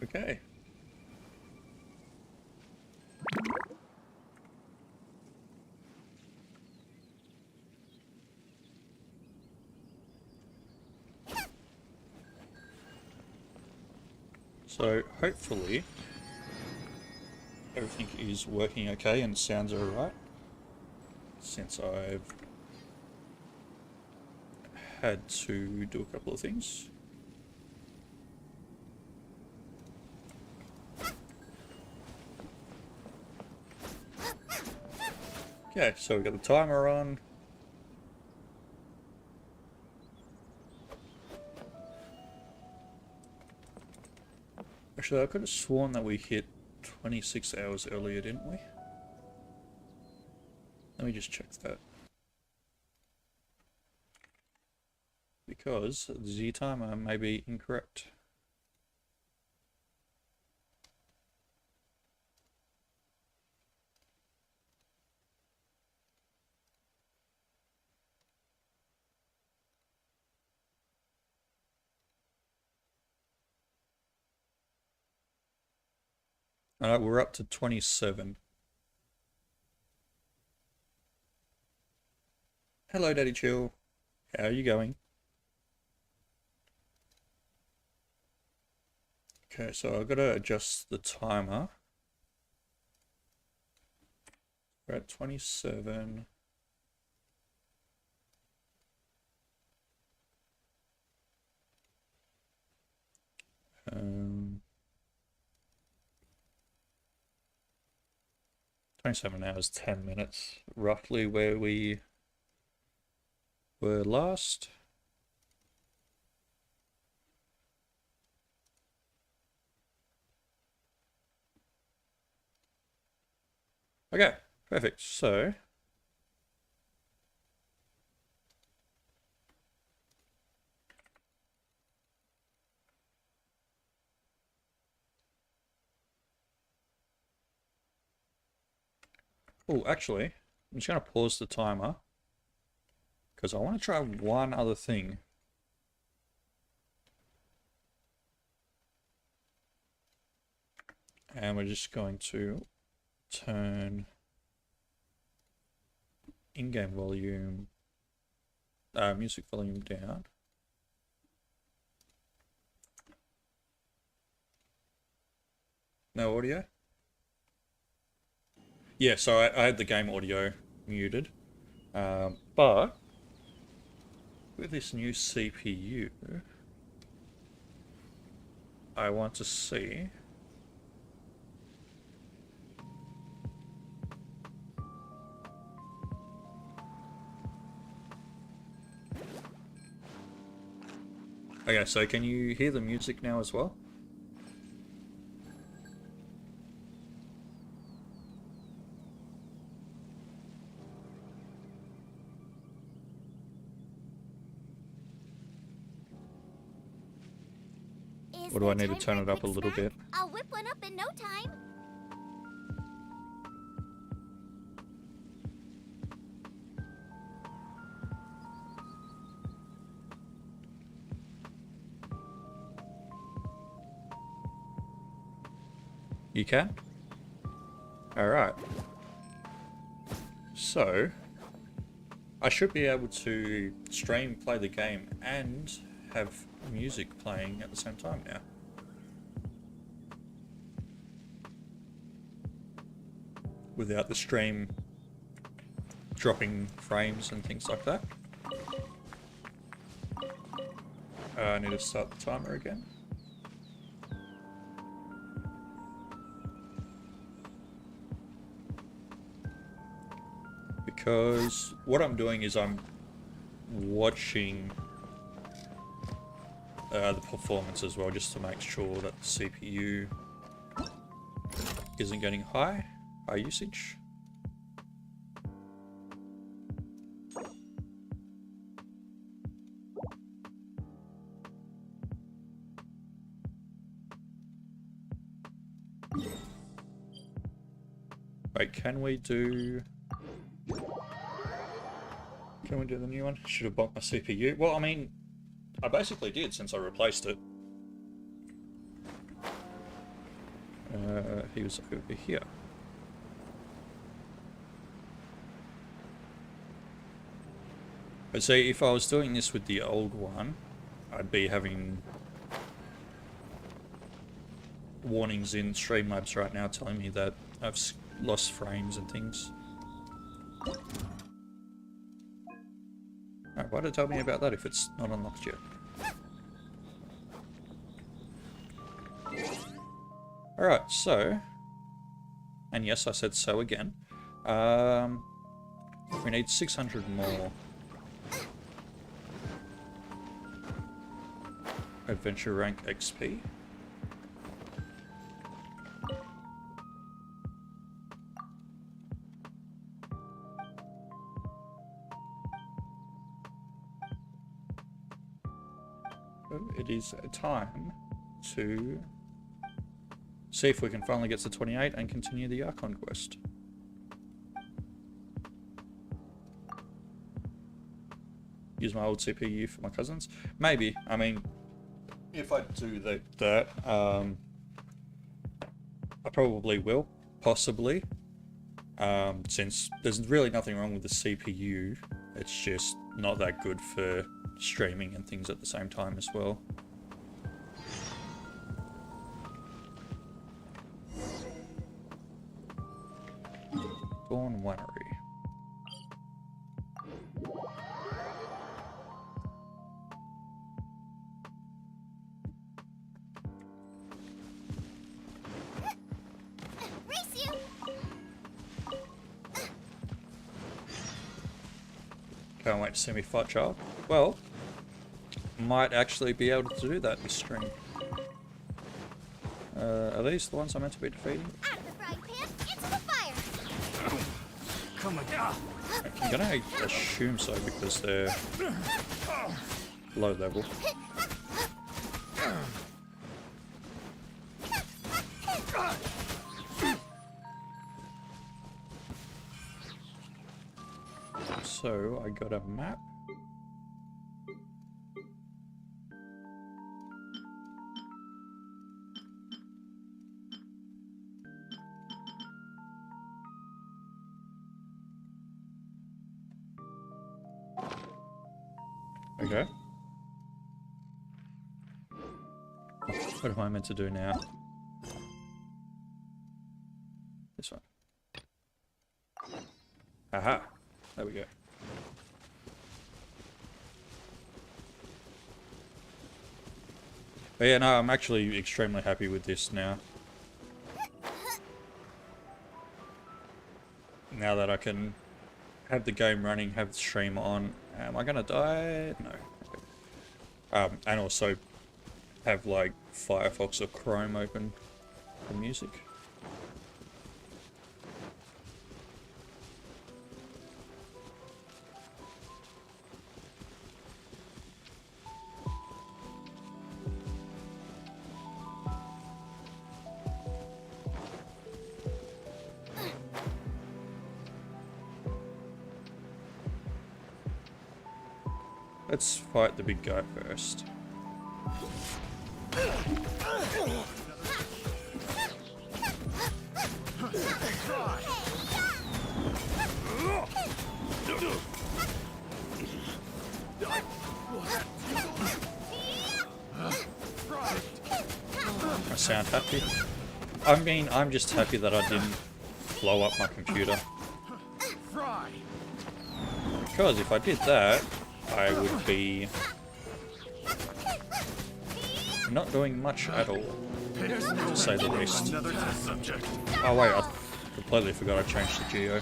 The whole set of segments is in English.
Okay. So hopefully everything is working okay and sounds alright since I've had to do a couple of things. Okay, so we've got the timer on. Actually, I could have sworn that we hit 26 hours earlier, didn't we? Let me just check that. Because the timer may be incorrect. Alright, we're up to 27. Hello, Daddy Chill. How are you going? Okay, so I've got to adjust the timer. We're at 27. Um, 27 hours, 10 minutes, roughly where we were last. Okay, perfect. So oh, actually, I'm just going to pause the timer because I want to try one other thing. And we're just going to turn in-game volume, music volume down. No audio? Yeah, so I had the game audio muted. But with this new CPU, I want to see. Okay, so can you hear the music now as well? Or do I need to turn it up a little bit? I'll whip one up in no time. You can? Alright. So, I should be able to stream, play the game, and have music playing at the same time now. Without the stream dropping frames and things like that. I need to start the timer again. Because what I'm doing is I'm watching the performance as well, just to make sure that the CPU isn't getting high usage. Wait, can we do the new one? Should have bumped my CPU. Well, I mean, I basically did since I replaced it. He was over here. But see, if I was doing this with the old one, I'd be having warnings in Streamlabs right now telling me that I've lost frames and things. Alright, why did it tell me about that if it's not unlocked yet? Alright, so... And yes, I said so again. We need 600 more. Adventure rank XP. So it is time to see if we can finally get to 28 and continue the Archon quest. Use my old CPU for my cousins? Maybe. I mean, if I do that, I probably will, possibly, since there's really nothing wrong with the CPU, it's just not that good for streaming and things at the same time as well. Dawn Winery. Can't wait to see me fight Child. Well, might actually be able to do that this stream. Are these the ones I'm meant to be defeating? Out of the frying pan, into the fire. Come on. I'm gonna assume so because they're low level. So I got a map. Okay. What am I meant to do now? This one. Aha! There we go. But yeah, no, I'm actually extremely happy with this now. Now that I can have the game running, have the stream on. Am I gonna die? No. Okay. And also have like Firefox or Chrome open for music. Let's fight the big guy first. I sound happy. I mean, I'm just happy that I didn't blow up my computer. Because if I did that, I would be not doing much at all, to say the least. Oh wait, I completely forgot I changed the geo.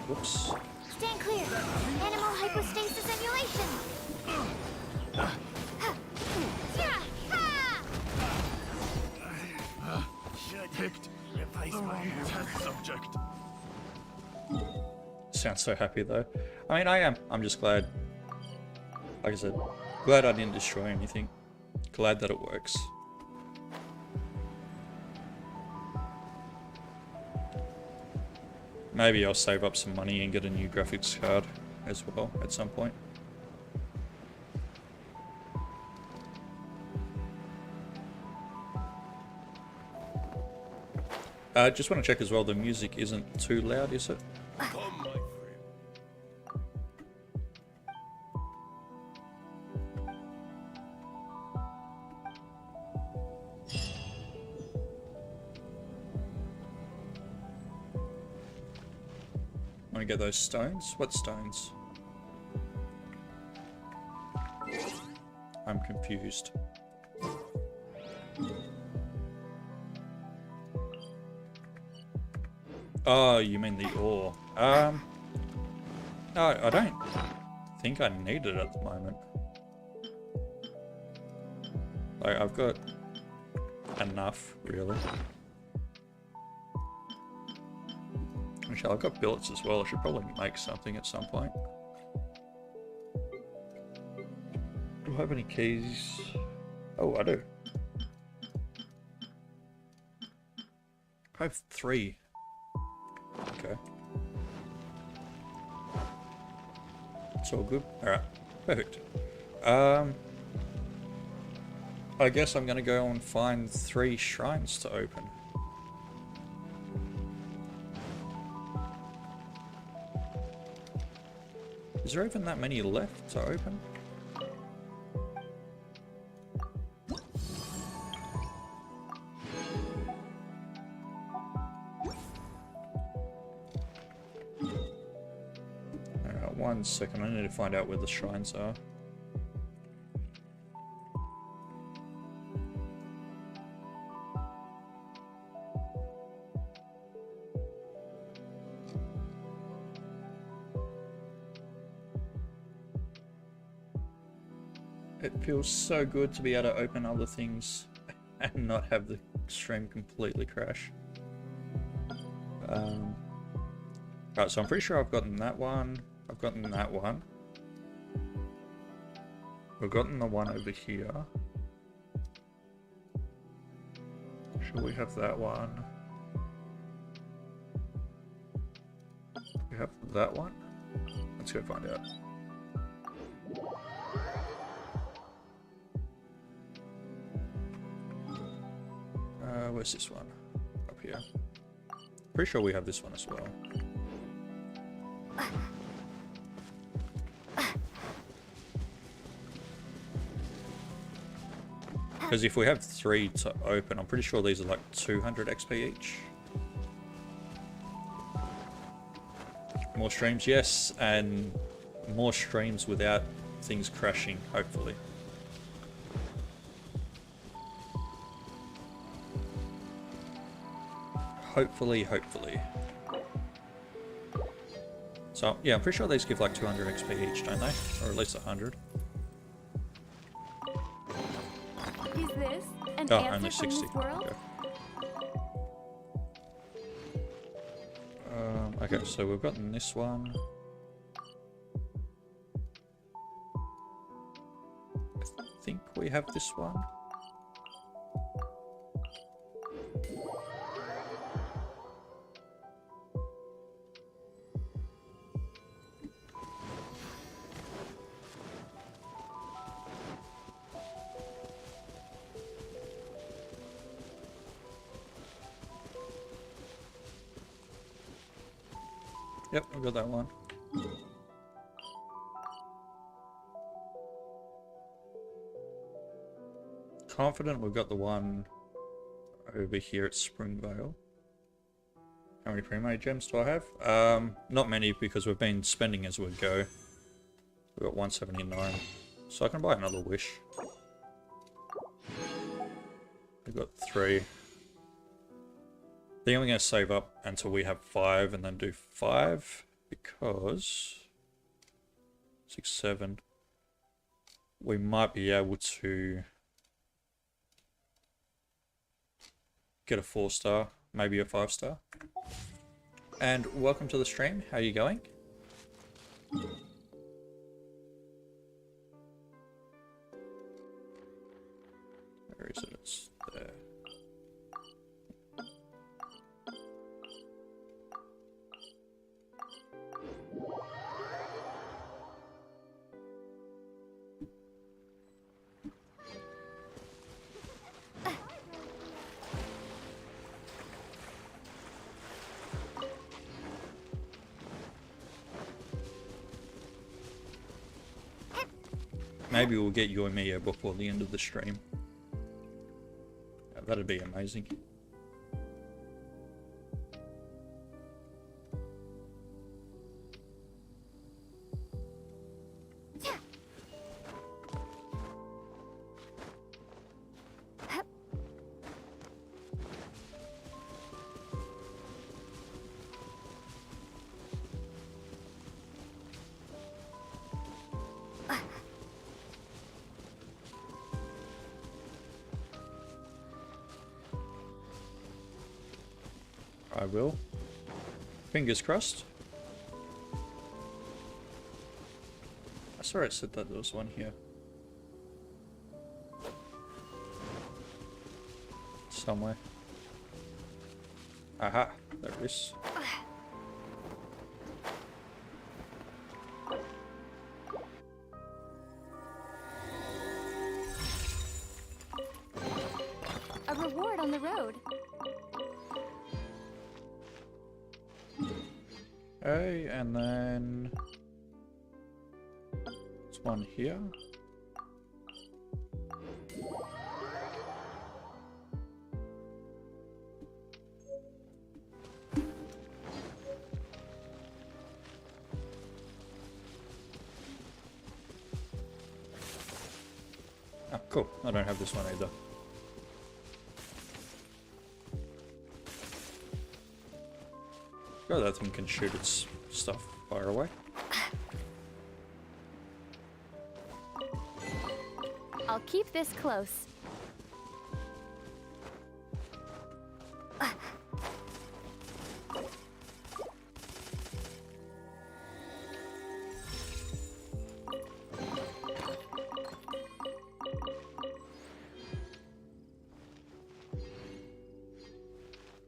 Whoops. Stand clear. Animal hypostasis emulation. Picked. Replace my test subject. Sounds so happy though. I mean, I am. I'm just glad. Like I said, glad I didn't destroy anything. Glad that it works. Maybe I'll save up some money and get a new graphics card as well at some point. Just want to check as well, the music isn't too loud, is it? Come, my friend. Want to get those stones? What stones? I'm confused. Oh, you mean the ore. No, I don't think I need it at the moment. Like, I've got enough, really. Actually, I've got billets as well. I should probably make something at some point. Do I have any keys? Oh, I do. I have 3. Okay. It's all good. Alright. Perfect. I guess I'm gonna go and find 3 shrines to open. Is there even that many left to open? Alright, 1 second. I need to find out where the shrines are. It feels so good to be able to open other things and not have the stream completely crash. Right, so I'm pretty sure I've gotten that one. I've gotten that one. We've gotten the one over here. Should we have that one? We have that one? Let's go find out. Where's this one? Up here. Pretty sure we have this one as well. Because if we have 3 to open, I'm pretty sure these are like 200 XP each. More streams, yes, and more streams without things crashing, hopefully. Hopefully. So, yeah, I'm pretty sure these give like 200 XP each, don't they? Or at least 100. Is this an Oh, answer only from 60. this world? Okay. Okay, so we've gotten this one. I think we have this one. Yep, I've got that one. Confident we've got the one over here at Springvale. How many pre-made gems do I have? Not many because we've been spending as we go. We've got 179. So I can buy another wish. We've got 3. I think I'm going to save up until we have 5 and then do 5 because 6, 7. We might be able to get a 4-star, maybe a 5-star. And welcome to the stream. How are you going? Where is it? It's there. Maybe we'll get you and Mia before the end of the stream. That'd be amazing. I will. Fingers crossed. I swear it said that there was one here. Somewhere. Aha, there it is. A reward on the road. Okay, and then there's one here. Oh, cool. I don't have this one either. Oh, that thing can shoot its stuff far away. I'll keep this close.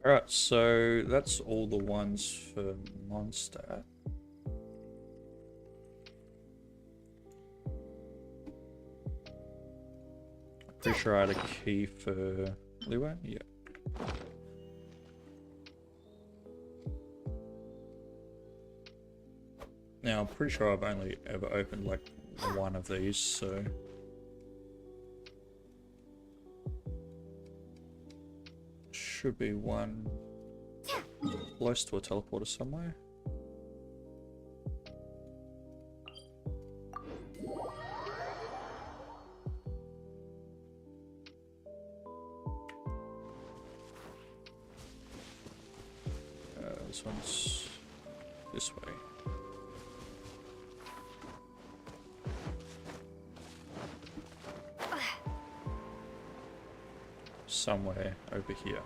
Alright, so that's all the ones for Mondstadt. Pretty sure I had a key for Leeway? Yeah. Now, I'm pretty sure I've only ever opened like one of these, so... Should be one close to a teleporter somewhere. This one's this way. Somewhere over here.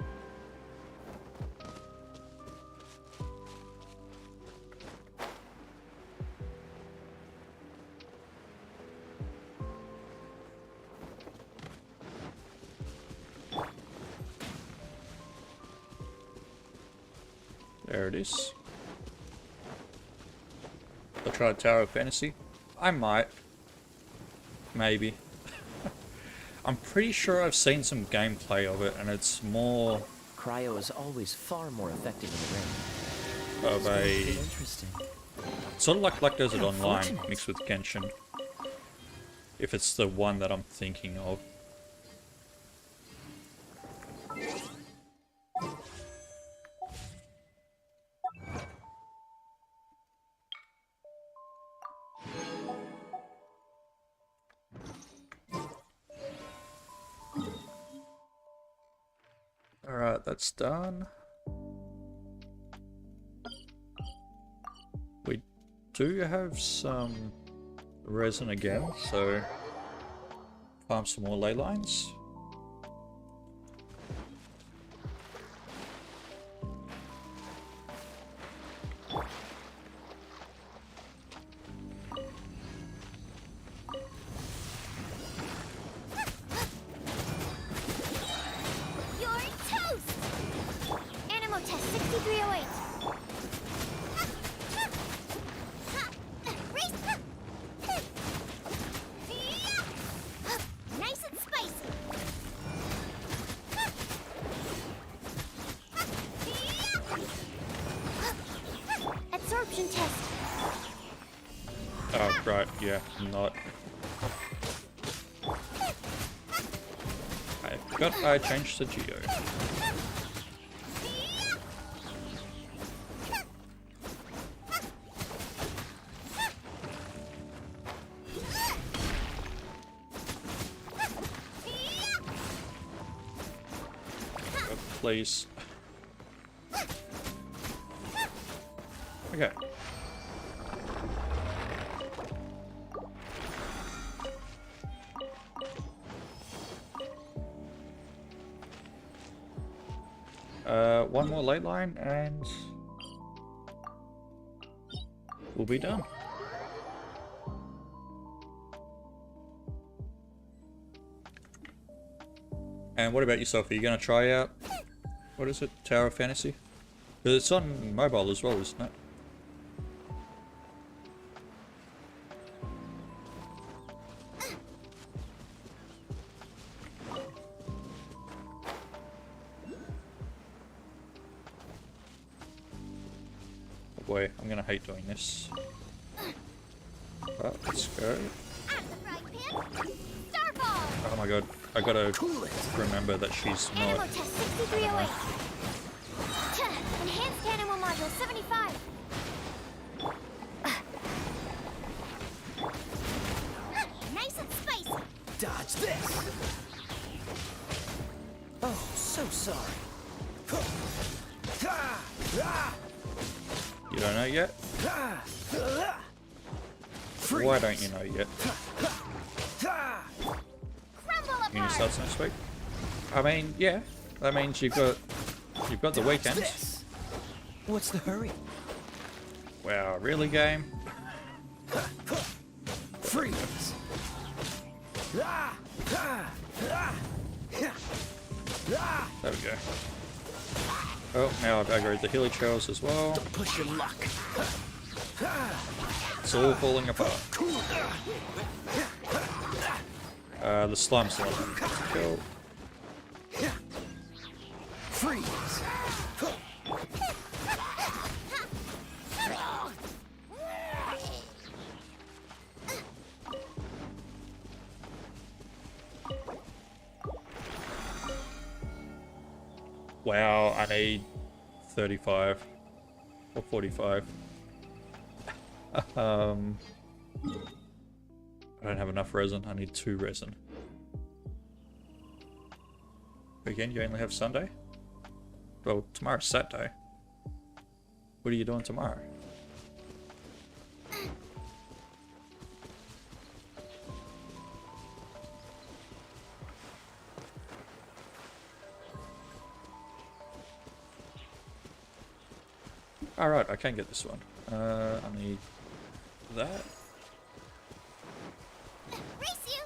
There it is. I'll try Tower of Fantasy. I might. Maybe. I'm pretty sure I've seen some gameplay of it, and it's more Cryo is always far more effective in the ring. of a Interesting. sort of like Does It Online mixed with Genshin. If it's the one that I'm thinking of. Alright, that's done. We do have some resin again, so farm some more ley lines. Oh, right, yeah, not Forgot I changed to Geo. Oh, please. Okay. One more late line and we'll be done. And what about yourself? Are you going to try out, what is it, Tower of Fantasy? Because it's on mobile as well, isn't it? Boy, I'm gonna hate doing this. But let's go. Oh my god, I gotta remember that she's Animal not. test 6308. Enhanced animal module 75. Nice and spicy. Dodge this! Oh, so sorry. You don't know yet? Why don't you know yet? Crumble Uni apart. starts next week. I mean, yeah. That means you've got the weekends. This. What's the hurry? Wow, really, game? Freeze! There we go. Oh, now I've aggroed the hilly trails as well. Push your luck. It's all falling apart. The slime's the one that needs to kill. Freeze! Wow, I need 35 or 45. I don't have enough resin. I need 2 resin. Again, you only have Sunday? Well, tomorrow's Saturday. What are you doing tomorrow? Alright, I can get this one. I need that. Race you.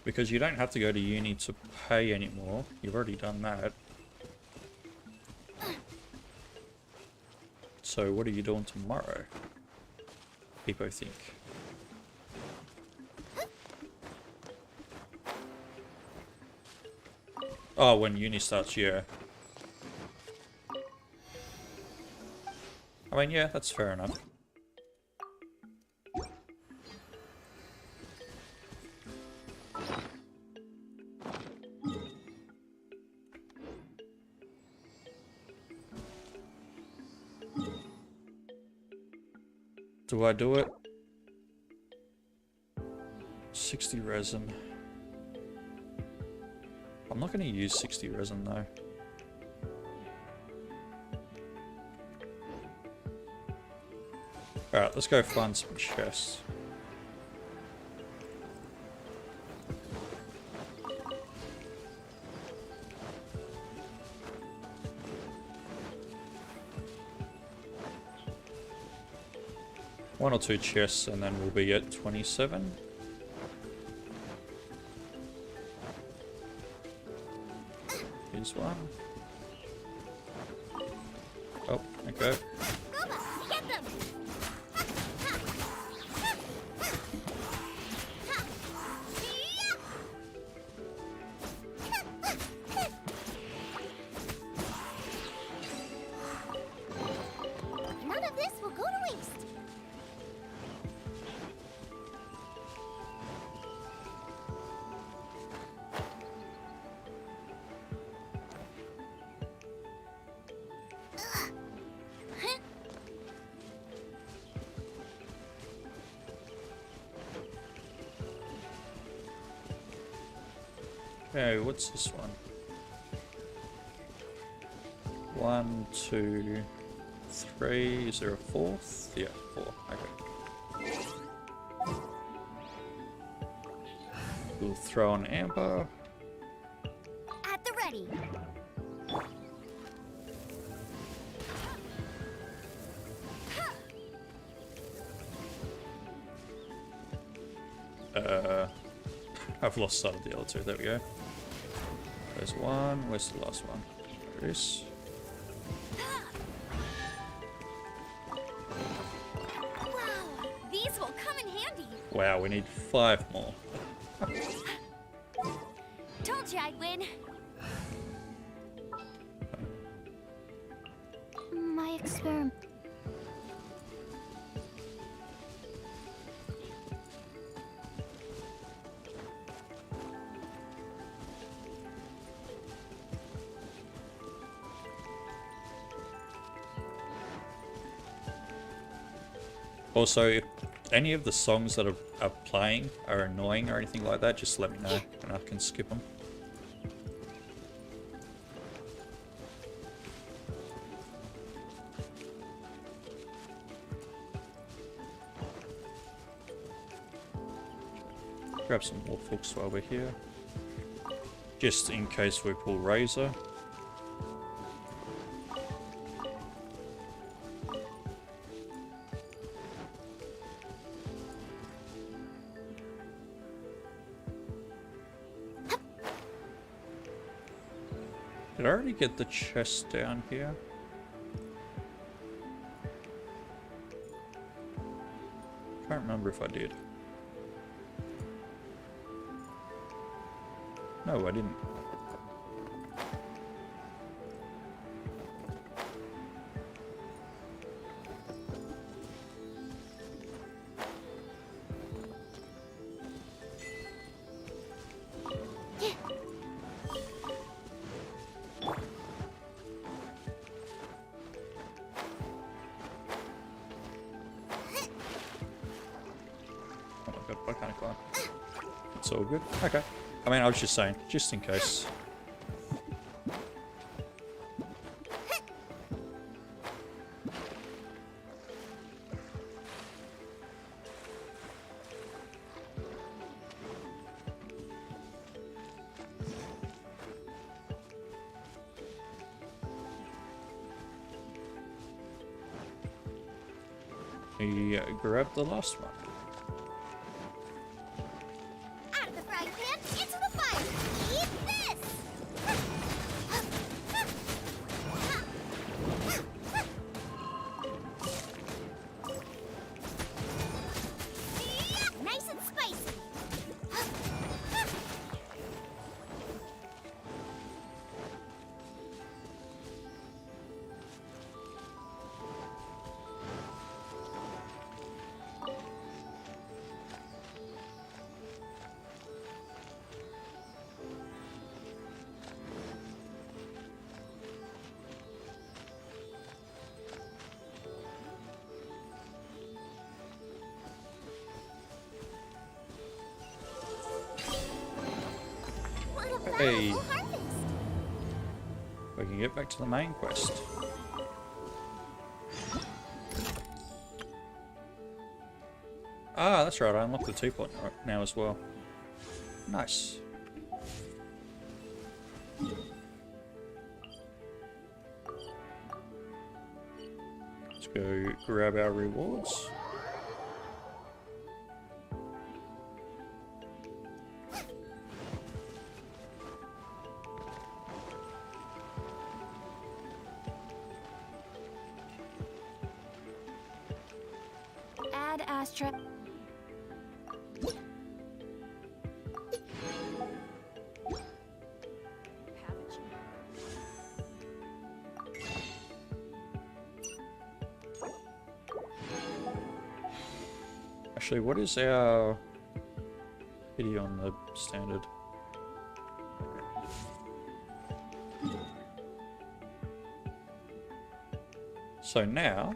Because you don't have to go to uni to pay anymore. You've already done that. So what are you doing tomorrow? People think. Oh, when uni starts, yeah. I mean, yeah, that's fair enough. Do I do it? 60 resin. I'm not going to use 60 resin though. Alright, let's go find some chests. One or 2 chests and then we'll be at 27. Here's one. Oh, okay. Gooba, get them. Okay, what's this one? 1, 2, 3. Is there a fourth? Yeah, 4. Okay. We'll throw on Amber. At the ready. I've lost sight of the other two. There we go. There's one. Where's the last one? There it is. Wow, these will come in handy. Wow, we need 5 more. Told you I'd win. My experiment. Also, if any of the songs that are playing are annoying or anything like that, just let me know and I can skip them. Grab some more hooks while we're here, just in case we pull Razor. Did I already get the chest down here? Can't remember if I did. No, I didn't. Oh my god, I can't climb. It's all good. Okay. I mean, I was just saying, just in case. We grab the last one. Out of the frying pan, into the fire. Eat this. Nice and spicy. What a Hey. bountiful harvest. We can get back to the main quest. Ah, that's right, I unlocked the teapot now as well. Nice. Let's go grab our rewards. Add Astra. Actually, what is our pity on the standard? So now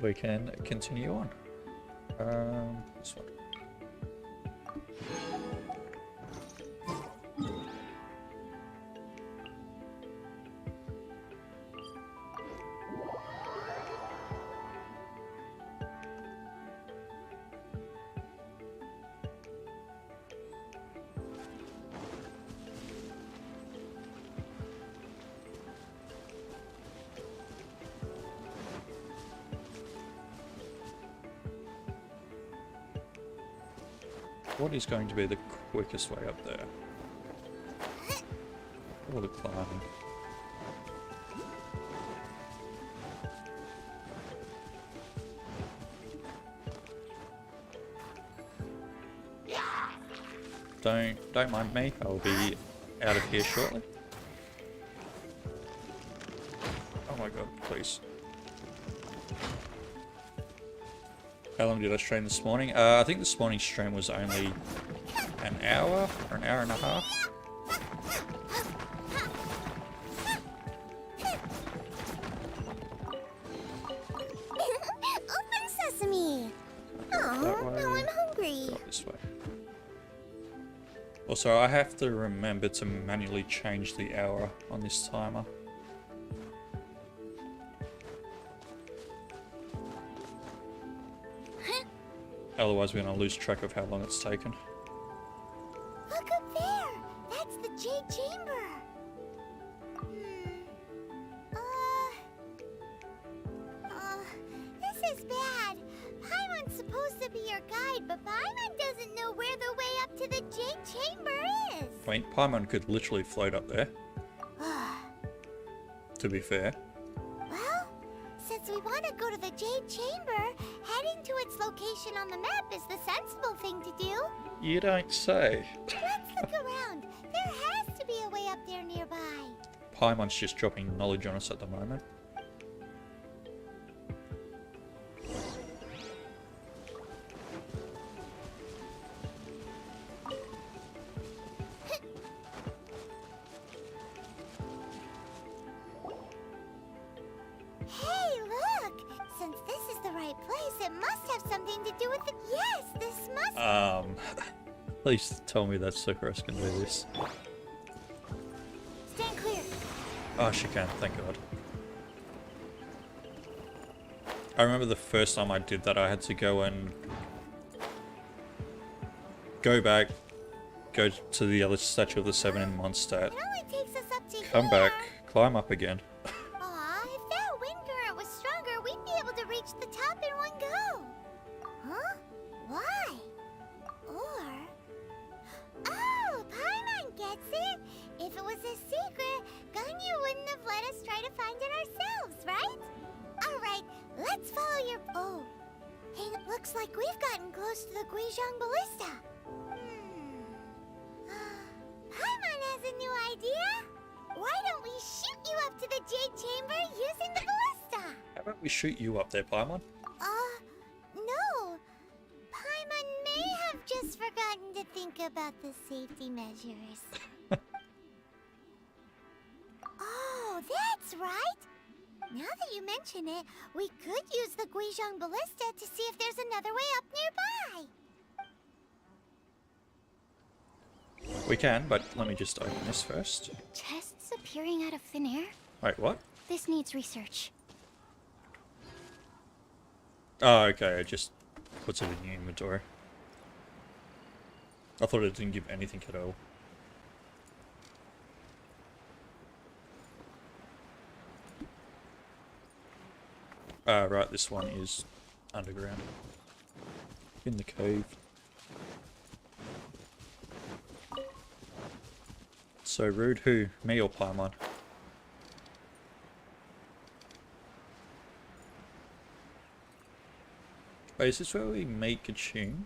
we can continue on. This one. What is going to be the quickest way up there? Or the climbing? Don't mind me. I'll be out of here shortly. Oh my god, please. How long did I stream this morning? I think this morning's stream was only an hour or an hour and a half. Open sesame. Oh, That way. now I'm hungry. Not this way. Also, I have to remember to manually change the hour on this timer. Otherwise, we're gonna lose track of how long it's taken. Look up there. That's the Jade Chamber. This is bad. Paimon's supposed to be your guide, but Paimon doesn't know where the way up to the Jade Chamber is. I mean, Paimon could literally float up there, to be fair. Well, since we want to go to the Jade Chamber, heading to its location on the map is the sensible thing to do. You don't say. Let's look around. There has to be a way up there nearby. Paimon's just dropping knowledge on us at the moment. Hey, look! Since this is the right place, it must have something to do with it. Yes, this must. Please tell me that Sakura's can do this. Stand clear. Oh, she can, thank God. I remember the first time I did that, I had to go and go back, go to the other statue of the Seven in Mondstadt, It only takes us up to come here. back, climb up again. Aw, if that wind current was stronger, we'd be able to reach the top in one go. Huh? Why? Or... Oh, Paimon gets it! If it was a secret, Ganyu wouldn't have let us try to find it ourselves, right? Alright, let's follow your... Oh. Hey, it looks like we've gotten close to the Guizhong Ballista. Paimon has a new idea. Why don't we shoot you up to the Jade Chamber using the ballista? How about we shoot you up there, Paimon? No. Paimon may have just forgotten to think about the safety measures. Oh, that's right. Now that you mention it, we could use the Guizhong Ballista to see if there's another way up nearby. We can, but let me just open this first. Chests appearing out of thin air? Wait, what? This needs research. Oh, okay, it just puts it in the inventory. I thought it didn't give anything at all. Right, this one is underground. In the cave. So rude, who? Me or Paimon? Wait, is this where we meet Genshin?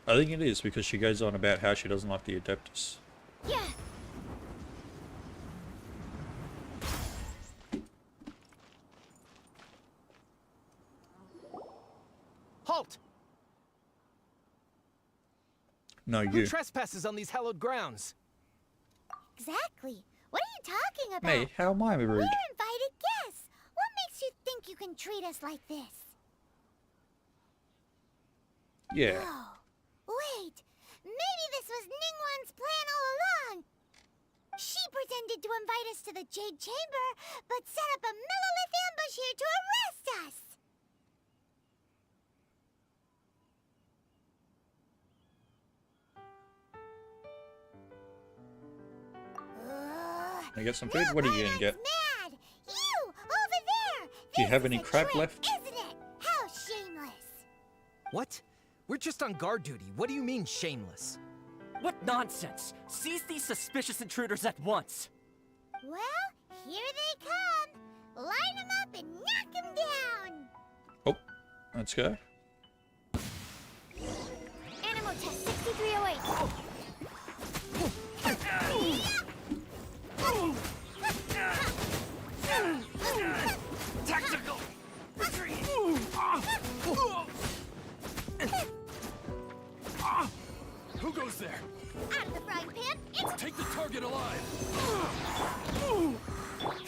I think it is, because she goes on about how she doesn't like the Adeptus. Yeah. Halt! No, Who you. trespasses on these hallowed grounds? Exactly. What are you talking about? Me? How am I rude? We're invited guests. What makes you treat us like this. Yeah. Oh, wait. Maybe this was Ningguang's plan all along. She pretended to invite us to the Jade Chamber, but set up a Millilith ambush here to arrest us. I get some food? What are you gonna get? Mad! You, over there! Do you have This any is a crab trick, left? Isn't it? How shameless! What? We're just on guard duty. What do you mean, shameless? What nonsense! Seize these suspicious intruders at once! Well, here they come. Line them up and knock them down. Oh, let's go. Animal test 6308. Tactical! Retreat! Who goes there? Out of the frying pan, it's Take the target alive!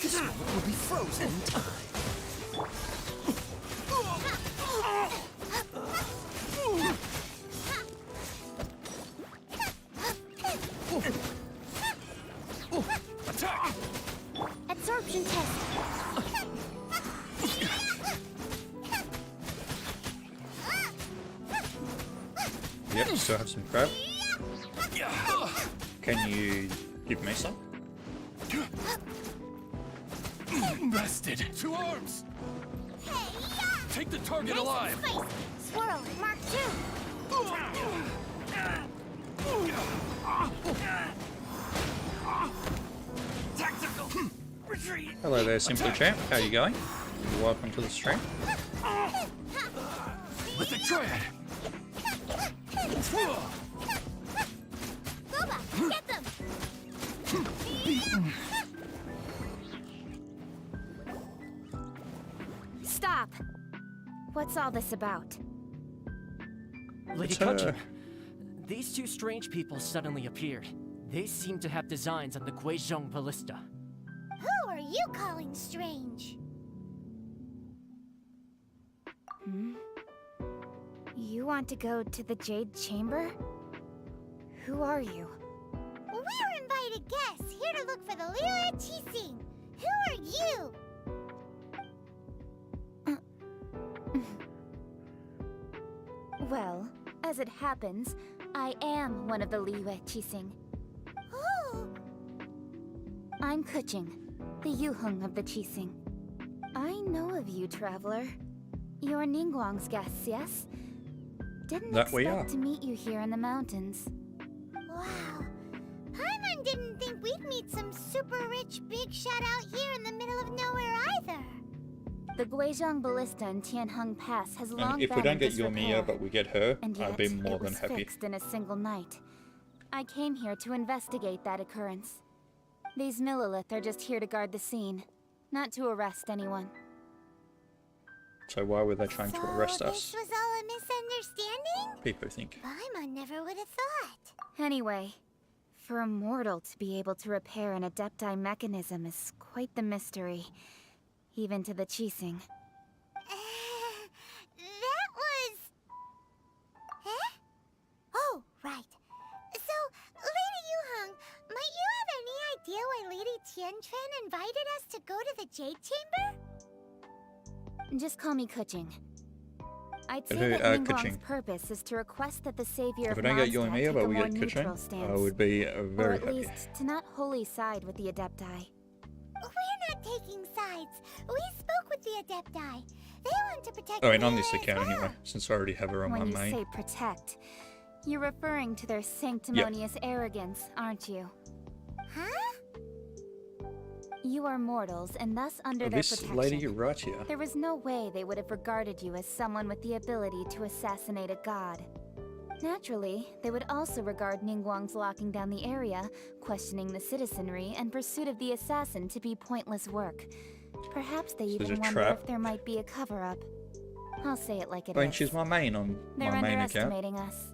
This moment will be frozen in time. Attack! absorption test. Yep, still have some crab. Can you give me some? Bested! Two arms! Take the target alive! Space. Swirl, Mark 2. Tactical! Retreat! Hello there, Simply Champ. How are you going? Welcome to the stream. With the triad! Boba, get them. Stop! What's all this about? Lady It's her. Kunchen, these two strange people suddenly appeared. They seem to have designs on the Guizhong Ballista. Who are you calling strange? You want to go to the Jade Chamber? Who are you? We're invited guests here to look for the Liyue Qixing. Who are you? Well, as it happens, I am one of the Liyue Qixing. Oh, I'm Kuching, the Yuheng of the Qixing. I know of you, traveler. You're Ningguang's guests, yes? Didn't That we expect are. to meet you here in the mountains. wow. Paimon didn't think we'd meet some super rich big shot out here in the middle of nowhere either. The Guizhong Ballista in Tianheng Pass has long And if been we don't in get disrepair, Yomiya, but we get her, and I'd yet be more it than was happy. fixed in a single night. I came here to investigate that occurrence. These Millilith are just here to guard the scene, not to arrest anyone. So why were they trying to arrest So us? this was all a misunderstanding? People think. Paimon never would have thought. Anyway, for a mortal to be able to repair an Adepti mechanism is quite the mystery, even to the Qixing. That was... Eh? Oh, right. So, Lady Yuheng, might you have any idea why Lady Tianquan invited us to go to the Jade Chamber? Just call me Kuching. I'd But say who- that Ningguang's Kuching. purpose is to request that the savior If of we don't get Mondstadt Yomiya, take but a we more get neutral Kuching, stance. I would be or very at happy. least to not wholly side with the Adepti. We're not taking sides. We spoke with the Adepti. They want to protect Oh, the and on this Liyue as account well. anyway, since I already have her on When my you main. say protect, you're referring to their sanctimonious arrogance, aren't you? Huh? You are mortals, and thus under Oh, their this protection. lady right here. There was no way they would have regarded you as someone with the ability to assassinate a god. Naturally, they would also regard Ningguang's locking down the area, questioning the citizenry, and pursuit of the assassin to be pointless work. Perhaps they So even there's a wonder trap. if there might be a cover-up. I'll say it like it I mean, is. she's my main on They're my main account. underestimating us.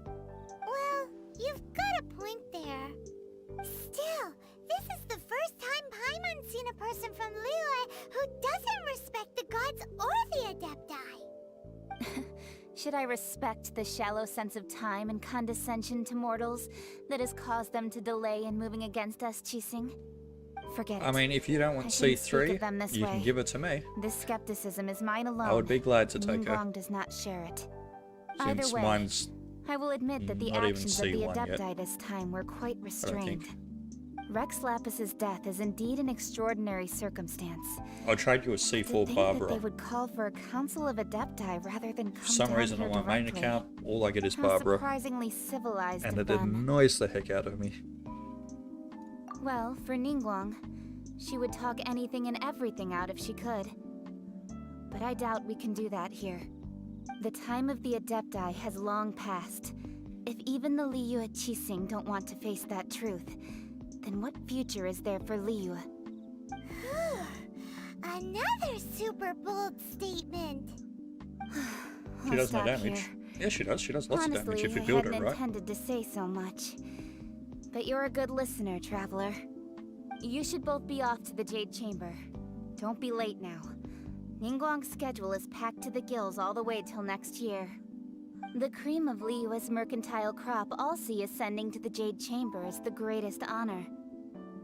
Well, you've got a point there. Still, this is the first time Paimon's seen a person from Liyue who doesn't respect the gods or the Should I respect the shallow sense of time and condescension to mortals that has caused them to delay in moving against us, Chising? Forget it. I mean, if you don't want I shouldn't speak C3, of them this you way. can give it to me. This skepticism is mine alone. I would be glad to take her. Ningguang does not share it. Either Since way, mine's I will admit that the not even actions of the C1 yet. Adepti this time were quite think. restrained. Rex Lapis's death is indeed an extraordinary circumstance. I'll trade you a To C4 think that they Barbara. would call for a council of Adepti rather than come For some down reason here on my main directly. account, all I get is How Barbara. surprisingly civilized And of it them. annoys the heck out of me. Well, for Ningguang, she would talk anything and everything out if she could. But I doubt we can do that here. The time of the Adepti has long passed. If even the Liyue at Chising don't want to face that truth, then what future is there for Liyue? Another super bold statement. She I'll does no stop damage. here. Yeah, she does. She does lots Honestly, of damage if you I build hadn't it right. intended to say so much. But you're a good listener, Traveler. You should both be off to the Jade Chamber. Don't be late now. Ningguang's schedule is packed to the gills all the way till next year. The cream of Liyue's mercantile crop all see ascending to the Jade Chamber as the greatest honor.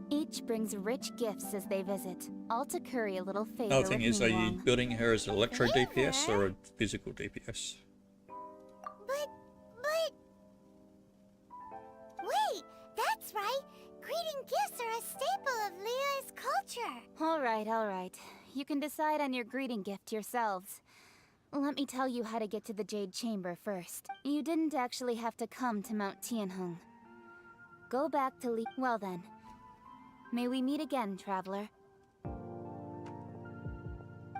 Each brings rich gifts as they visit, all to curry a little favor Another thing with is, are you Ningguang. building her as an electro DPS or a physical DPS? But... Wait, that's right. Greeting gifts are a staple of Liyue's culture. All right. You can decide on your greeting gift yourselves. Let me tell you how to get to the Jade Chamber first. You didn't actually have to come to Mount Tianheng. Go back to Well then. May we meet again, Traveler.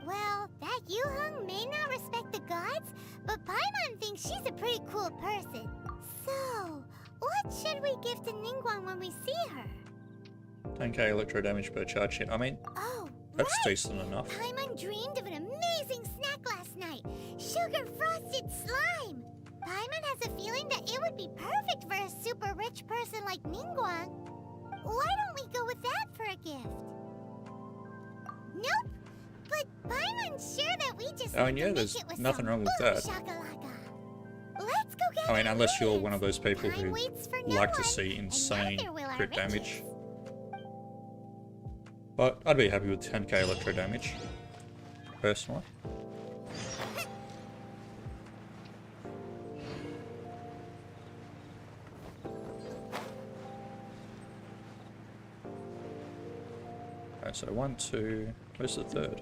Well, that Yuheng may not respect the gods, but Paimon thinks she's a pretty cool person. So, what should we give to Ningguang when we see her? 10k electro damage per charge hit. I mean, Oh, that's right! decent enough. Paimon dreamed of an amazing snack last night. Sugar frosted slime. Paimon has a feeling that it would be perfect for a super rich person like Ningguang. Why don't we go with that for a gift? Nope. But Paimon's sure that we just Oh, need and to yeah, make there's it with nothing some wrong with boom that. shakalaka. Let's go get I mean, our unless you're goods. one of those people Time who waits for no like to one, see and insane neither will our crit damage. riches. But I'd be happy with 10k electro damage, personally. Okay, so 1, 2, where's the third?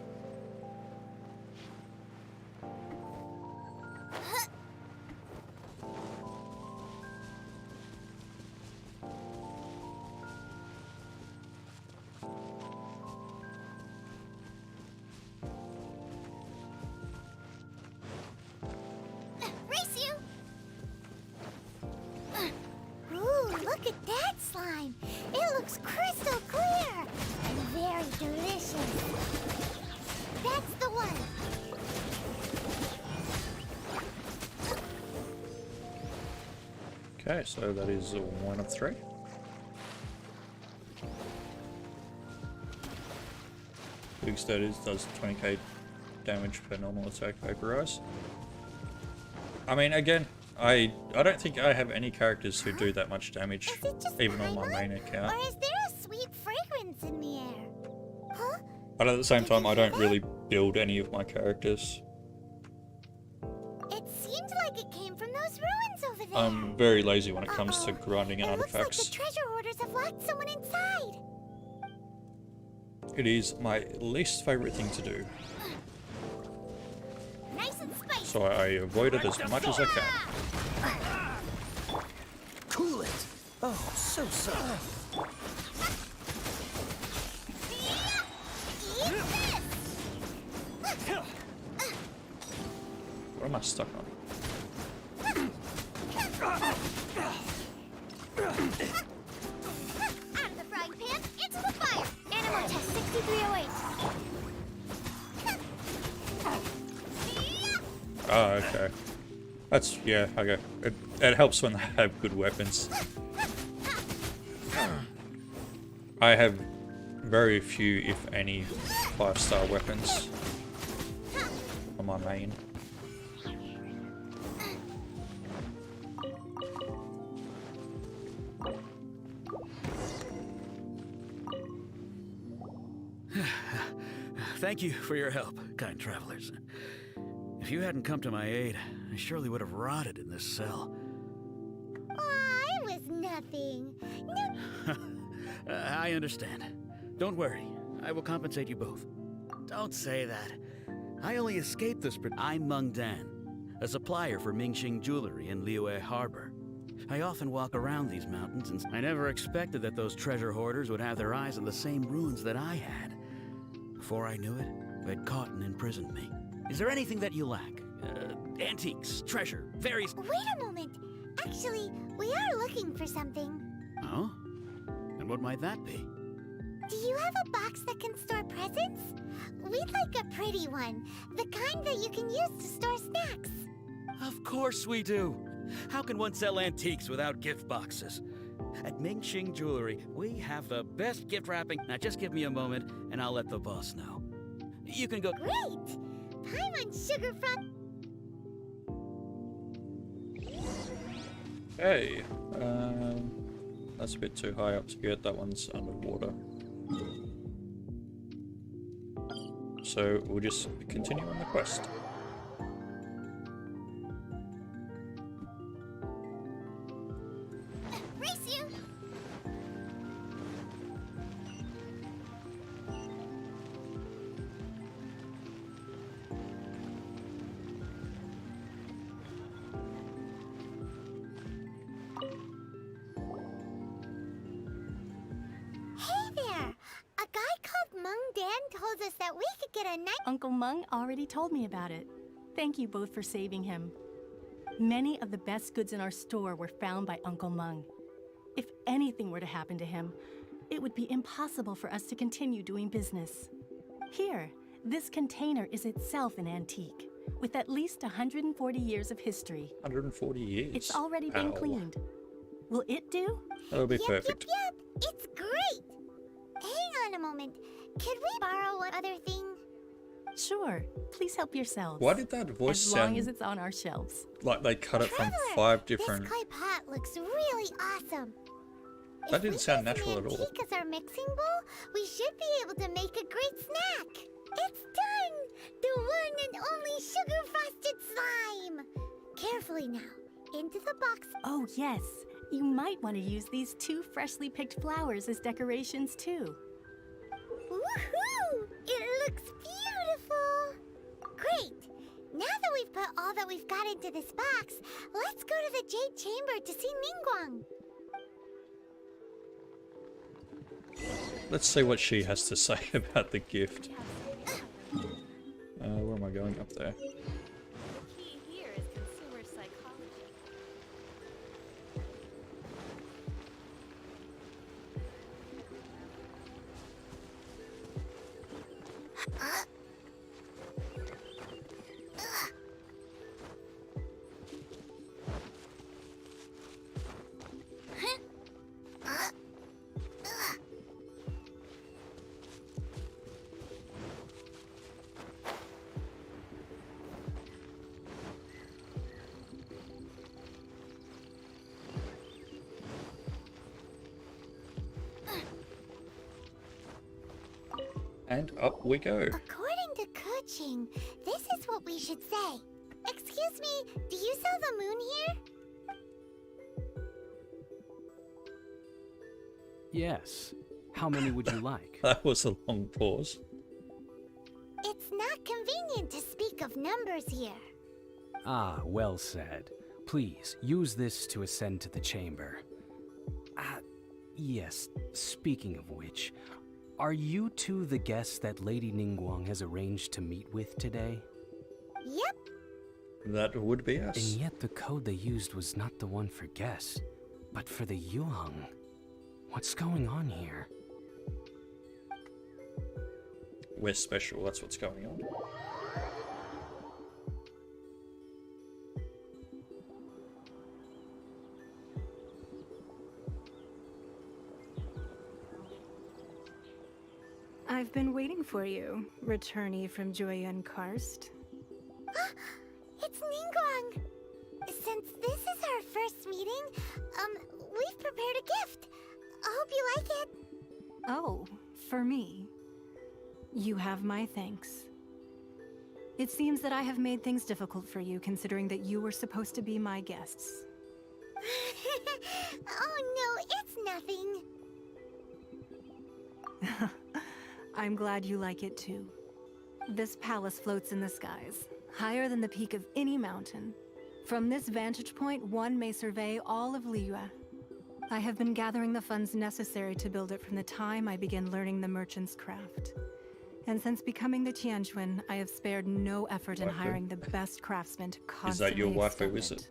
Race you! Ooh, look at that slime! It looks crystal clear and very delicious. That's the one. Okay, so that is 1 of 3. Big status does 20k damage per normal attack vaporize. I mean, again, I don't think I have any characters who do that much damage, Is it just even on my Paimon? main account. Or is there a sweet fragrance in the air? Huh? But at the same time, I don't really build any of my characters. It seemed like it came from those ruins over there. I'm very lazy when it comes to Uh-oh. grinding It looks like the artifacts. treasure hoarders have locked someone inside. It is my least favorite thing to do, Nice and spicy. so I avoid it as much as I can. Cool it! Oh, so sorry. Eat this! What am I stuck on? Out of the frying pan, into the fire! Animal test 6308. Oh, okay. That's, yeah, okay. It helps when they have good weapons. I have very few, if any, 5-star weapons on my main. Thank you for your help, kind travelers. If you hadn't come to my aid, I surely would have rotted in this cell. Aw, it was nothing. No. I understand. Don't worry. I will compensate you both. Don't say that. I only escaped this. I'm Meng Dan, a supplier for Mingxing Jewelry in Liyue Harbor. I often walk around these mountains, and I never expected that those treasure hoarders would have their eyes on the same ruins that I had. Before I knew it, they'd caught and imprisoned me. Is there anything that you lack? Antiques, treasure, various... Wait a moment. Actually, we are looking for something. Oh? And what might that be? Do you have a box that can store presents? We'd like a pretty one. The kind that you can use to store snacks. Of course we do. How can one sell antiques without gift boxes? At Mingxing Jewelry, we have the best gift wrapping. Now just give me a moment, and I'll let the boss know. You can go... Great! Paimon Sugar Frog... Hey, that's a bit too high up to get. That one's underwater. So we'll just continue on the quest. Race you! Hey there! A guy called Meng Dan told us that we could get a nice... Uncle Meng already told me about it. Thank you both for saving him. Many of the best goods in our store were found by Uncle Meng. If anything were to happen to him, it would be impossible for us to continue doing business. Here, this container is itself an antique, with at least 140 years of history. 140 years. It's already been Ow. cleaned. Will it do? That'll be perfect. Yep, it's great! Hang on a moment. Could we borrow one other thing? Sure. Please help yourselves. Why did that voice as long sound as it's on our shelves. like they cut it from Traveler, 5 different... This clay pot looks really awesome. That didn't sound natural at all. If we use an antique as our mixing bowl, we should be able to make a great snack. It's done! The one and only sugar-frosted slime! Carefully now. Into the box. Oh, yes. You might want to use these 2 freshly picked flowers as decorations, too. Woohoo! It looks beautiful! Great! Now that we've put all that we've got into this box, let's go to the Jade Chamber to see Ningguang. Let's see what she has to say about the gift. Where am I going? Up there. The key here is consumer psychology. And up we go. According to Kuching, this is what we should say. Excuse me, do you sell the moon here? Yes. How many would you like? That was a long pause. It's not convenient to speak of numbers here. Ah, well said. Please, use this to ascend to the chamber. Yes, speaking of which, are you two the guests that Lady Ningguang has arranged to meet with today? Yep. That would be us. And yet the code they used was not the one for guests, but for the Yuheng. What's going on here? We're special, that's what's going on. I've been waiting for you, returnee from Joyun Karst. It's Ningguang! Since this is our first meeting, we've prepared a gift. I hope you like it. Oh, for me. You have my thanks. It seems that I have made things difficult for you, considering that you were supposed to be my guests. Oh no, it's nothing. I'm glad you like it too. This palace floats in the skies, higher than the peak of any mountain. From this vantage point, one may survey all of Liyue. I have been gathering the funds necessary to build it from the time I began learning the merchant's craft. And since becoming the Tianquan, I have spared no effort in hiring the best craftsmen to constantly Is that your waifu, extend is it?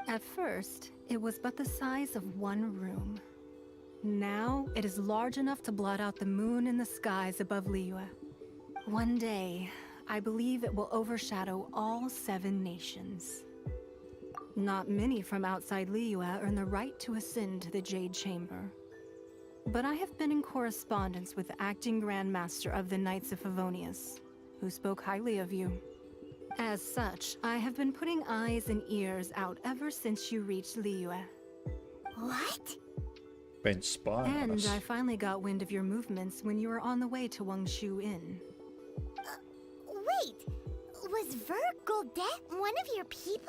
At first, it was but the size of one room. Now, it is large enough to blot out the moon in the skies above Liyue. One day, I believe it will overshadow all 7 nations. Not many from outside Liyue earn the right to ascend to the Jade Chamber. But I have been in correspondence with the acting Grand Master of the Knights of Favonius, who spoke highly of you. As such, I have been putting eyes and ears out ever since you reached Liyue. What? Been spying on And us. I finally got wind of your movements when you were on the way to Wangshu Inn. Wait, was Vergoldet one of your people?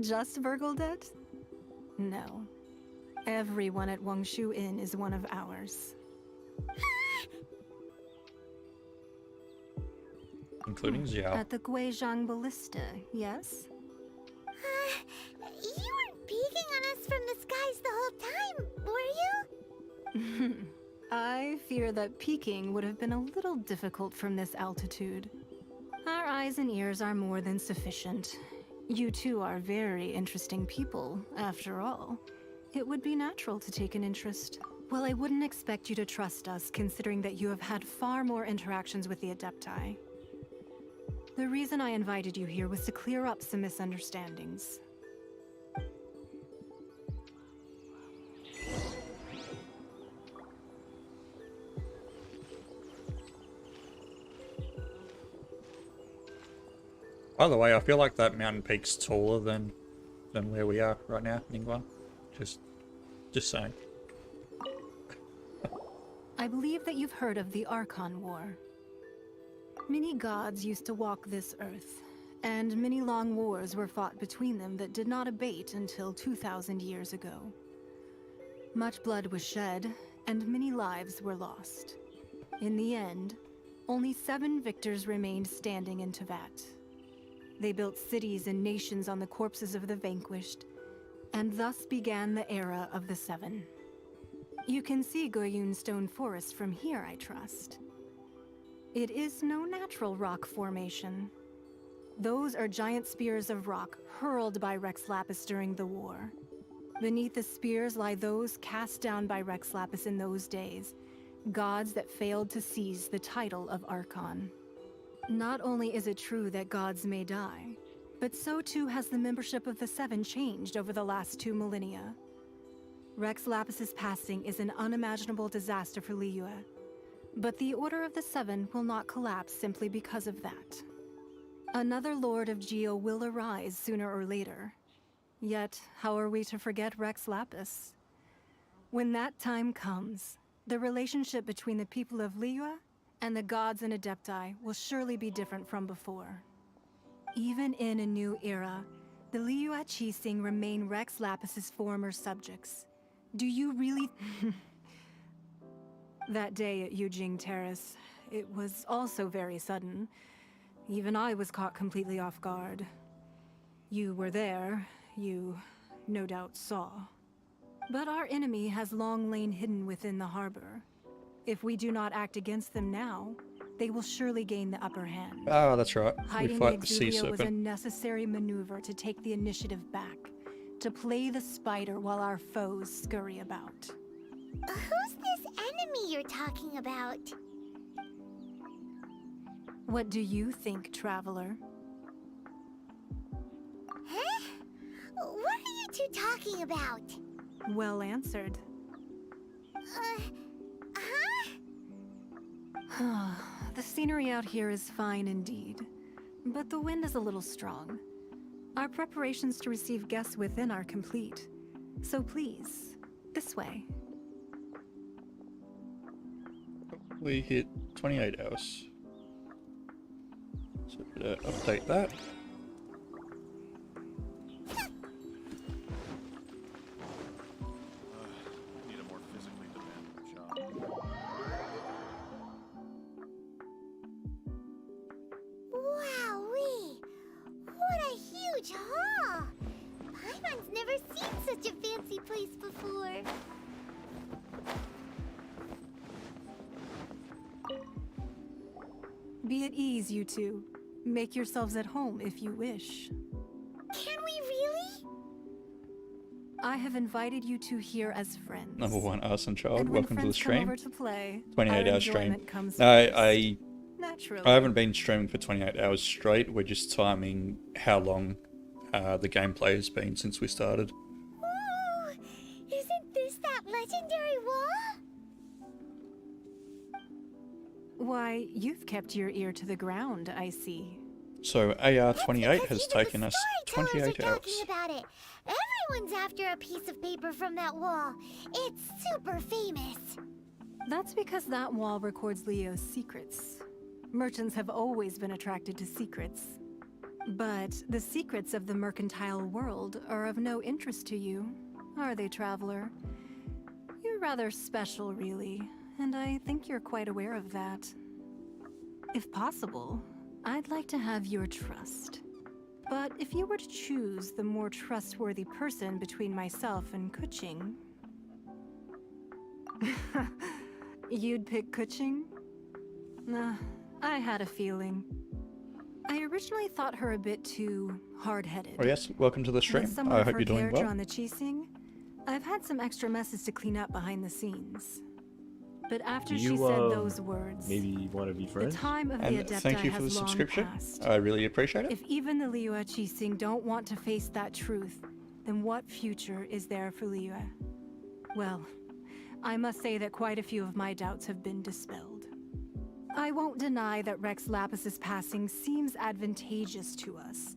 Just Vergoldet? No. Everyone at Wangshu Inn is one of ours. Including Xiao. At the Guizhang Ballista, yes? You weren't peeking on us from the skies the whole time, were you? I fear that peeking would have been a little difficult from this altitude. Our eyes and ears are more than sufficient. You two are very interesting people, after all. It would be natural to take an interest. Well, I wouldn't expect you to trust us, considering that you have had far more interactions with the Adepti. The reason I invited you here was to clear up some misunderstandings. By the way, I feel like that mountain peak's taller than where we are right now, Ningguang. Just saying. I believe that you've heard of the Archon War. Many gods used to walk this earth, and many long wars were fought between them that did not abate until 2,000 years ago. Much blood was shed, and many lives were lost. In the end, only 7 victors remained standing in Tevat. They built cities and nations on the corpses of the vanquished, and thus began the era of the 7. You can see Goyun Stone Forest from here, I trust. It is no natural rock formation. Those are giant spears of rock hurled by Rex Lapis during the war. Beneath the spears lie those cast down by Rex Lapis in those days, gods that failed to seize the title of Archon. Not only is it true that gods may die, but so too has the membership of the 7 changed over the last 2 millennia. Rex Lapis's passing is an unimaginable disaster for Liyue, but the Order of the 7 will not collapse simply because of that. Another Lord of Geo will arise sooner or later. Yet, how are we to forget Rex Lapis? When that time comes, the relationship between the people of Liyue and the gods and Adepti will surely be different from before. Even in a new era, the Liyue Qixing remain Rex Lapis's former subjects. Do you really... That day at Yujing Terrace, it was also very sudden. Even I was caught completely off guard. You were there, you no doubt saw. But our enemy has long lain hidden within the harbor. If we do not act against them now, they will surely gain the upper hand. Oh, that's right. We Hiding fight the the sea Exuvia was a serpent. necessary maneuver to take the initiative back, to play the spider while our foes scurry about. Who's this enemy you're talking about? What do you think, traveler? Huh? What are you two talking about? Well answered. The scenery out here is fine indeed, but the wind is a little strong. Our preparations to receive guests within are complete, so please, this way. we hit 28 hours. So update that. Need a more physically demanding job. Wowee! What a huge hall! Paimon's never seen such a fancy place before. Be at ease, you two. Make yourselves at home if you wish. Can we really? I have invited you two here as friends. Number one arson child, And when welcome to the friends come stream. over to play, 28 our hour stream. enjoyment comes No, first. I Naturally. haven't been streaming for 28 hours straight. We're just timing how long the gameplay has been since we started. Ooh, isn't this that legendary wall? Why, you've kept your ear to the ground, I see. So AR28 has Even taken the us storytellers 28 are hours. talking about it. Everyone's after a piece of paper from that wall. It's super famous. That's because that wall records Leo's secrets. Merchants have always been attracted to secrets. But the secrets of the mercantile world are of no interest to you, are they, traveler? You're rather special, really, and I think you're quite aware of that. If possible, I'd like to have your trust. But if you were to choose the more trustworthy person between myself and Kuching... You'd pick Kuching? Nah, I had a feeling. I originally thought her a bit too hard-headed. Oh yes, welcome to the stream. I hope you're doing well. On the Chising, I've had some extra messes to clean up behind the scenes. But after she said those words, maybe you want to be friends? the time of the And Adepti thank you for the has long subscription. passed. I really appreciate it. If even the Liyue Chising don't want to face that truth, then what future is there for Liyue? Well, I must say that quite a few of my doubts have been dispelled. I won't deny that Rex Lapis's passing seems advantageous to us.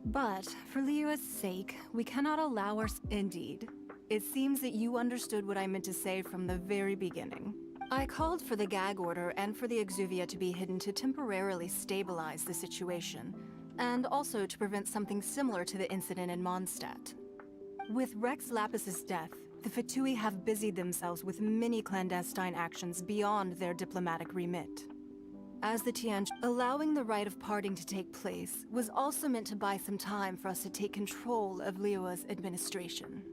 But for Liyue's sake, we cannot allow our... Indeed. It seems that you understood what I meant to say from the very beginning. I called for the gag order and for the Exuvia to be hidden to temporarily stabilize the situation, and also to prevent something similar to the incident in Mondstadt. With Rex Lapis's death, the Fatui have busied themselves with many clandestine actions beyond their diplomatic remit. As the Tianj, allowing the rite of parting to take place was also meant to buy some time for us to take control of Liyue's administration.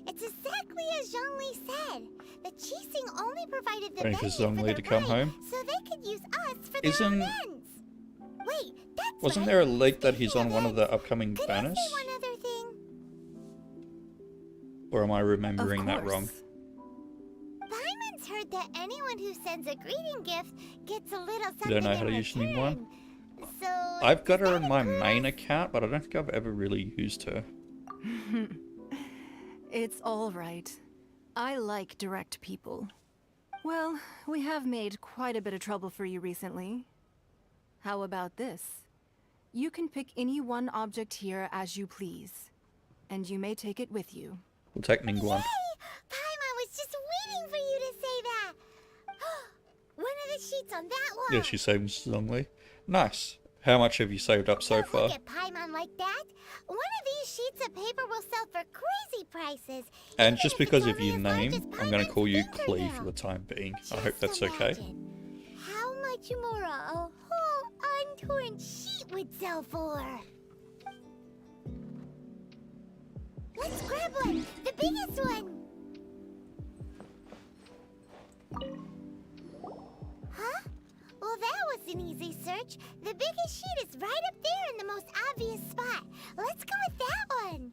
It's exactly as Zhongli said. The Chising only provided the Waiting for venue Zhongli for to the come rite, home. so they could use us for their Isn't- own ends. Wait, that's Wasn't right. there a leak that he's Speaking on one of of the ends, upcoming could banners? I say one other thing? Or am I remembering Of that wrong? course. Paimon's heard that anyone who sends a greeting gift gets a little something You don't know how in to use return. Ningguang? So I've got is her that in a my clause? main account, but I don't think I've ever really used her. It's all right. I like direct people. Well, we have made quite a bit of trouble for you recently. How about this? You can pick any one object here as you please, and you may take it with you. We'll take Ningguang. Yay! Paimon was just waiting for you to say that. One of the sheets on that wall. Yeah, she saved Zhongli. Nice. How much have you saved up so Don't far? look at Paimon like that. One of these sheets of paper will sell for crazy prices. And even just if it's because of only your as large name, as I'm going to Paimon's call you Clee fingernail. for the time being. I Just hope that's okay. imagine how much more a whole untorn sheet would sell for. Let's grab one, the biggest one. Huh? Well, that was an easy search. The biggest sheet is right up there in the most obvious spot. Let's go with that one.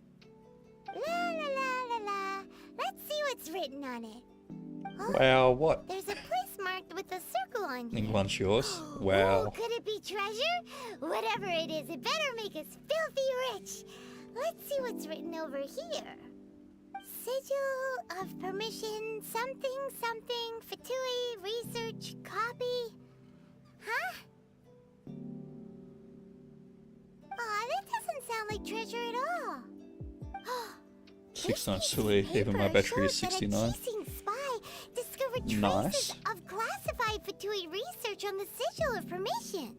La la la la la. Let's see what's written on it. Huh? Wow, what? There's a place marked with a circle on here. Ningguang's yours? Oh, Wow. could it be treasure? Whatever it is, it better make us filthy rich. Let's see what's written over here. Sigil of permission, something, something, Fatui, research, copy. Huh? Aw, that doesn't sound like treasure at all. 692, even my battery is 69. Spy discovered Nice. traces of classified of permission.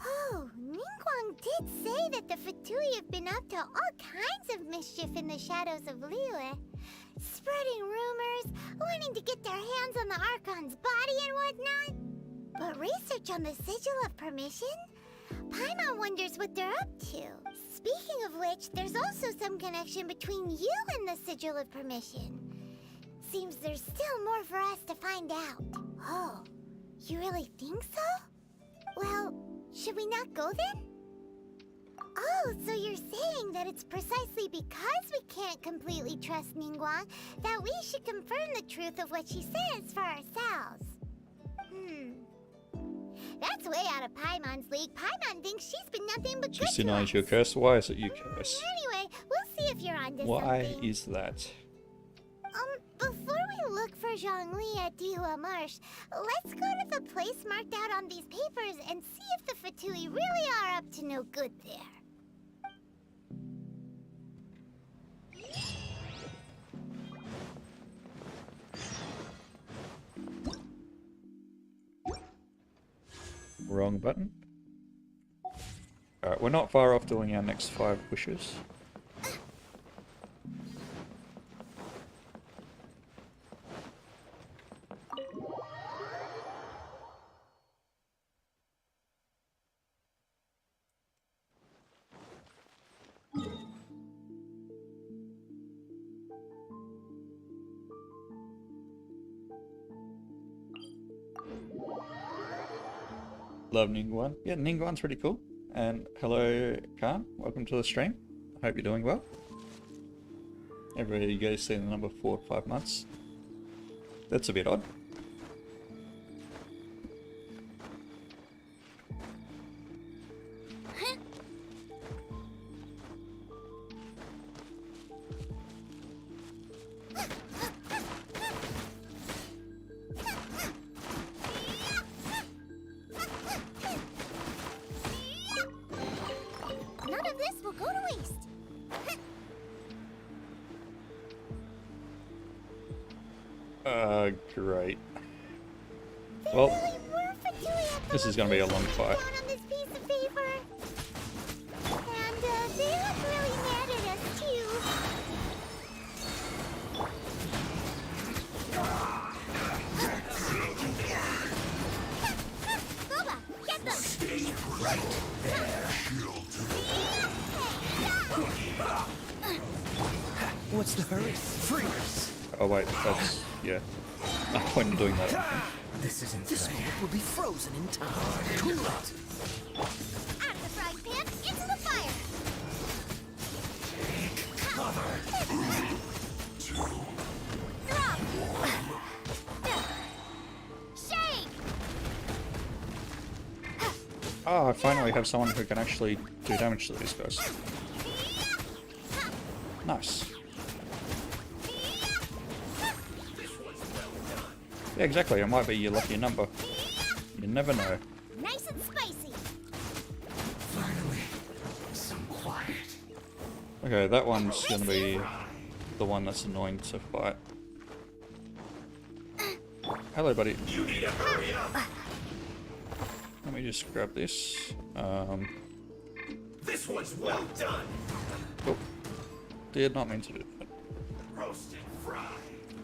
Oh, Ningguang did say that the Fatui have been up to all kinds of mischief in the shadows of Liyue. Spreading rumors, wanting to get their hands on the Archon's body and whatnot. But research on the Sigil of Permission? Paimon wonders what they're up to. Speaking of which, there's also some connection between you and the Sigil of Permission. Seems there's still more for us to find out. Oh, you really think so? Well, should we not go then? Oh, so you're saying that it's precisely because we can't completely trust Ningguang that we should confirm the truth of what she says for ourselves. That's way out of Paimon's league. Paimon thinks she's been nothing but good Just to denies us. your curse. Why is it you curse? Anyway, we'll see if you're onto Why something. is that? Before we look for Zhongli at Dihua Marsh, let's go to the place marked out on these papers and see if the Fatui really are up to no good there. Wrong button. Alright, we're not far off doing our next 5 wishes. Love Ningguang. Yeah, Ningguang's pretty cool. And hello, Khan. Welcome to the stream. I hope you're doing well. Everybody goes see the number 4 to 5 months. That's a bit odd. None of this will go to waste. Great. There Well, really were Fatui at the this is gonna be a long fight. down on this piece of paper. And they look really mad at us too. Boba, get them! Stay right there. What's the hurry? Freeze! Oh wait, that's... yeah. No point in doing that. This isn't This world will be frozen in time. Cool it! Out of the frying pan, into the fire! Drop! Shake! Oh, I finally have someone who can actually do damage to these guys. Nice. Yeah, exactly. It might be your lucky number. You never know. Nice and spicy! Finally, some quiet. Okay, that one's gonna be the one that's annoying to fight. Hello, buddy. You need to hurry up. Let me just grab this. This one's well done. Oh, did not mean to do that. Roasted fried.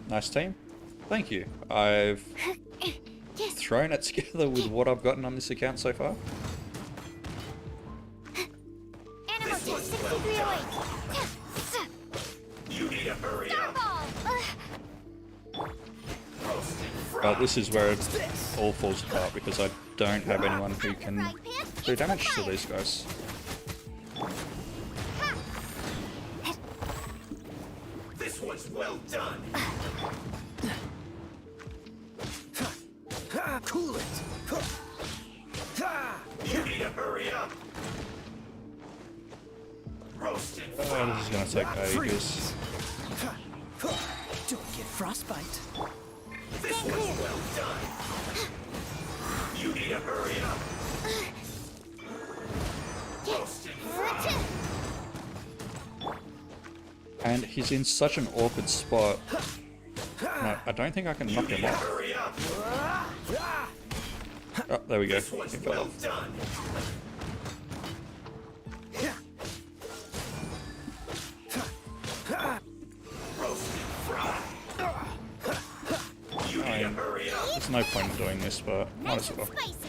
Nice team. Thank you. I've thrown it together with what I've gotten on this account so far. Animal This one's well 6308! You need to hurry up. Starball! Roasted fried. This is where it all falls apart because I don't have anyone who can do damage to these guys. This one's well done. Cool it! You need to hurry up. Roasted Oh, fried. this is gonna take ages. Don't get frostbite. This one's well done. You need to hurry up. Roasted fried. And he's in such an awkward spot. No, I don't think I can knock him off. Hurry up. Oh, there we go. This one's It fell well off. done. Roasted fried. You need to hurry up. There's no point in doing this, but might Nice as and well. spicy.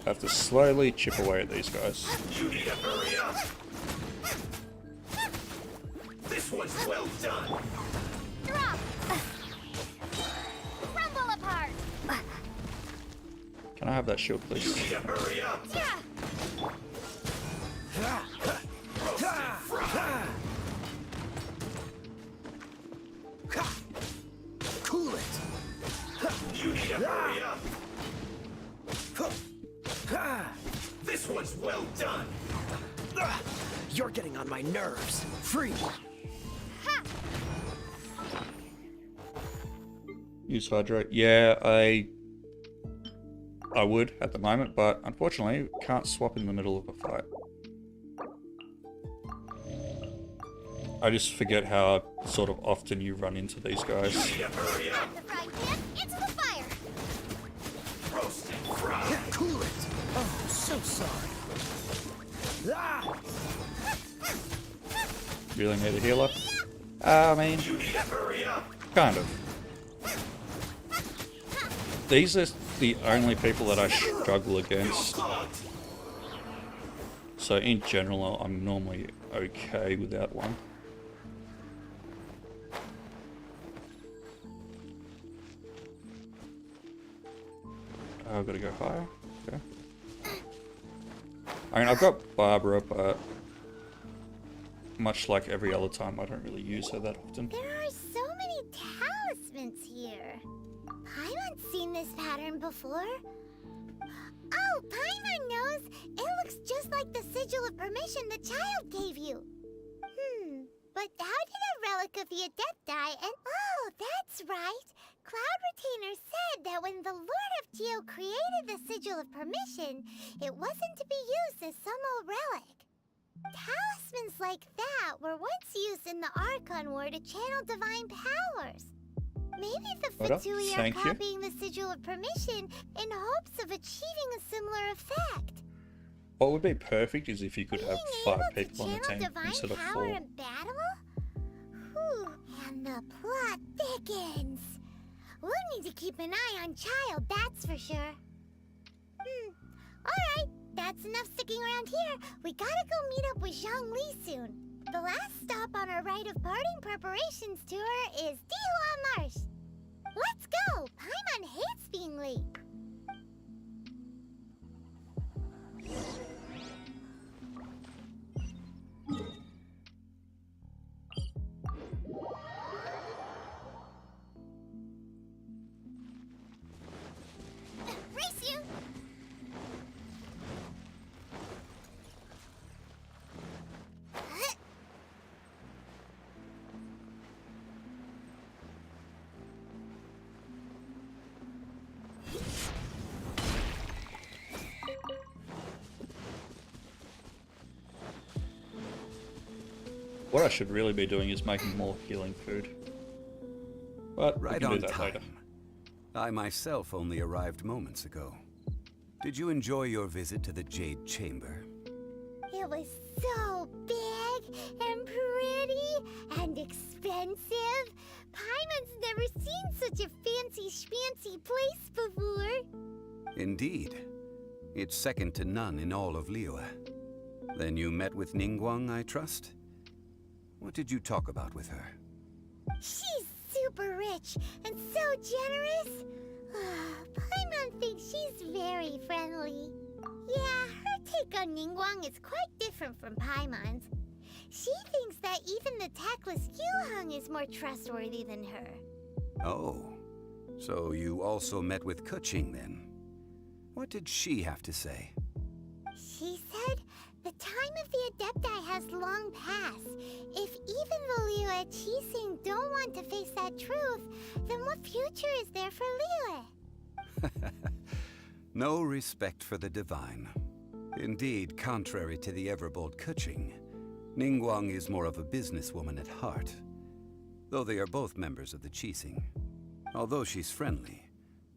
Have to slowly chip away at these guys. You need to hurry up. This one's well done. Drop. Crumble apart. Can I have that shield, You please? need to hurry up. Yeah. Roasted fried. Cool it! You need to hurry up. This one's well done. You're getting on my nerves. Free! Use hydrate. Yeah, I would at the moment, but unfortunately can't swap in the middle of a fight. I just forget how sort of often you run into these guys. You need to hurry up. The frying pan into the fire. Roasted fried. Cool it! Oh, so sorry. Really need a healer? I mean, You need to hurry up. kind of. These are the only people that I struggle against. Clogged. So in general, I'm normally okay without one. I've got to go higher. Okay. I mean, I've got Barbara, but much like every other time, I don't really use her that often. There are so many talismans here. Paimon's seen this pattern before. Oh, Paimon knows. It looks just like the sigil of permission the child gave you. But how did a relic of the Adepti and... Oh, that's right. Cloud Retainer said that when the Lord of Geo created the sigil of permission, it wasn't to be used as some old relic. Talismans like that were once used in the Archon War to channel divine powers. Maybe the What up? Fatui are Thank you. copying the sigil of permission in hopes of achieving a similar effect. What would be perfect is if you could have Being 5 able to people on the channel team divine instead of power 4. in battle? Whew, and the plot thickens. We'll need to keep an eye on Child, that's for sure. Alright, that's enough sticking around here. We gotta go meet up with Zhongli soon. The last stop on our rite of parting preparations tour is Dihua Marsh. Let's go! Paimon hates being late. Race you! What I should really be doing is making more healing food. But we Right can do on that time. later. I myself only arrived moments ago. Did you enjoy your visit to the Jade Chamber? It was so big and pretty and expensive. Paimon's never seen such a fancy schmancy place before. Indeed. It's second to none in all of Liyue. Then you met with Ningguang, I trust? What did you talk about with her? She's super rich and so generous. Paimon thinks she's very friendly. Yeah, her take on Ningguang is quite different from Paimon's. She thinks that even the tactless Yuheng is more trustworthy than her. Oh, so you also met with Keqing then? What did she have to say? She said the time of the Adepti has long passed. If even the Liyue Qixing don't want to face that truth, then what future is there for Liyue? No respect for the divine. Indeed, contrary to the ever-bold Keqing, Ningguang is more of a businesswoman at heart. though they are both members of the Qixing. Although she's friendly,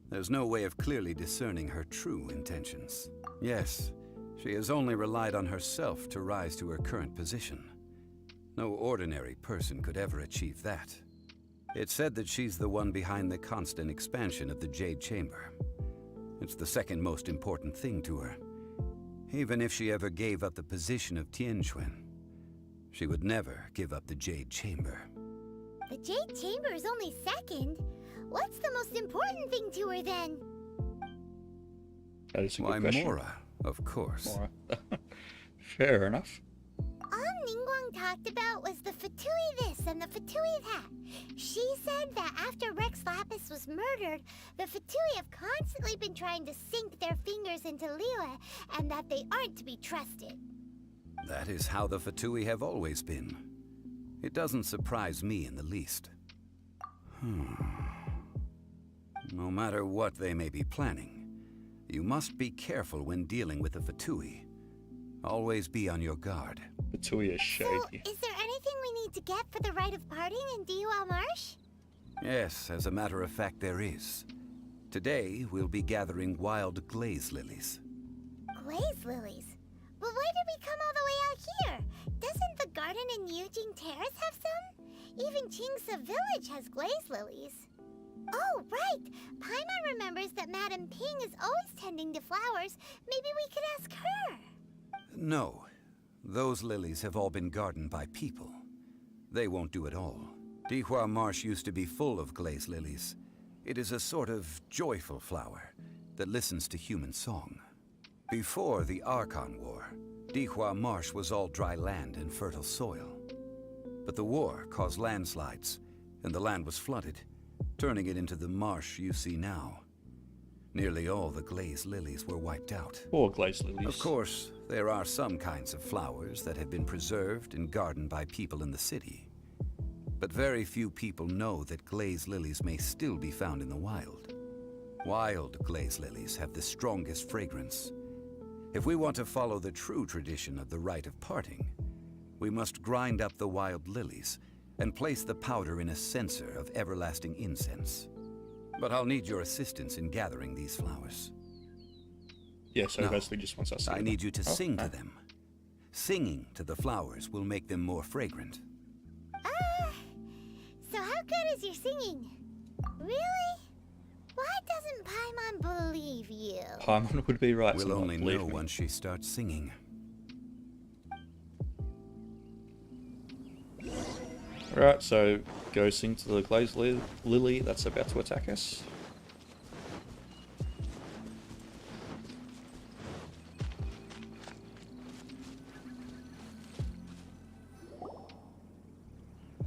there's no way of clearly discerning her true intentions. Yes, she has only relied on herself to rise to her current position. No ordinary person could ever achieve that. It's said that she's the one behind the constant expansion of the Jade Chamber. It's the second most important thing to her. Even if she ever gave up the position of Tianquan, she would never give up the Jade Chamber. The Jade Chamber is only second. What's the most important thing to her then? That is a good Why, question. Mora, of course. Mora. Fair enough. All Ningguang talked about was the Fatui this and the Fatui that. She said that after Rex Lapis was murdered, the Fatui have constantly been trying to sink their fingers into Liyue, and that they aren't to be trusted. That is how the Fatui have always been. It doesn't surprise me in the least. No matter what they may be planning, you must be careful when dealing with the Fatui. Always be on your guard. Fatui is shaky. So, is there anything we need to get for the rite of parting in Dihua Marsh? Yes, as a matter of fact, there is. Today, we'll be gathering wild glaze lilies. Glaze lilies? But why did we come all the way out here? Doesn't the garden in Yujing Terrace have some? Even Qingsa Village has glaze lilies. Oh, right! Paimon remembers that Madame Ping is always tending to flowers. Maybe we could ask her. No. Those lilies have all been gardened by people. They won't do it all. Dihua Marsh used to be full of glaze lilies. It is a sort of joyful flower that listens to human song. Before the Archon War, Dihua Marsh was all dry land and fertile soil. But the war caused landslides, and the land was flooded, turning it into the marsh you see now. Nearly all the glaze lilies were wiped out. Poor glaze lilies. Of course, there are some kinds of flowers that have been preserved and gardened by people in the city. But very few people know that glaze lilies may still be found in the wild. Wild glaze lilies have the strongest fragrance. If we want to follow the true tradition of the rite of parting, we must grind up the wild lilies and place the powder in a censer of everlasting incense. But I'll need your assistance in gathering these flowers. Yeah, so No, basically just wants us to I get need them. you to Oh, sing to no. them. Singing to the flowers will make them more fragrant. So how good is your singing? Really? Why doesn't Paimon believe you? Paimon would be right. We'll to not only believe know me. once she starts singing. Right, so go sing to the glaze lily that's about to attack us.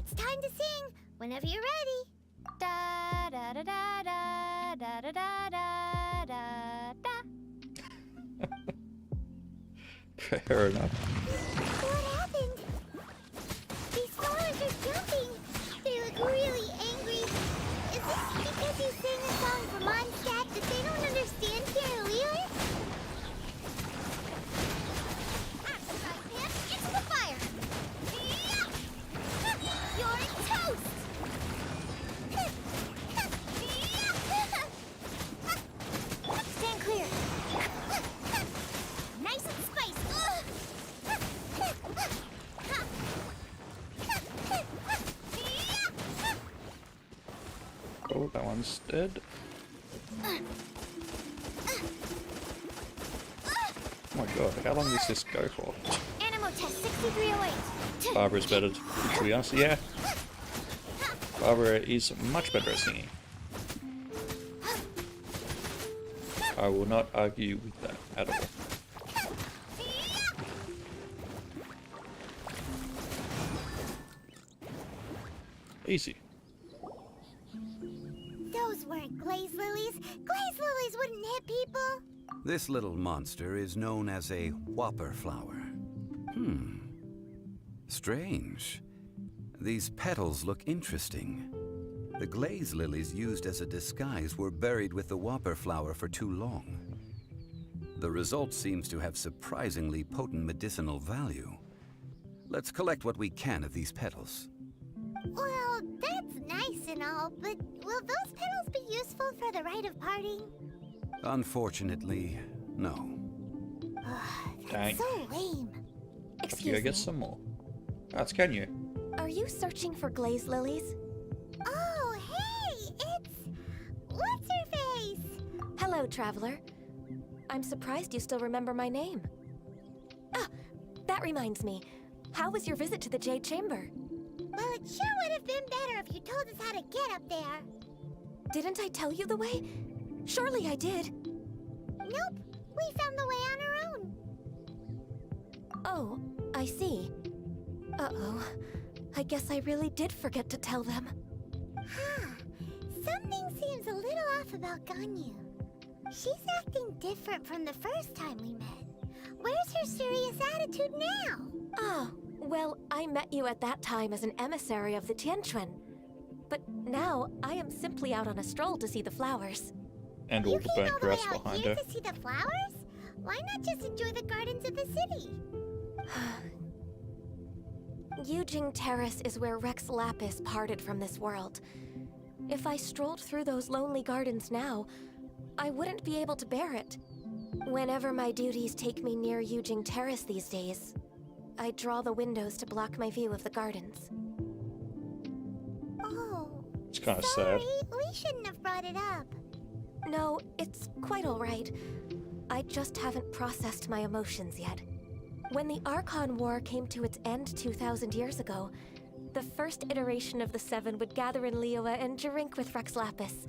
It's time to sing. Whenever you're ready. Da da da da da da da da da da. Fair enough. What happened? These flowers are jumping. They look really angry. Is this because you sang a song for Mondstadt that they don't understand here in Liyue? Into the fire! You're toast! Stand clear! Nice and spiced! Oh, that one's dead. Oh my god, how long does this go for? Animo test 6308. Barbara's better, to be honest. Yeah. Barbara is much better at singing. I will not argue with that at all. Easy. Those weren't glaze lilies. Glaze lilies wouldn't hit people. This little monster is known as a whopper flower. Strange. These petals look interesting. The glaze lilies used as a disguise were buried with the whopper flower for too long. The result seems to have surprisingly potent medicinal value. Let's collect what we can of these petals. Well, that's now, but will those petals be useful for the rite of parting? Unfortunately, no. Dang. That's so lame. Go Excuse get me. some more. That's can you? Are you searching for glaze lilies? Oh, hey! It's... What's-her-face? Hello, traveler. I'm surprised you still remember my name. Ah, that reminds me. How was your visit to the Jade Chamber? Well, it sure would have been better if you told us how to get up there. Didn't I tell you the way? Surely I did. Nope, we found the way on our own. Oh, I see. Uh-oh. I guess I really did forget to tell them. Huh. Something seems a little off about Ganyu. She's acting different from the first time we met. Where's her serious attitude now? Ah, well, I met you at that time as an emissary of the Tianquan. But now, I am simply out on a stroll to see the flowers. And all the burnt all the way grass out behind here her. to see the flowers? Why not just enjoy the gardens of the city? Yujing Terrace is where Rex Lapis parted from this world. If I strolled through those lonely gardens now, I wouldn't be able to bear it. Whenever my duties take me near Yujing Terrace these days, I draw the windows to block my view of the gardens. Oh, It's kind of sorry. sad. We shouldn't have brought it up. No, it's quite all right. I just haven't processed my emotions yet. When the Archon War came to its end 2,000 years ago, the first iteration of the Seven would gather in Liyue and drink with Rex Lapis.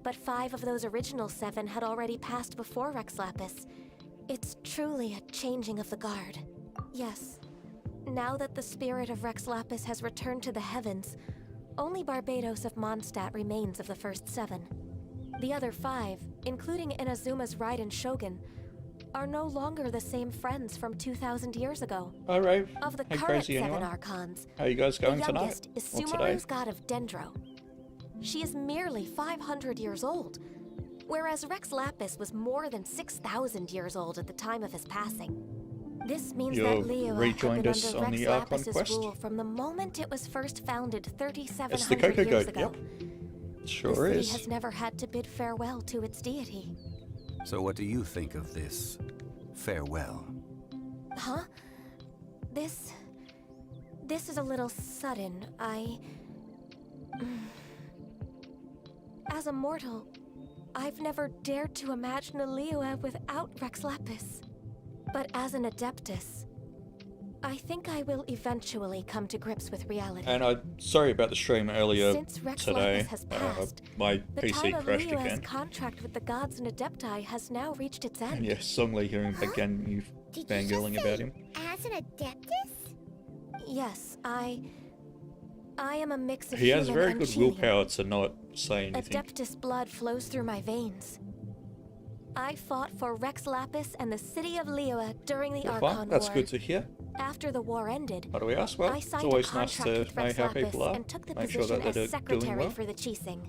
But 5 of those original 7 had already passed before Rex Lapis. It's truly a changing of the guard. Yes. Now that the spirit of Rex Lapis has returned to the heavens, only Barbados of Mondstadt remains of the first 7. The other 5, including Inazuma's Raiden Shogun, are no longer the same friends from 2,000 years ago. Hi, Rave. Of the Hey, current Crazy, 7 anyone? Archons, How you guys the going tonight? youngest is Or today? Sumeru's god of Dendro. She is merely 500 years old, whereas Rex Lapis was more than 6,000 years old at the time of his passing. This means You that Liyue had rejoined been us under on Rex the Archon Lapis's quest? rule from the moment it was first founded It's the 3,700 Coco years Goat, ago. yep. Sure the city is. has never had to bid farewell to its deity. So what do you think of this farewell? Huh? This is a little sudden. As a mortal, I've never dared to imagine a Liyue without Rex Lapis. But as an Adeptus, I think I will eventually come to grips with reality. And sorry about the stream earlier Since Rex today. Lapis has passed, My the PC time of crashed Liyue's again. contract with the gods and Adepti has now reached its end. And yeah, suddenly hearing again you fangirling about him. As an Adeptus? Yes, I am a mix of He has human very and good Genian. willpower to not say anything. Adeptus blood flows through my veins. I fought for Rex Lapis and the city of Liyue during the Well, Archon fine. That's War. good to hear. After the war ended, What do we ask? Well, I it's signed always a nice contract to with know Rex how Lapis people are. and took the Make sure position that they're as doing secretary well. for the Qixing.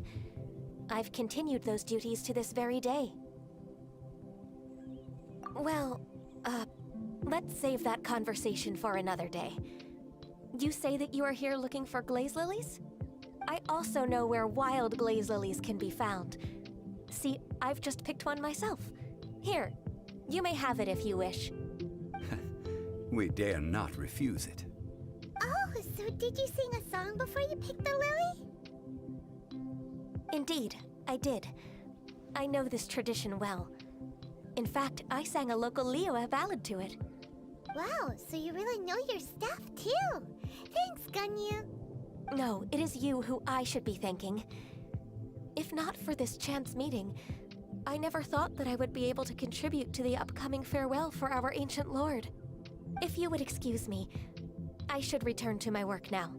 I've continued those duties to this very day. Well, let's save that conversation for another day. You say that you are here looking for glaze lilies? I also know where wild glaze lilies can be found. See, I've just picked one myself. Here, you may have it if you wish. We dare not refuse it. Oh, so did you sing a song before you picked the lily? Indeed, I did. I know this tradition well. In fact, I sang a local Liyue ballad to it. Wow, so you really know your stuff, too. Thanks, Ganyu. No, it is you who I should be thanking. If not for this chance meeting, I never thought that I would be able to contribute to the upcoming farewell for our ancient lord. If you would excuse me, I should return to my work now.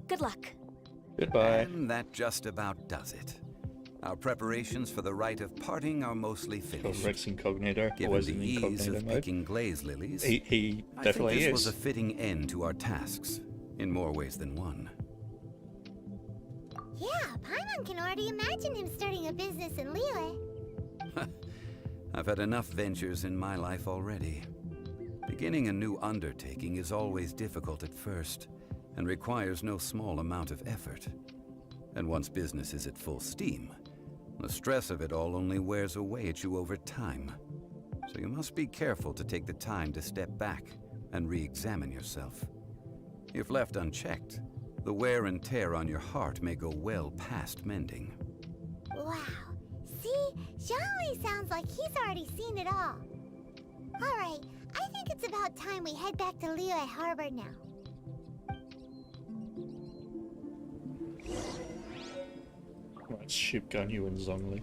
Good luck. Goodbye. And that just about does it. Our preparations for the rite of parting are mostly finished. Rex Incognito. Given Always the in ease incognito of mode. picking glaze lilies, He I definitely think this is. was a fitting end to our tasks, in more ways than one. Yeah, Paimon can already imagine him starting a business in Liyue. I've had enough ventures in my life already. Beginning a new undertaking is always difficult at first, and requires no small amount of effort. And once business is at full steam, the stress of it all only wears away at you over time. So you must be careful to take the time to step back and re-examine yourself. If left unchecked, the wear and tear on your heart may go well past mending. Wow. See? Zhongli sounds like he's already seen it all. Alright, I think it's about time we head back to Liyue Harbor now. Right, ship Ganyu and Zhongli.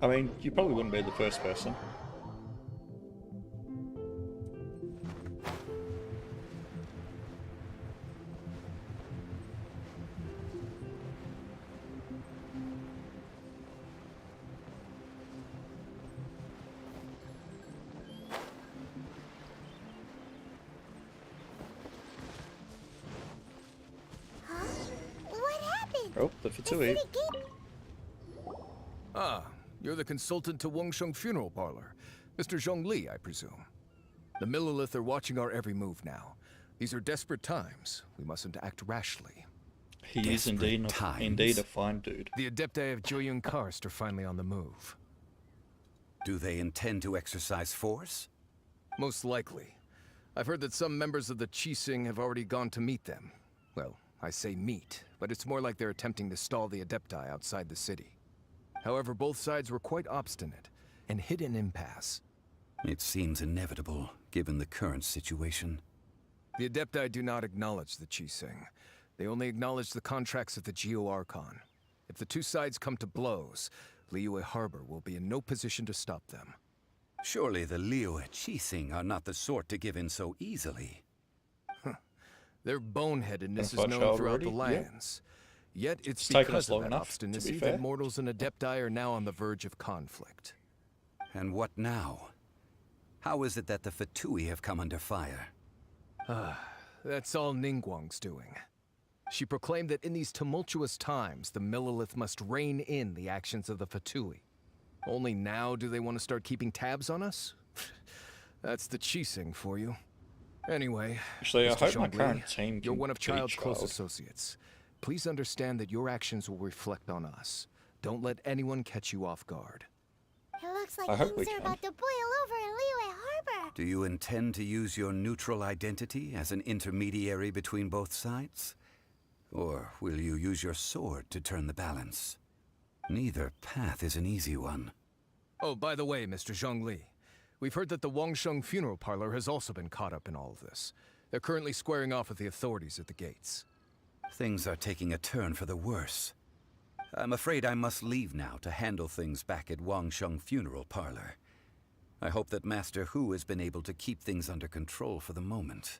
I mean, you probably wouldn't be the first person. Huh? What happened? Oh, the F2P. Ah, you're the consultant to Wangsheng Funeral Parlor. Mr. Zhongli, I presume. The Millilith are watching our every move now. These are desperate times. We mustn't act rashly. He is indeed a fine dude. The Adepti of Joyun Karst are finally on the move. Do they intend to exercise force? Most likely. I've heard that some members of the Qixing have already gone to meet them. Well, I say meet, but it's more like they're attempting to stall the Adepti outside the city. However, both sides were quite obstinate and hit an impasse. It seems inevitable, given the current situation. The Adepti do not acknowledge the Qixing. They only acknowledge the contracts of the Geo-Archon. If the two sides come to blows, Liyue Harbor will be in no position to stop them. Surely the Liyue Qixing are not the sort to give in so easily. Their boneheadedness is known throughout the lands. Yet it's taken because us long of that enough, to be obstinacy fair. that mortals and Adepti are now on the verge of conflict. And what now? How is it that the F2P have come under fire? That's all Ningguang's doing. She proclaimed that in these tumultuous times, the Millilith must rein in the actions of the F2P. Only now do they want to start keeping tabs on us? That's the Qixing for you. Anyway, Actually, I Mr. hope my Zhongli, current team you're can one of beat Child's close Child. associates. Please understand that your actions will reflect on us. Don't let anyone catch you off guard. It looks like I hope we things are can. about to boil over in Liyue Harbor. Do you intend to use your neutral identity as an intermediary between both sides? Or will you use your sword to turn the balance? Neither path is an easy one. Oh, by the way, Mr. Zhongli, we've heard that the Wangsheng Funeral Parlor has also been caught up in all of this. They're currently squaring off with the authorities at the gates. Things are taking a turn for the worse. I'm afraid I must leave now to handle things back at Wangsheng Funeral Parlor. I hope that Master Hu has been able to keep things under control for the moment.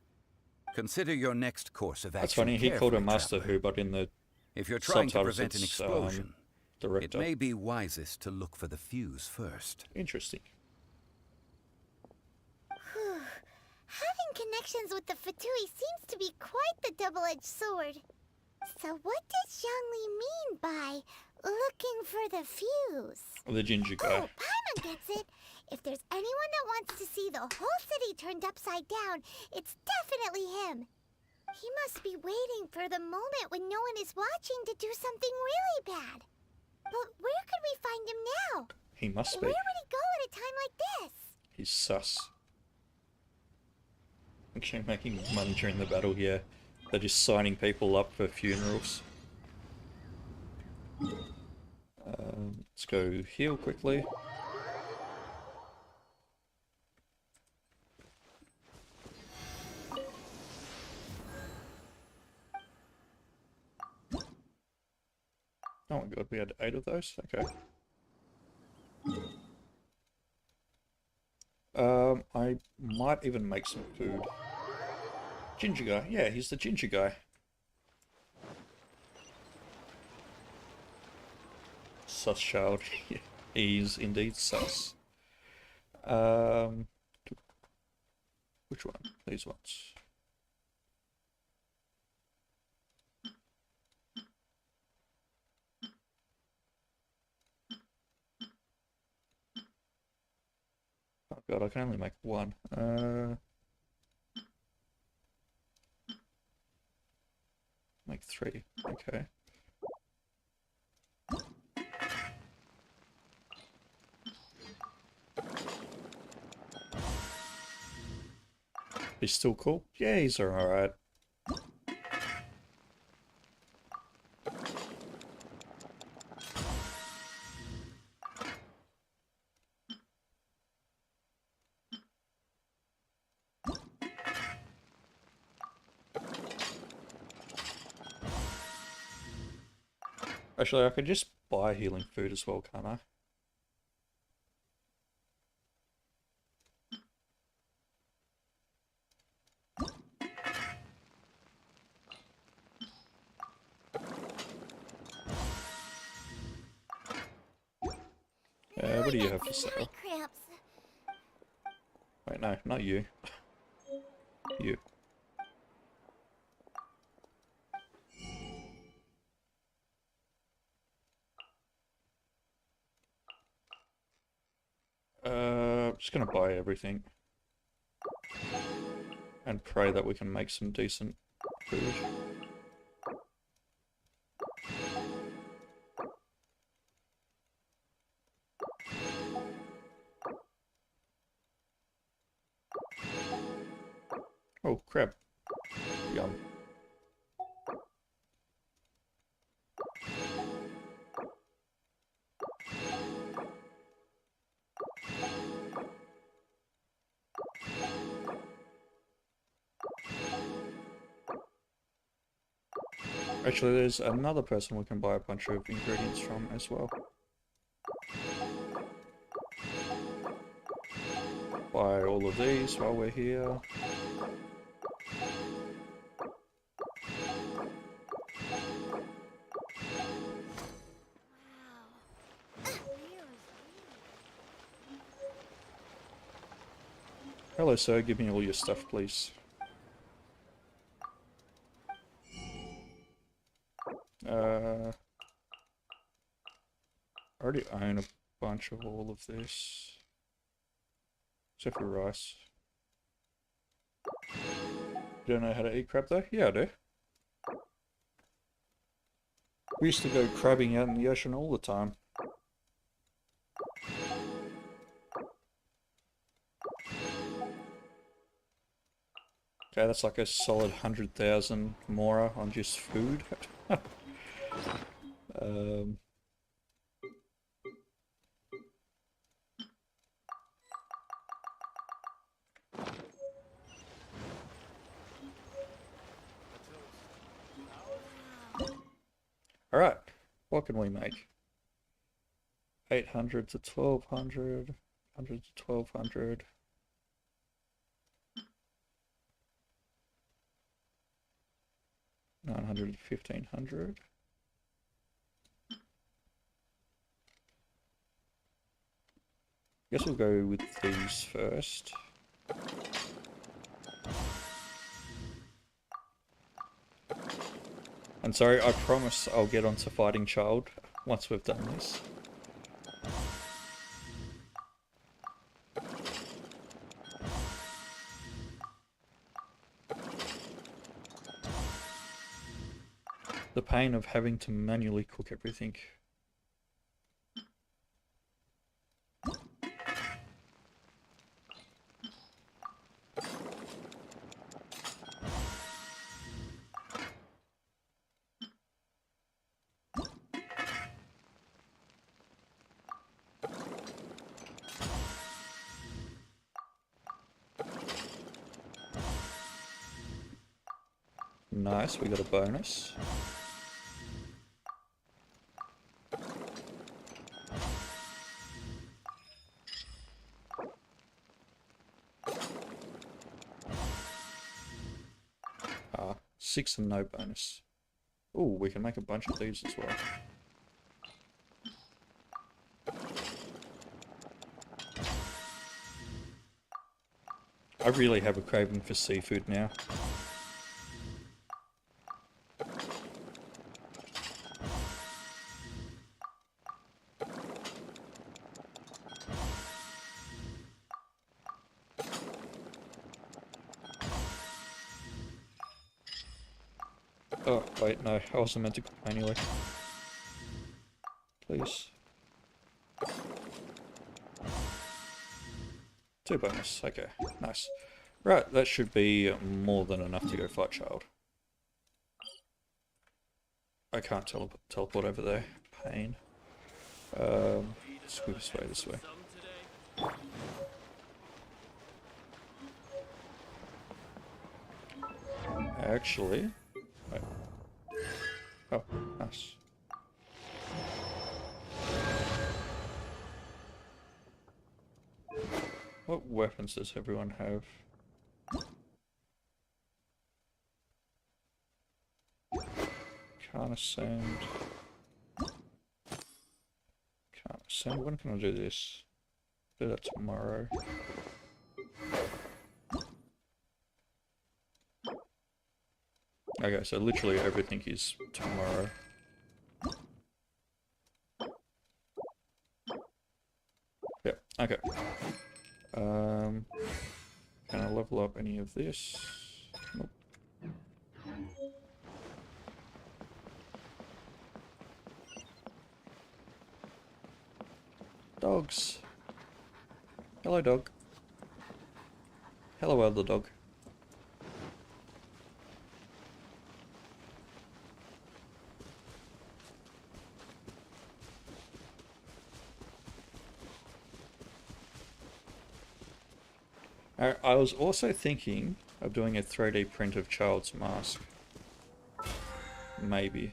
Consider your next course of action. That's funny, he called carefully, him Master traveler. Who, but in the If you're trying to subtitles prevent an it's, explosion, it director. may be wisest to look for the fuse first. Interesting. Having connections with the F2P seems to be quite the double-edged sword. So what does Zhongli mean by looking for the fuse? The ginger Oh, guy. Paimon gets it. If there's anyone that wants to see the whole city turned upside down, it's definitely him. He must be waiting for the moment when no one is watching to do something really bad. But where could we find him now? He must be. Where would he go at a time like this? He's sus. Actually making money during the battle, yeah. They're just signing people up for funerals. Let's go heal quickly. Oh my god, we had 8 of those? Okay. I might even make some food. Ginger guy. Yeah, he's the ginger guy. Sus child. He's indeed sus. Which one? These ones. Oh god, I can only make one. 3. Okay. He's still cool? Yeah, he's alright. Actually, I could just buy healing food as well, can't I? What do you have for sale? Wait, no, not you. You. Just gonna buy everything. And pray that we can make some decent food. Oh, crap. Yum. Actually, there's another person we can buy a bunch of ingredients from as well. Buy all of these while we're here. Hello, sir. Give me all your stuff, please. I already own a bunch of all of this. Except for rice. You don't know how to eat crab though? Yeah, I do. We used to go crabbing out in the ocean all the time. Okay, that's like a solid 100,000 mora on just food. Alright, what can we make? 800 to 1200, 100 to 1200. 900 to 1500. Guess we'll go with these first. And sorry, I promise I'll get onto Fighting Child once we've done this. The pain of having to manually cook everything. Nice, we got a bonus. Ah, 6 and no bonus. Ooh, we can make a bunch of these as well. I really have a craving for seafood now. Oh, wait, no. I wasn't meant to go anyway. Please. 2 bonus. Okay, nice. Right, that should be more than enough to go fight Child. I can't teleport over there. Pain. Let's go this way. Actually... Wait. Oh, nice. What weapons does everyone have? Can't ascend. Can't ascend. When can I do this? Do that tomorrow. Okay, so literally everything is tomorrow. Yep, okay. Can I level up any of this? Nope. Dogs. Hello, dog. Hello, elder dog. I was also thinking of doing a 3D print of Child's mask. Maybe.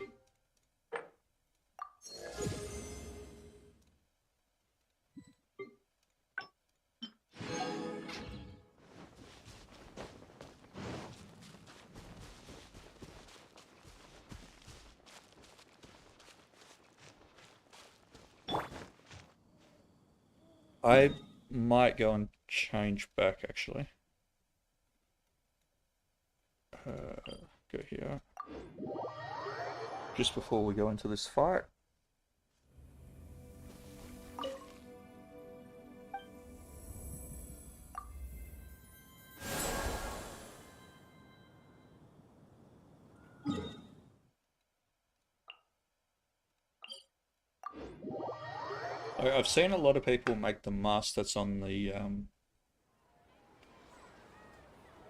I might go and change back, actually. Go here. Just before we go into this fight. I've seen a lot of people make the mask that's on the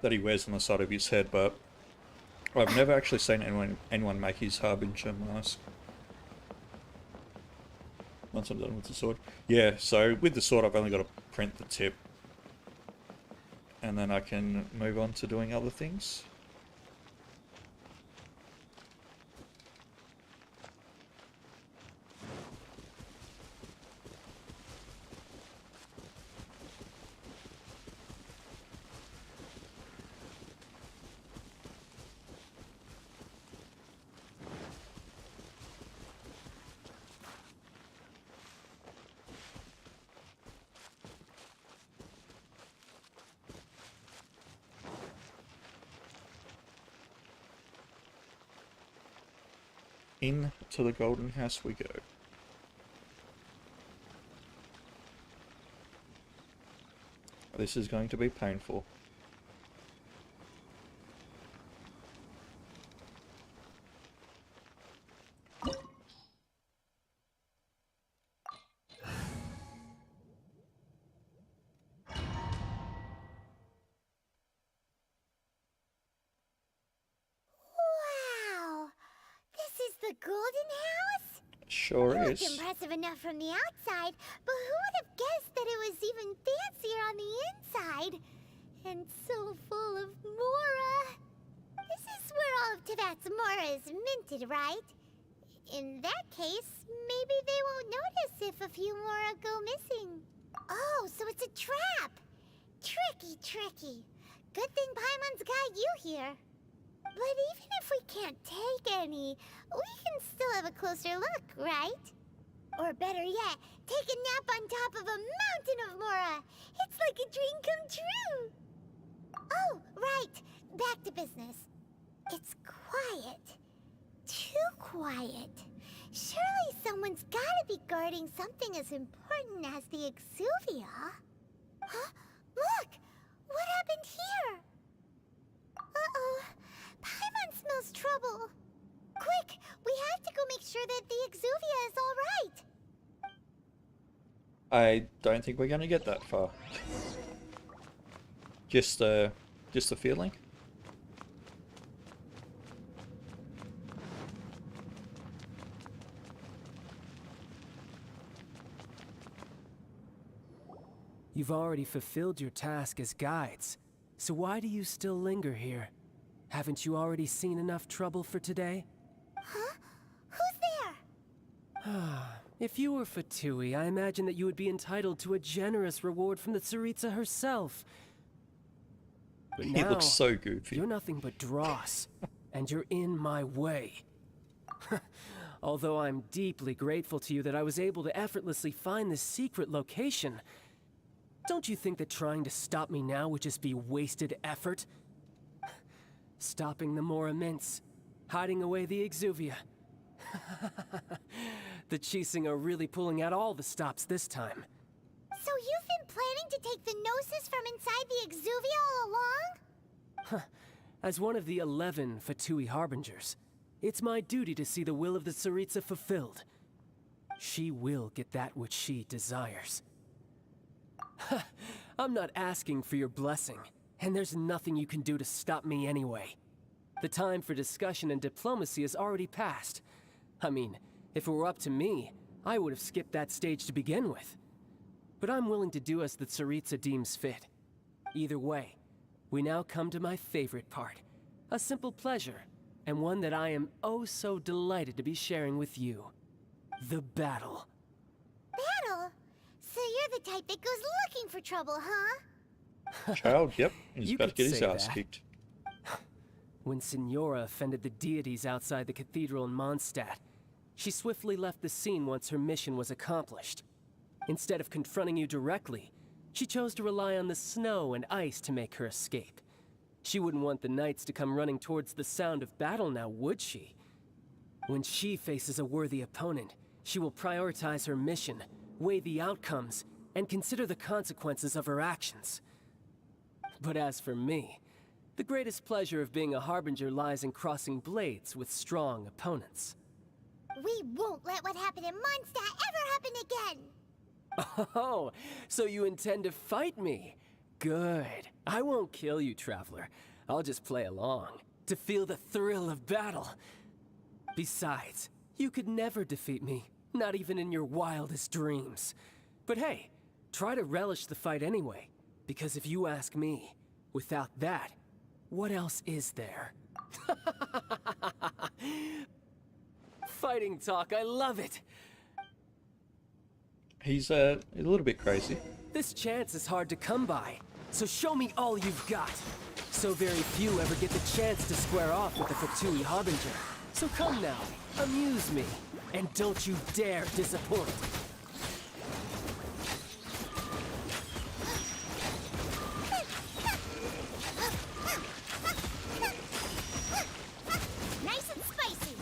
that he wears on the side of his head, but I've never actually seen anyone make his Harbinger mask. Once I'm done with the sword. Yeah, so with the sword I've only got to print the tip. And then I can move on to doing other things. Into the golden house we go. This is going to be painful. Wow! This is the golden house? Sure It is. looked impressive enough from the outside, but who would have guessed that it was even fancier on the inside? And so full of Mora. This is where all of Teyvat's Mora is minted, right? In that case, maybe they won't notice if a few Mora go missing. Oh, so it's a trap! Tricky, tricky. Good thing Paimon's got you here. But even if we can't take any, we can still have a closer look, right? Or better yet, take a nap on top of a mountain of Mora. It's like a dream come true. Oh, right. Back to business. It's quiet. Too quiet. Surely someone's gotta be guarding something as important as the Exuvia. Huh? Look! What happened here? Uh-oh. Paimon smells trouble. sure that the Exuvia is all right. I don't think we're gonna get that far. Just a feeling. You've already fulfilled your task as guides, so why do you still linger here? Haven't you already seen enough trouble for today? Huh? Who's there? If you were Fatui, I imagine that you would be entitled to a generous reward from the Tsaritsa herself. But He now, looks so goofy. You're nothing but dross, and you're in my way. Although I'm deeply grateful to you that I was able to effortlessly find this secret location, don't you think that trying to stop me now would just be wasted effort? Stopping the more immense, hiding away the Exuvia. The Chising are really pulling out all the stops this time. So you've been planning to take the Gnosis from inside the Exuvia all along? As one of the 11 Fatui Harbingers, it's my duty to see the will of the Tsaritsa fulfilled. She will get that which she desires. I'm not asking for your blessing, and there's nothing you can do to stop me anyway. The time for discussion and diplomacy has already passed. I mean, if it were up to me, I would have skipped that stage to begin with. But I'm willing to do as the Tsaritsa deems fit. Either way, we now come to my favorite part. A simple pleasure, and one that I am oh so delighted to be sharing with you. The battle. Battle? So you're the type that goes looking for trouble, huh? Child, yep. He's You about to could get his say ass that. kicked. When Signora offended the deities outside the cathedral in Mondstadt, she swiftly left the scene once her mission was accomplished. Instead of confronting you directly, she chose to rely on the snow and ice to make her escape. She wouldn't want the knights to come running towards the sound of battle now, would she? When she faces a worthy opponent, she will prioritize her mission, weigh the outcomes, and consider the consequences of her actions. But as for me, the greatest pleasure of being a Harbinger lies in crossing blades with strong opponents. We won't let what happened in Mondstadt ever happen again! Oh, so you intend to fight me? Good. I won't kill you, Traveler. I'll just play along, to feel the thrill of battle. Besides, you could never defeat me, not even in your wildest dreams. But hey, try to relish the fight anyway, because if you ask me, without that, what else is there? Fighting talk, I love it! He's a little bit crazy. This chance is hard to come by, so show me all you've got. So very few ever get the chance to square off with the Fatui Harbinger. So come now, amuse me, and don't you dare disappoint. Nice and spicy!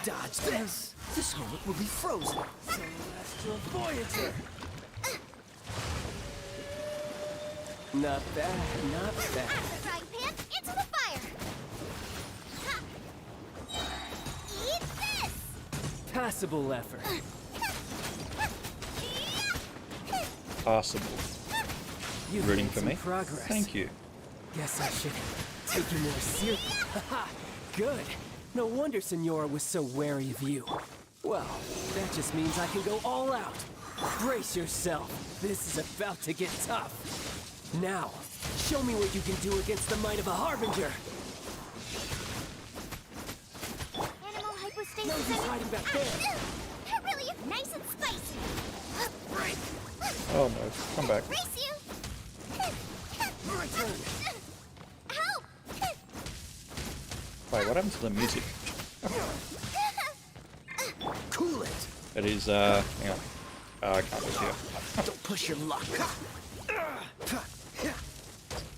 Dodge this! This moment will be frozen. Celestial Voyager! Not bad, not bad. Frying pan into the fire! Ha. Eat this! Passable effort. Passable. You've Rooting made for some me? progress. Thank you. Guess I should take you more seriously. Haha, good. No wonder Signora was so wary of you. Well, that just means I can go all out. Brace yourself. This is about to get tough. Now, show me what you can do against the might of a Harbinger. Animal hypostasis. No use hiding back there. It really is nice and spicy. Oh no, come back. Race you. My turn. Help! Wait, what happened to the music? Cool it. It is, hang on. I can't look here. Don't push your luck.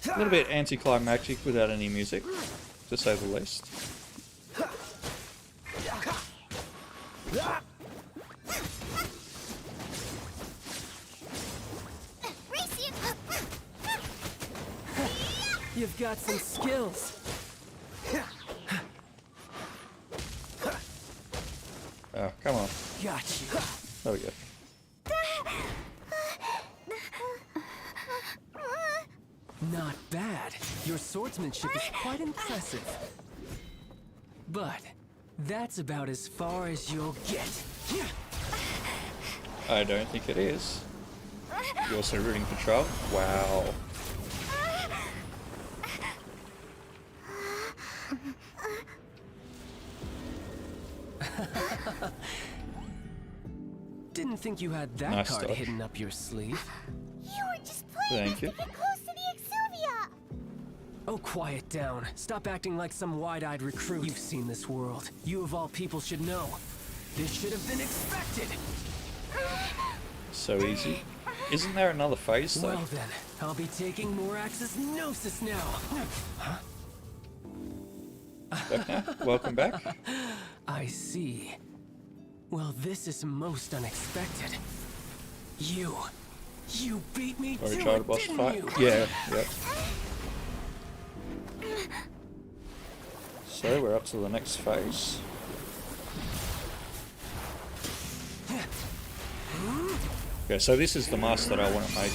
A little bit anticlimactic without any music, to say the least. You've got some skills. Oh, come on. Got you. There we go. Not bad. Your swordsmanship is quite impressive. But that's about as far as you'll get. I don't think it is. You're also rooting for Trump? Wow. Didn't think you had that Nice card touch. hidden up your sleeve. You were just playing Thank us you. to get close to the Exuvia. Oh, quiet down. Stop acting like some wide-eyed recruit. You've seen this world. You of all people should know. This should have been expected. So easy. Isn't there another phase though? Well then, I'll be taking Morax's Gnosis now. Okay, welcome back. I see. Well, this is most unexpected. You beat me Already to tried a it, boss didn't fight? you? Yeah, yep. So we're up to the next phase. Okay, so this is the mask that I want to make.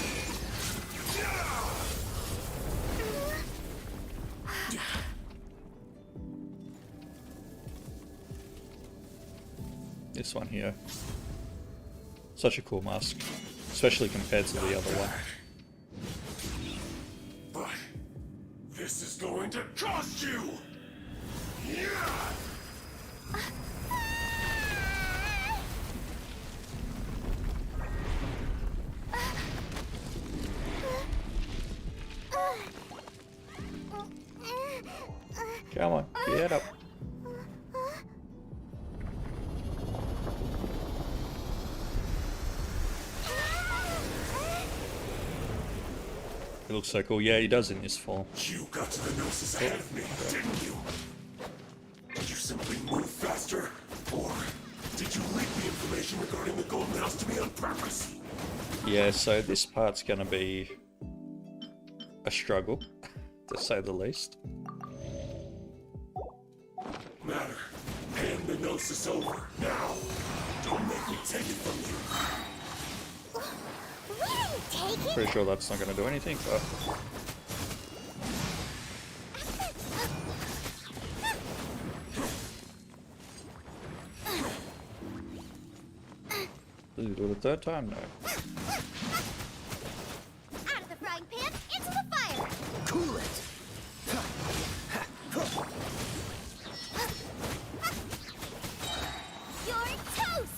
This one here. Such a cool mask, especially compared to the other one. But this is going to cost you! Yeah! Come on, get up. It looks so cool. Yeah, he does in this form. You got to the Gnosis ahead of me, didn't you? Did you simply move faster? Or did you leak the information regarding the Golden House to me on purpose? Yeah, so this part's gonna be a struggle, to say the least. Matter. Hand the Gnosis over, now. Don't make me take it from you. We didn't take it. Pretty sure that's not gonna do anything, but... Did you do it a third time? No. Out of the frying pan, into the fire. Cool it. You're toast.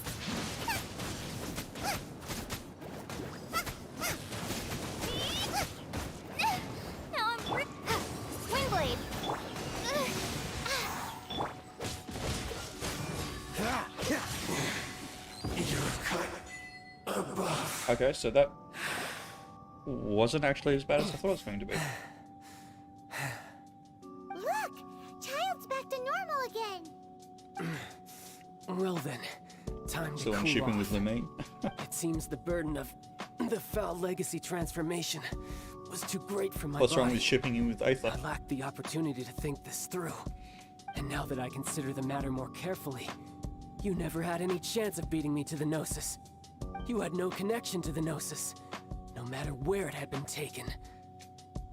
Now I'm Swing blade. You're cut above. Okay, so that wasn't actually as bad as I thought it was going to be. Look, Child's back to normal again. Well then, time to Still cool on shipping off. with Lemay. It seems the burden of the foul legacy transformation was too great for my What's wrong body. with shipping in with Aether? I lacked the opportunity to think this through. And now that I consider the matter more carefully, you never had any chance of beating me to the Gnosis. You had no connection to the Gnosis, no matter where it had been taken.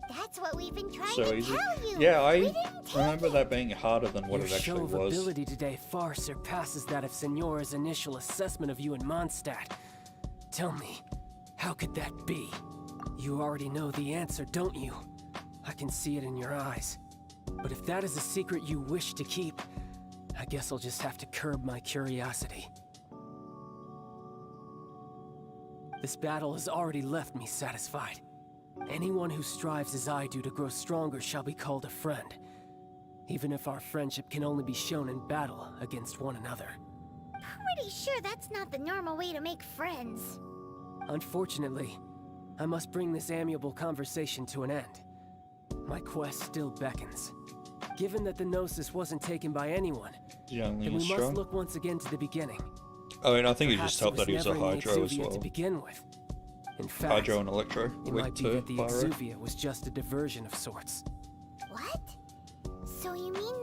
That's what we've been trying So to easy. tell you. Yeah, I We didn't take remember it. that being harder than what Your it actually show of was. ability today far surpasses that of Signora's initial assessment of you in Mondstadt. Tell me, how could that be? You already know the answer, don't you? I can see it in your eyes. But if that is a secret you wish to keep, I guess I'll just have to curb my curiosity. This battle has already left me satisfied. Anyone who strives as I do to grow stronger shall be called a friend, even if our friendship can only be shown in battle against one another. Pretty sure that's not the normal way to make friends. Unfortunately, I must bring this amiable conversation to an end. My quest still beckons. Given that the Gnosis wasn't taken by anyone, Young then and we must strong. look once again to the beginning. I mean, I think it Perhaps just helped that he was a never in the Hydro as Exuvia well. to begin with. In fact, Hydro and Electro. it Weak might be to that the Pyro. Exuvia was just a diversion of sorts. What? So you mean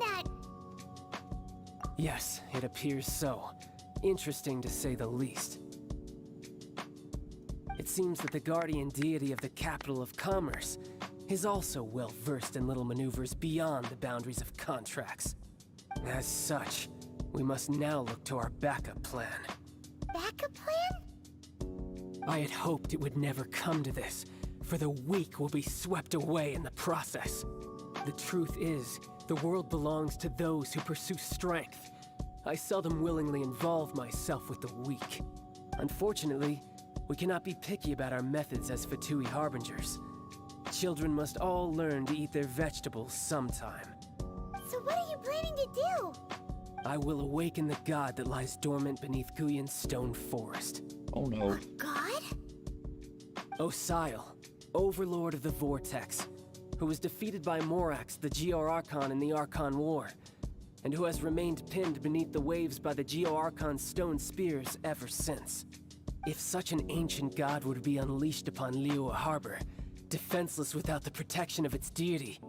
Yes, it appears so. Interesting to say the least. It seems that the guardian deity of the capital of commerce is also well versed in little maneuvers beyond the boundaries of contracts. As such, we must now look to our backup plan. Backup plan? I had hoped it would never come to this, for the weak will be swept away in the process. The truth is, the world belongs to those who pursue strength. I seldom willingly involve myself with the weak. Unfortunately, we cannot be picky about our methods as Fatui harbingers. Children must all learn to eat their vegetables sometime. So what are you planning to do? I will awaken the god that lies dormant beneath Guyan's stone forest. Oh no. God? Osial, overlord of the Vortex, who was defeated by Morax, the Geo-Archon in the Archon War, and who has remained pinned beneath the waves by the Geo-Archon's stone spears ever since. If such an ancient god were to be unleashed upon Liyue Harbor, defenseless without the protection of its deity,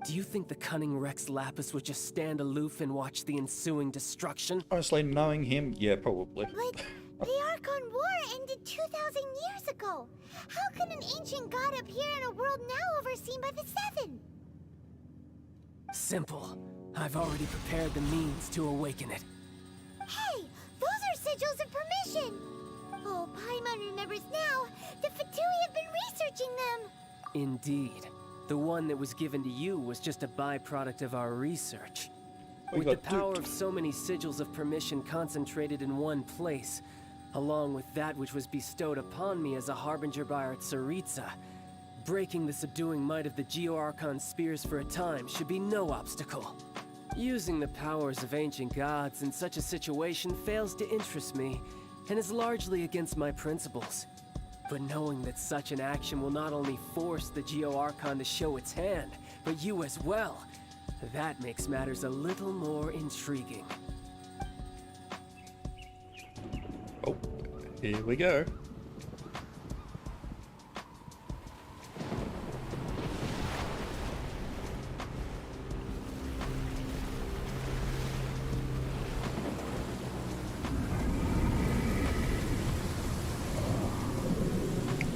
do you think the cunning Rex Lapis would just stand aloof and watch the ensuing destruction? Honestly, knowing him, yeah, probably. But the Archon War ended 2,000 years ago. How can an ancient god appear in a world now overseen by the Seven? Simple. I've already prepared the means to awaken it. Hey, those are sigils of permission. Oh, Paimon remembers now. The Fatui have been researching them. Indeed. The one that was given to you was just a byproduct of our research. We With the got power of so many sigils of permission concentrated in one place, along with that which was bestowed upon me as a harbinger by our Tsaritsa, breaking the subduing might of the Geo-Archon spears for a time should be no obstacle. Using the powers of ancient gods in such a situation fails to interest me, and is largely against my principles. But knowing that such an action will not only force the Geo-Archon to show its hand, but you as well, that makes matters a little more intriguing. Oh, here we go.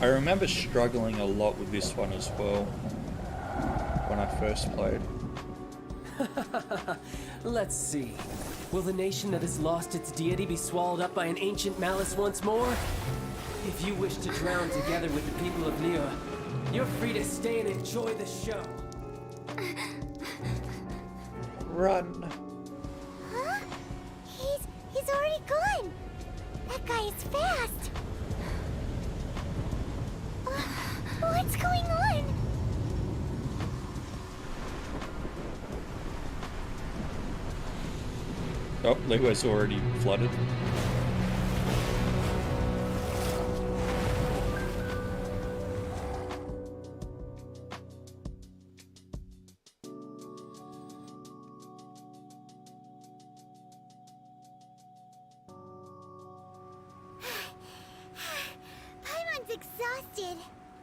I remember struggling a lot with this one as well when I first played. Let's see. Will the nation that has lost its deity be swallowed up by an ancient malice once more? If you wish to drown together with the people of Liyue, you're free to stay and enjoy the show. Run. Huh? He's already gone. That guy is fast. What's going on? Oh, Liyue's already flooded. Paimon's exhausted.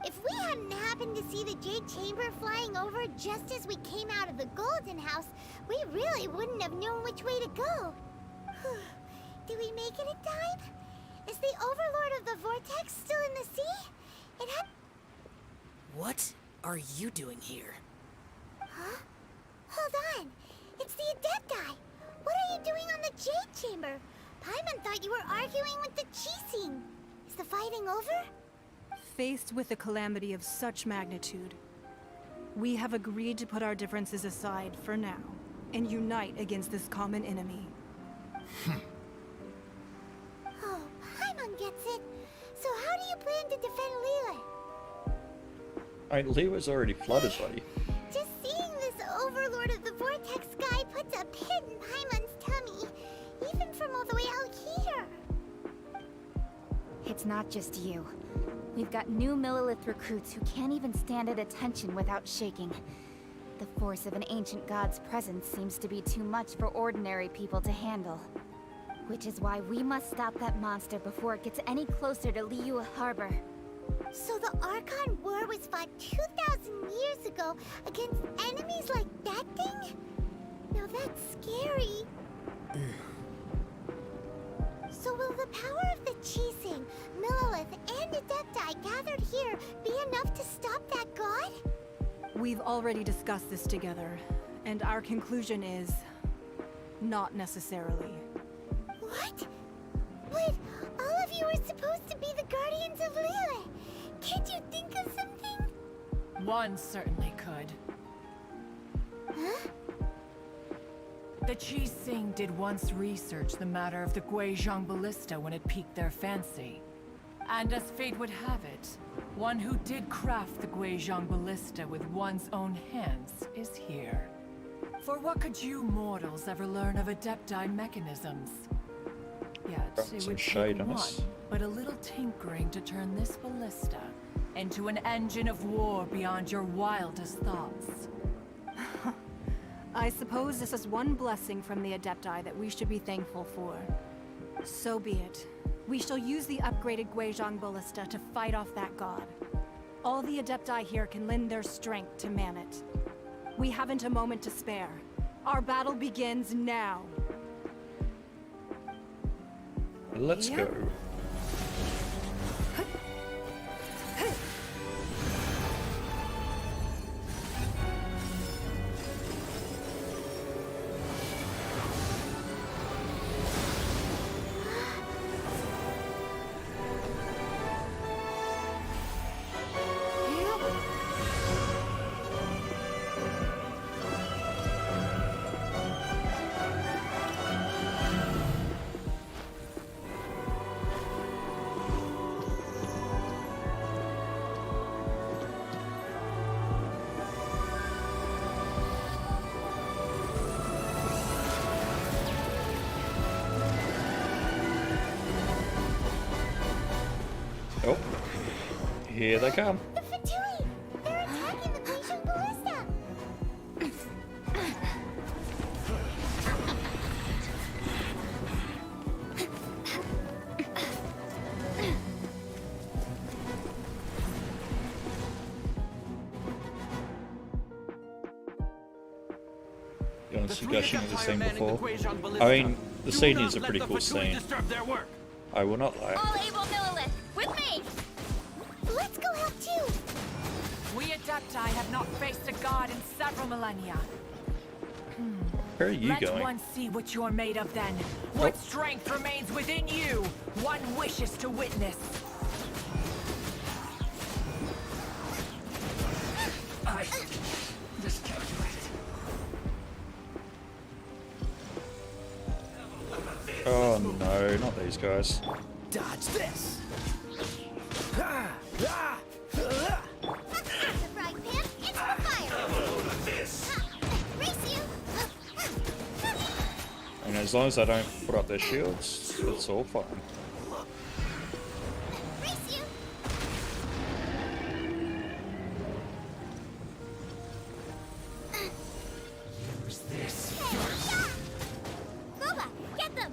If we hadn't happened to see the Jade Chamber flying over just as we came out of the Golden House, we really wouldn't have known which way to go. Did we make it in time? Is the Overlord of the Vortex still in the sea? It had... What are you doing here? Huh? Hold on. It's the Adept guy. What are you doing on the Jade Chamber? Paimon thought you were arguing with the Chising. Is the fighting over? Faced with a calamity of such magnitude, we have agreed to put our differences aside for now and unite against this common enemy. Oh, Paimon gets it. So how do you plan to defend Liyue? Alright, Liyue's already flooded, buddy. Just seeing this Overlord of the Vortex guy puts a pit in Paimon's tummy, even from all the way out here. It's not just you. We've got new Millilith recruits who can't even stand at attention without shaking. The force of an ancient god's presence seems to be too much for ordinary people to handle. Which is why we must stop that monster before it gets any closer to Liyue Harbor. So the Archon War was fought 2,000 years ago against enemies like that thing? Now that's scary. power be enough to stop that god? We've already discussed this together, and our conclusion is... not necessarily. What? But all of you are supposed to be the guardians of Liyue. Can't you think of something? One certainly could. Huh? The Qi Sing did once research the matter of the Guizhong Ballista when it piqued their fancy. And as fate would have it, one who did craft the Guizhong Ballista with one's own hands is here. For what could you mortals ever learn of Adepti mechanisms? Yet, it Some would shade take on one, us. but a little tinkering to turn this ballista into an engine of war beyond your wildest thoughts. I suppose this is one blessing from the Adepti that we should be thankful for. So be it. We shall use the upgraded Guizhong Ballista to fight off that god. All the Adepti here can lend their strength to man it. We haven't a moment to spare. Our battle begins now. Let's go. Oh, here they come. The Fatui! They're attacking the Guizhong Ballista! You want to see gushing of the scene before? I mean, the scene is a pretty cool scene. I will not lie. All able Millilith, with me! Let's go help too! We Adepti have not faced a god in several millennia. Where are you Let going? one see what you're made of then. What strength remains within you? One wishes to witness. I miscalculated. Oh no, not these guys. Dodge this. The frying pan into the fire! Race you! And as long as they don't put up their shields, it's all fine. Race you! Use this. Boba, get them!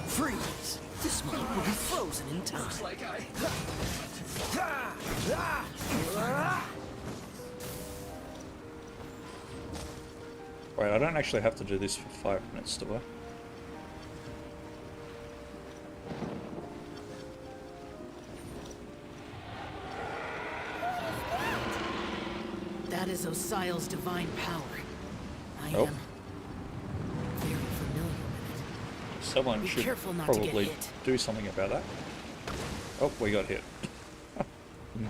Freeze. This one will be frozen in time. Looks like I... Wait, I don't actually have to do this for 5 minutes, do I? That is Osial's divine power. I Nope. am very familiar with it. Someone Be should careful not to get probably hit. do something about that. Oh, we got hit.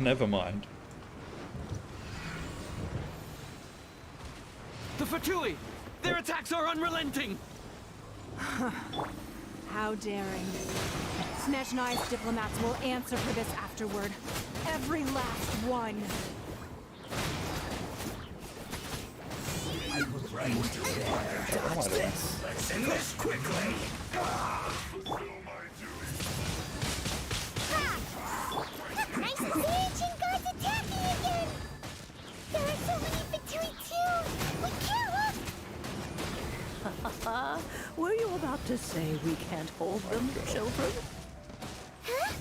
Never mind. The Fatui! Their attacks are unrelenting! How daring. Snetch Knight's diplomats will answer for this afterward. Every last one. I was right. Dodge this. Let's end this quickly. Nice to see ancient gods attacking again! There are so many Fatui too! We can't look! Were you about to say we can't hold them, children? Huh?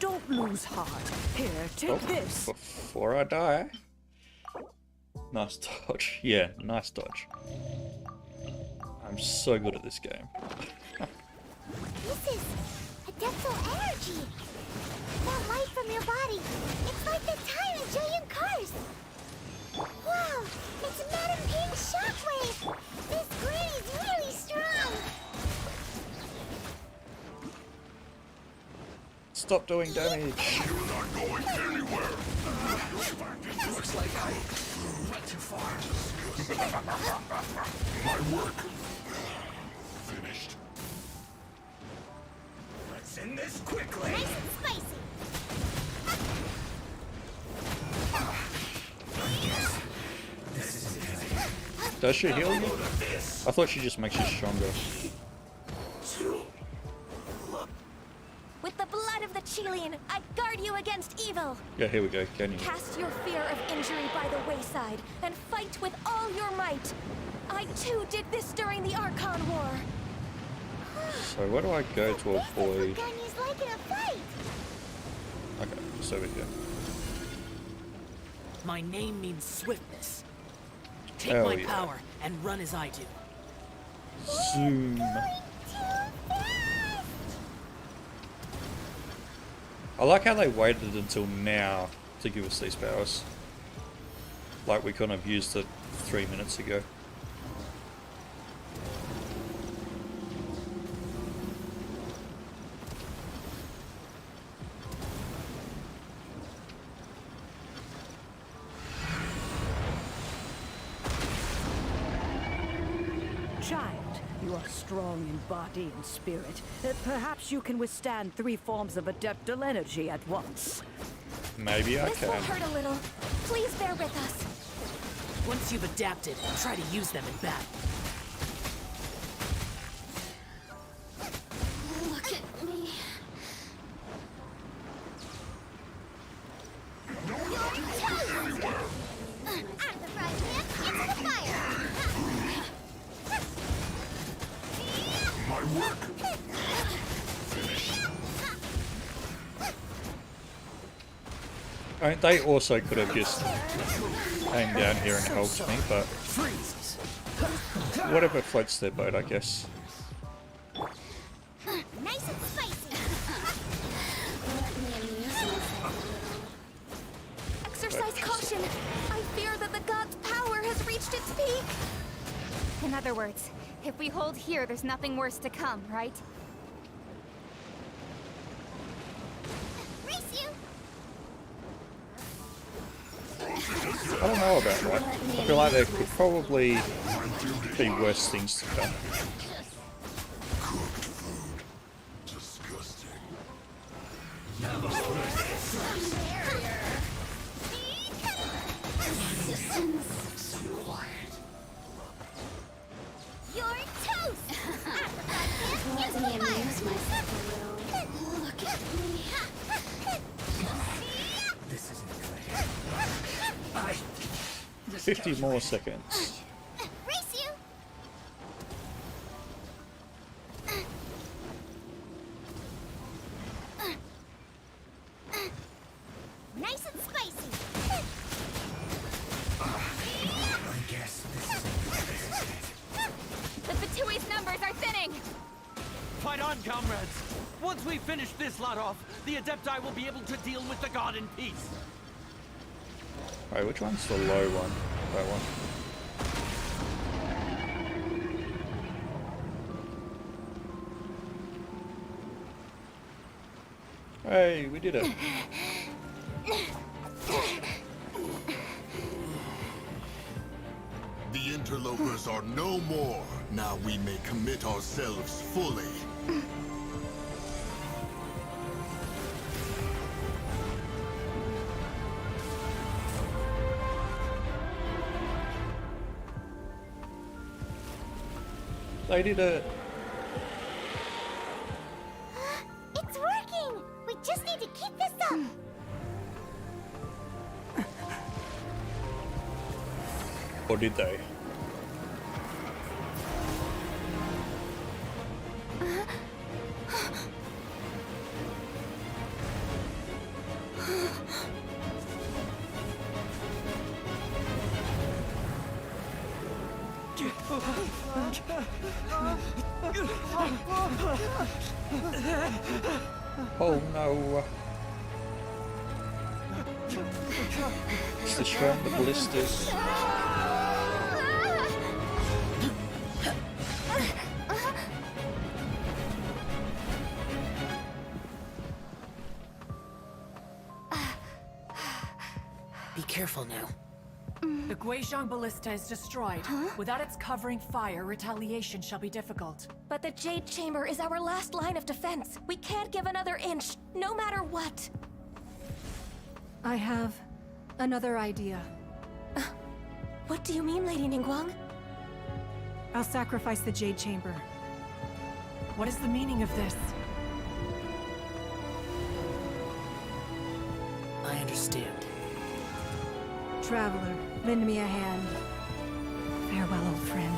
Don't lose heart. Here, take Oh, this. before I die. Nice dodge. Yeah, nice dodge. I'm so good at this game. This is a adeptal energy. That light from your body, it's like the time in Julian Cars. Wow, it's Madam Ping's shockwave. This granny's really strong. Stop doing damage. You're not going anywhere. Looks like I went too far. My work finished. Let's end this quickly. Nice and spicy. Does she heal you? I thought she just makes you stronger. With the blood of the Chilean, I guard you against evil. Yeah, here we go. Can you? Cast your fear of injury by the wayside and fight with all your might. I too did this during the Archon War. So where do I go to avoid? Ganya's like in a fight. Okay, it's over here. My name means swiftness. Take Hell my yeah. power and run as I do. Zoom. I like how they waited until now to give us these powers. Like we couldn't have used it 3 minutes ago. Child, you are strong in body and spirit. Perhaps you can withstand 3 forms of adeptal energy at once. Maybe I This will can. hurt a little. Please bear with us. Once you've adapted, try to use them in battle. Look at me. I'm the frying pan into the fire. My work. I mean, they also could have just came down here and helped me, but whatever floats their boat, I guess. Nice and spicy. Exercise caution. I fear that the god's power has reached its peak. In other words, if we hold here, there's nothing worse to come, right? Race you. I don't know about that. I feel like there could probably be worse things to come. Disgusting. You're toast. I'm the frying pan into the fire. Look at me. This isn't clear. 50 more seconds. Race you. Nice and spicy. I guess this The Fatui's numbers are thinning. Fight on, comrades! Once we finish this lot off, the Adepti will be able to deal with the god in peace. Alright, which one's the low one? That one. Hey, we did it. The interlopers are no more. Now we may commit ourselves fully. They did it. It's working. We just need to keep this up. Or did they? Oh no. It's destroying the ballistas. Be careful now. The Guizhong Ballista is destroyed. Without its covering fire, retaliation shall be difficult. But the Jade Chamber is our last line of defense. We can't give another inch, no matter what. I have another idea. What do you mean, Lady Ningguang? I'll sacrifice the Jade Chamber. What is the meaning of this? I understand. Traveler, lend me a hand. Farewell, old friend.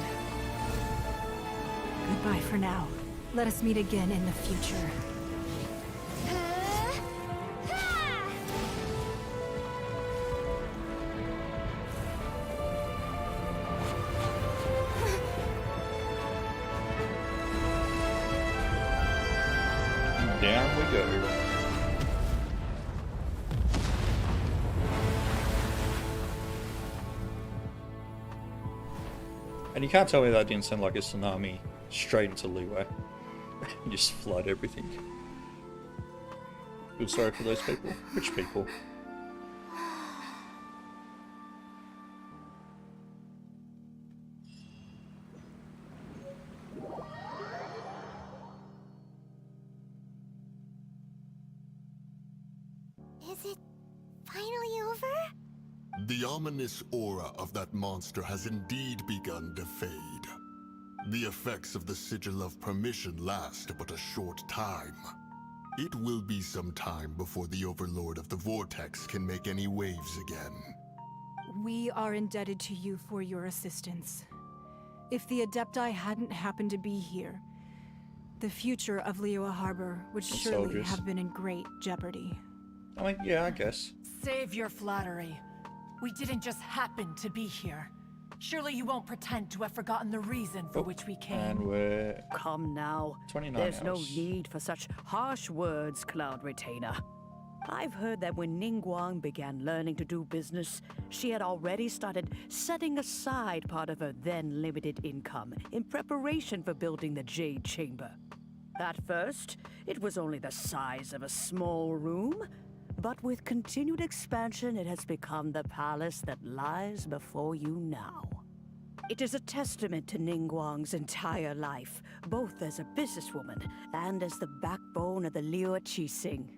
Goodbye for now. Let us meet again in the future. Down we go. And you can't tell me that didn't sound like a tsunami straight into Liyue. Just flood everything. Feel sorry for those people. Which people? Is it finally over? The ominous aura of that monster has indeed begun to fade. The effects of the Sigil of Permission last but a short time. It will be some time before the Overlord of the Vortex can make any waves again. We are indebted to you for your assistance. If the Adepti hadn't happened to be here, the future of Liyue Harbor would surely soldiers. have been in great jeopardy. I mean, yeah, I guess. Save your flattery. We didn't just happen to be here. Surely you won't pretend to have forgotten the reason for which we came. And we're... Come now. 29 There's no hours. need for such harsh words, Cloud Retainer. I've heard that when Ningguang began learning to do business, she had already started setting aside part of her then limited income in preparation for building the Jade Chamber. At first, it was only the size of a small room, but with continued expansion, it has become the palace that lies before you now. It is a testament to Ningguang's entire life, both as a businesswoman and as the backbone of the Liyue Qixing.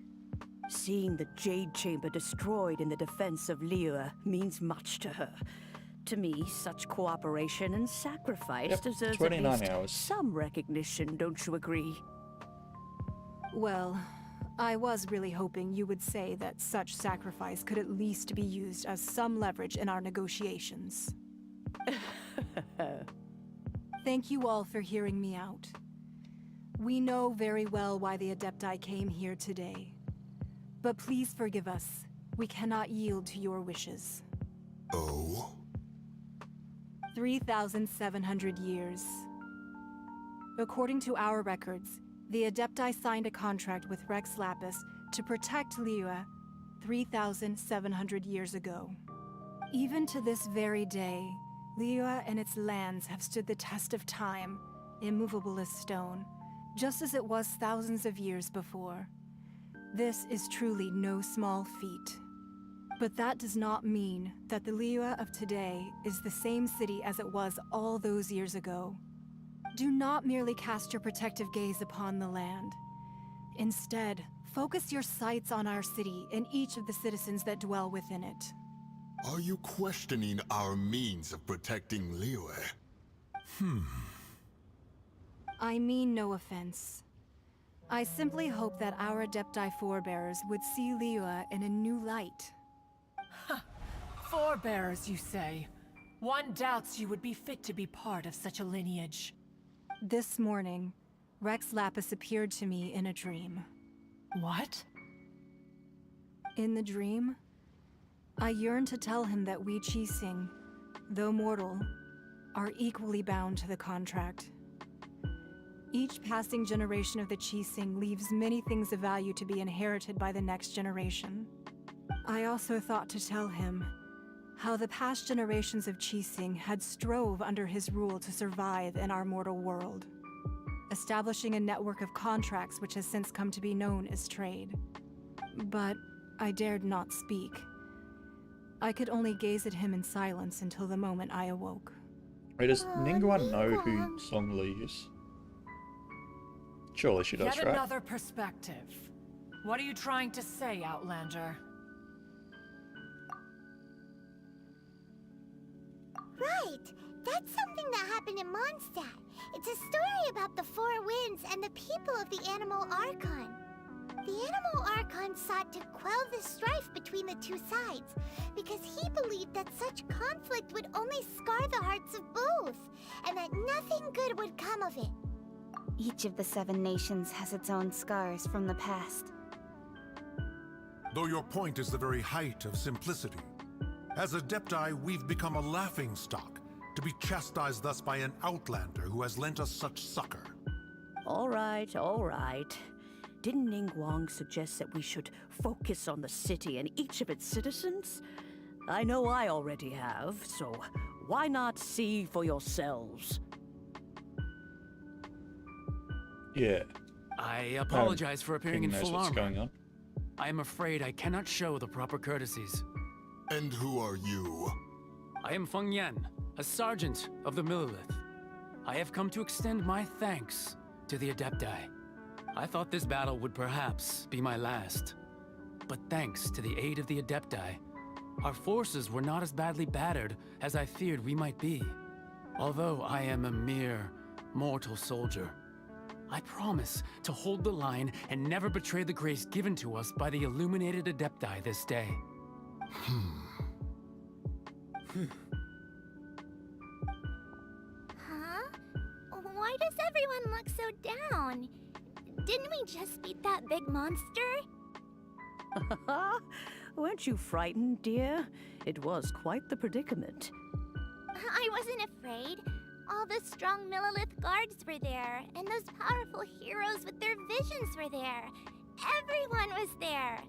Seeing the Jade Chamber destroyed in the defense of Liyue means much to her. To me, such cooperation and sacrifice deserves at 29 least hours. some recognition, don't you agree? Well, I was really hoping you would say that such sacrifice could at least be used as some leverage in our negotiations. Thank you all for hearing me out. We know very well why the Adepti came here today. But please forgive us. We cannot yield to your wishes. Oh? 3,700 years. According to our records, the Adepti signed a contract with Rex Lapis to protect Liyue 3,700 years ago. Even to this very day, Liyue and its lands have stood the test of time, immovable as stone, just as it was thousands of years before. This is truly no small feat. But that does not mean that the Liyue of today is the same city as it was all those years ago. Do not merely cast your protective gaze upon the land. Instead, focus your sights on our city and each of the citizens that dwell within it. Are you questioning our means of protecting Liyue? I mean no offense. I simply hope that our Adepti forebears would see Liyue in a new light. Forebears, you say? One doubts you would be fit to be part of such a lineage. This morning, Rex Lapis appeared to me in a dream. What? In the dream, I yearned to tell him that we Qixing, though mortal, are equally bound to the contract. Each passing generation of the Qixing leaves many things of value to be inherited by the next generation. I also thought to tell him how the past generations of Qixing had strove under his rule to survive in our mortal world, establishing a network of contracts which has since come to be known as trade. But I dared not speak. I could only gaze at him in silence until the moment I awoke. Wait, does Ningguang know who Song Li is? Surely she does, Yet right? another perspective. What are you trying to say, Outlander? Right! That's something that happened in Mondstadt. It's a story about the Four Winds and the people of the Animal Archon. The Animal Archon sought to quell the strife between the two sides, because he believed that such conflict would only scar the hearts of both, and that nothing good would come of it. Each of the 7 nations has its own scars from the past. Though your point is the very height of simplicity, as Adepti, we've become a laughingstock, to be chastised thus by an outlander who has lent us such succor. All right, all right. Didn't Ningguang suggest that we should focus on the city and each of its citizens? I know I already have, so why not see for yourselves? Yeah. I apologize for appearing in King knows full what's armor. going on. I am afraid I cannot show the proper courtesies. And who are you? I am Feng Yan, a sergeant of the Millilith. I have come to extend my thanks to the Adepti. I thought this battle would perhaps be my last. But thanks to the aid of the Adepti, our forces were not as badly battered as I feared we might be. Although I am a mere mortal soldier, I promise to hold the line and never betray the grace given to us by the illuminated Adepti this day. Huh? Why does everyone look so down? Didn't we just beat that big monster? Weren't you frightened, dear? It was quite the predicament. I wasn't afraid. All the strong Millilith guards were there, and those powerful heroes with their visions were there. Everyone was there.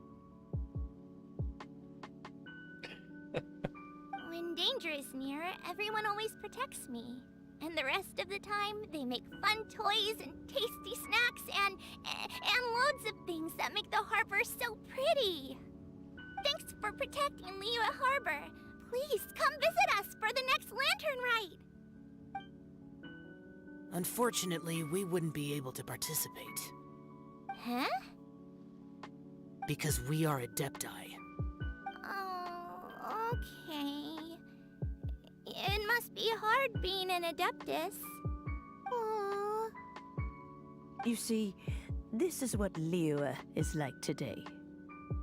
When danger is near, everyone always protects me. And the rest of the time, they make fun toys and tasty snacks and loads of things that make the harbor so pretty. Thanks for protecting Liyue Harbor. Please come visit us for the next lantern rite. Unfortunately, we wouldn't be able to participate. Huh? Because we are Adepti. Oh, okay. It must be hard being an Adeptus. Aww. You see, this is what Liyue is like today.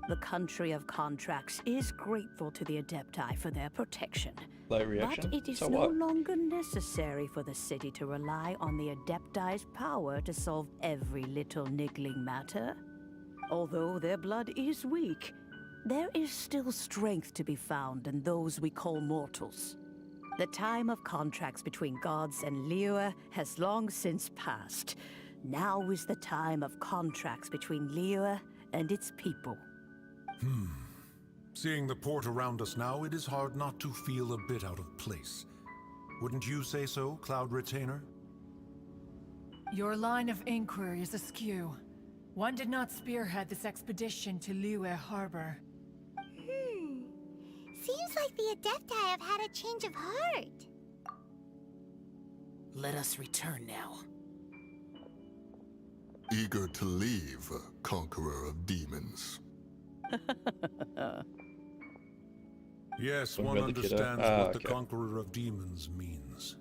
The country of contracts is grateful to the Adepti for their protection. Low reaction? But it is So no what? longer necessary for the city to rely on the Adepti's power to solve every little niggling matter. Although their blood is weak, there is still strength to be found in those we call mortals. The time of contracts between gods and Liyue has long since passed. Now is the time of contracts between Liyue and its people. Seeing the port around us now, it is hard not to feel a bit out of place. Wouldn't you say so, Cloud Retainer? Your line of inquiry is askew. One did not spearhead this expedition to Liyue Harbor. Seems like the Adepti have had a change of heart. Let us return now. Eager to leave, Conqueror of Demons. Yes, Don't one really get it. understands Ah, what the okay. Conqueror of Demons means.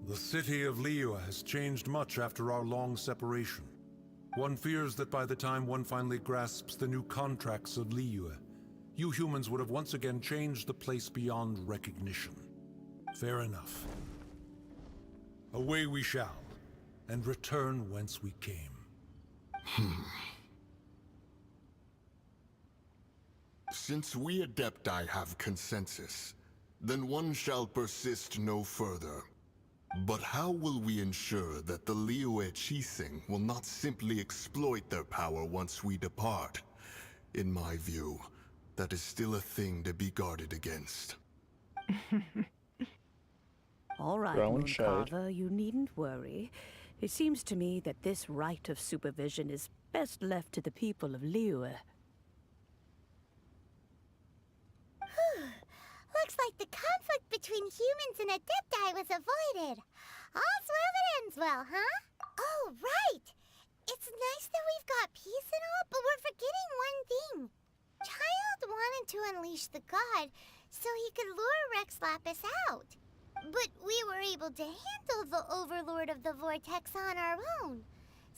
The city of Liyue has changed much after our long separation. One fears that by the time one finally grasps the new contracts of Liyue, you humans would have once again changed the place beyond recognition. Fair enough. Away we shall, and return whence we came. Since we Adepti have consensus, then one shall persist no further. But how will we ensure that the Liyue Qixing will not simply exploit their power once we depart? In my view, that is still a thing to be guarded against. All right, Throwing shade. Mooncarver, you needn't worry. It seems to me that this right of supervision is best left to the people of Liyue. Looks like the conflict between humans and Adepti was avoided. All's well that ends well, huh? Oh, right! It's nice that we've got peace and all, but we're forgetting one thing. Child wanted to unleash the god so he could lure Rex Lapis out. But we were able to handle the Overlord of the Vortex on our own.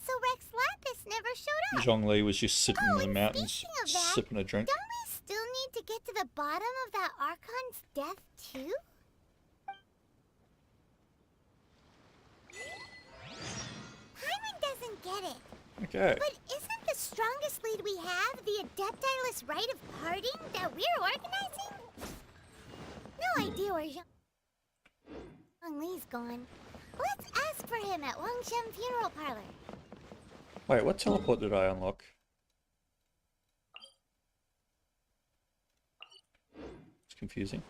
So Rex Lapis never showed up. Zhongli was just sitting in the and mountains, speaking of that, sipping a drink. Don't we still need to get to the bottom of that Archon's death, too? Paimon doesn't get it. Okay. But isn't the strongest lead we have the Adeptiless Rite of Parting that we're organizing? No idea where Zhongli's gone. Let's ask for him at Wangshen Funeral Parlor. Wait, what teleport did I unlock? It's confusing.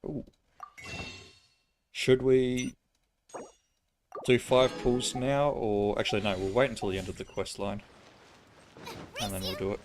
Ooh. Should we do 5 pulls now, or actually no, we'll wait until the end of the quest line, and then we'll do it.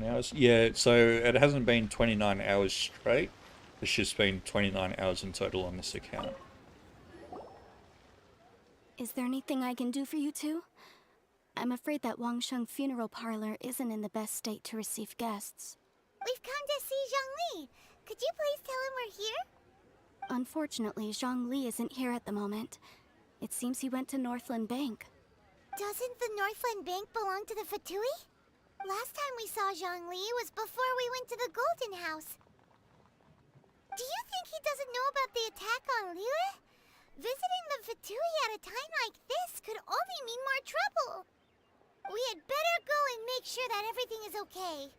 Hours. Yeah, so it hasn't been 29 hours straight. It's just been 29 hours in total on this account. Is there anything I can do for you two? I'm afraid that Wangshen Funeral Parlor isn't in the best state to receive guests. We've come to see Zhongli. Could you please tell him we're here? Unfortunately, Zhongli isn't here at the moment. It seems he went to Northland Bank. Doesn't the Northland Bank belong to the Fatui? Last time we saw Zhongli was before we went to the Golden House. Do you think he doesn't know about the attack on Liyue? Visiting the Fatui at a time like this could only mean more trouble. We had better go and make sure that everything is okay.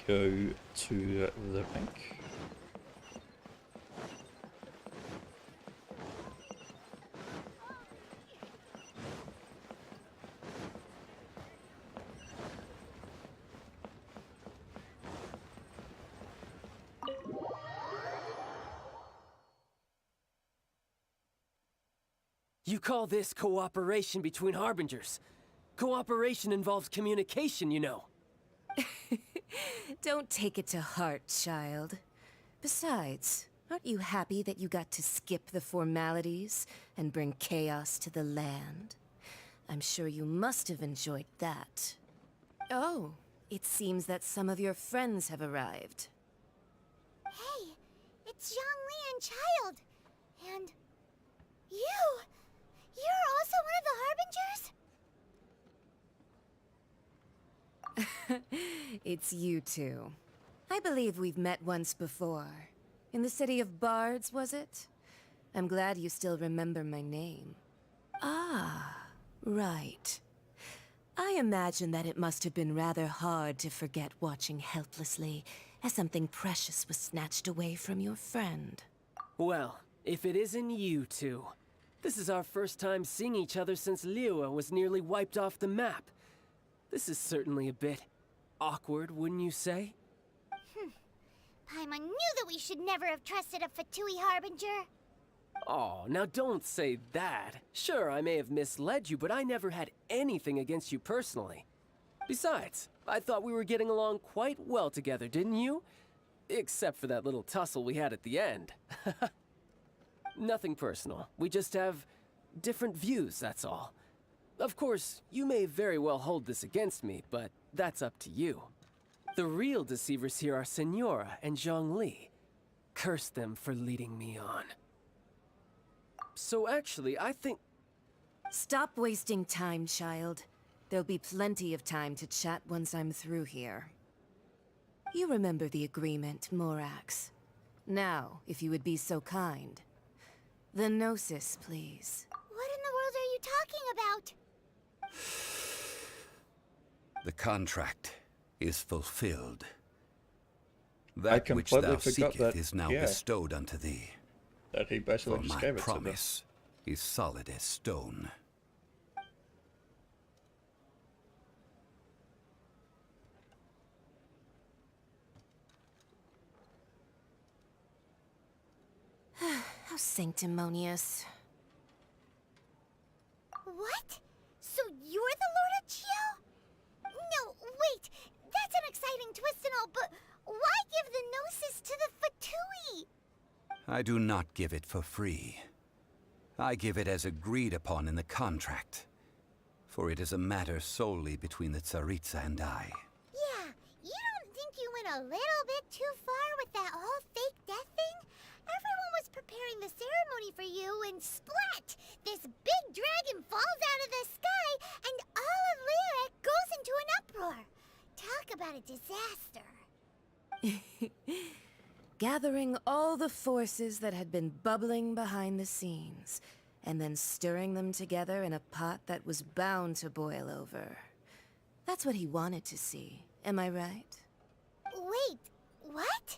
Go to the bank. You call this cooperation between Harbingers? Cooperation involves communication, you know. Don't take it to heart, child. Besides, aren't you happy that you got to skip the formalities and bring chaos to the land? I'm sure you must have enjoyed that. Oh, it seems that some of your friends have arrived. Hey, it's Zhongli and Child. And you! You're also one of the Harbingers? It's you two. I believe we've met once before. In the city of Bards, was it? I'm glad you still remember my name. Ah, right. I imagine that it must have been rather hard to forget watching helplessly as something precious was snatched away from your friend. Well, if it isn't you two. This is our first time seeing each other since Liyue was nearly wiped off the map. This is certainly a bit awkward, wouldn't you say? Paimon knew that we should never have trusted a Fatui Harbinger. Oh, now don't say that. Sure, I may have misled you, but I never had anything against you personally. Besides, I thought we were getting along quite well together, didn't you? Except for that little tussle we had at the end. Nothing personal. We just have different views, that's all. Of course, you may very well hold this against me, but that's up to you. The real deceivers here are Senora and Zhongli. Curse them for leading me on. So actually, I think... Stop wasting time, child. There'll be plenty of time to chat once I'm through here. You remember the agreement, Morax. Now, if you would be so kind. The Gnosis, please. What in the world are you talking about? The contract is fulfilled. I That which thou completely forgot seekest that, is now yeah. bestowed unto thee. That he basically For just my gave it to them. promise is solid as stone. How sanctimonious. What? So you're the Lord of Chio? No, wait. That's an exciting twist and all, but why give the Gnosis to the Fatui? I do not give it for free. I give it as agreed upon in the contract. For it is a matter solely between the Tsaritsa and I. Yeah, you don't think you went a little bit too far with that whole fake death thing? Everyone was preparing the ceremony for you, and splat! This big dragon falls out of the sky, and all of Lyric goes into an uproar. Talk about a disaster. Gathering all the forces that had been bubbling behind the scenes, and then stirring them together in a pot that was bound to boil over. That's what he wanted to see, am I right? Wait, what?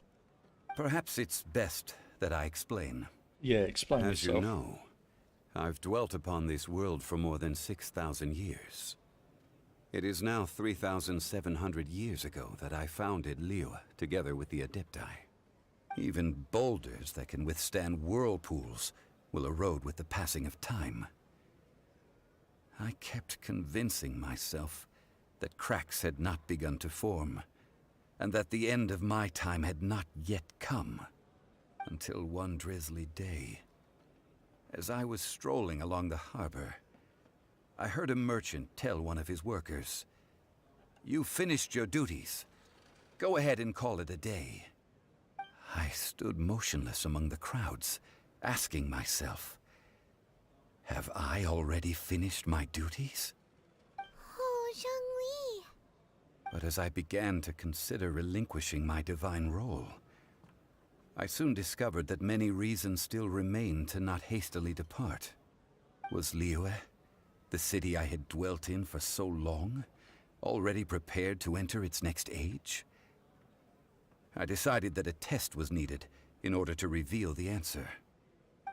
Perhaps it's best that I explain. Yeah, explain As yourself. you know, I've dwelt upon this world for more than 6,000 years. It is now 3,700 years ago that I founded Liyue together with the Adepti. Even boulders that can withstand whirlpools will erode with the passing of time. I kept convincing myself that cracks had not begun to form, and that the end of my time had not yet come. Until one drizzly day, as I was strolling along the harbor, I heard a merchant tell one of his workers, "You finished your duties. Go ahead and call it a day." I stood motionless among the crowds, asking myself, have I already finished my duties? Oh, Zhongli. But as I began to consider relinquishing my divine role, I soon discovered that many reasons still remained to not hastily depart. Was Liyue, the city I had dwelt in for so long, already prepared to enter its next age? I decided that a test was needed in order to reveal the answer.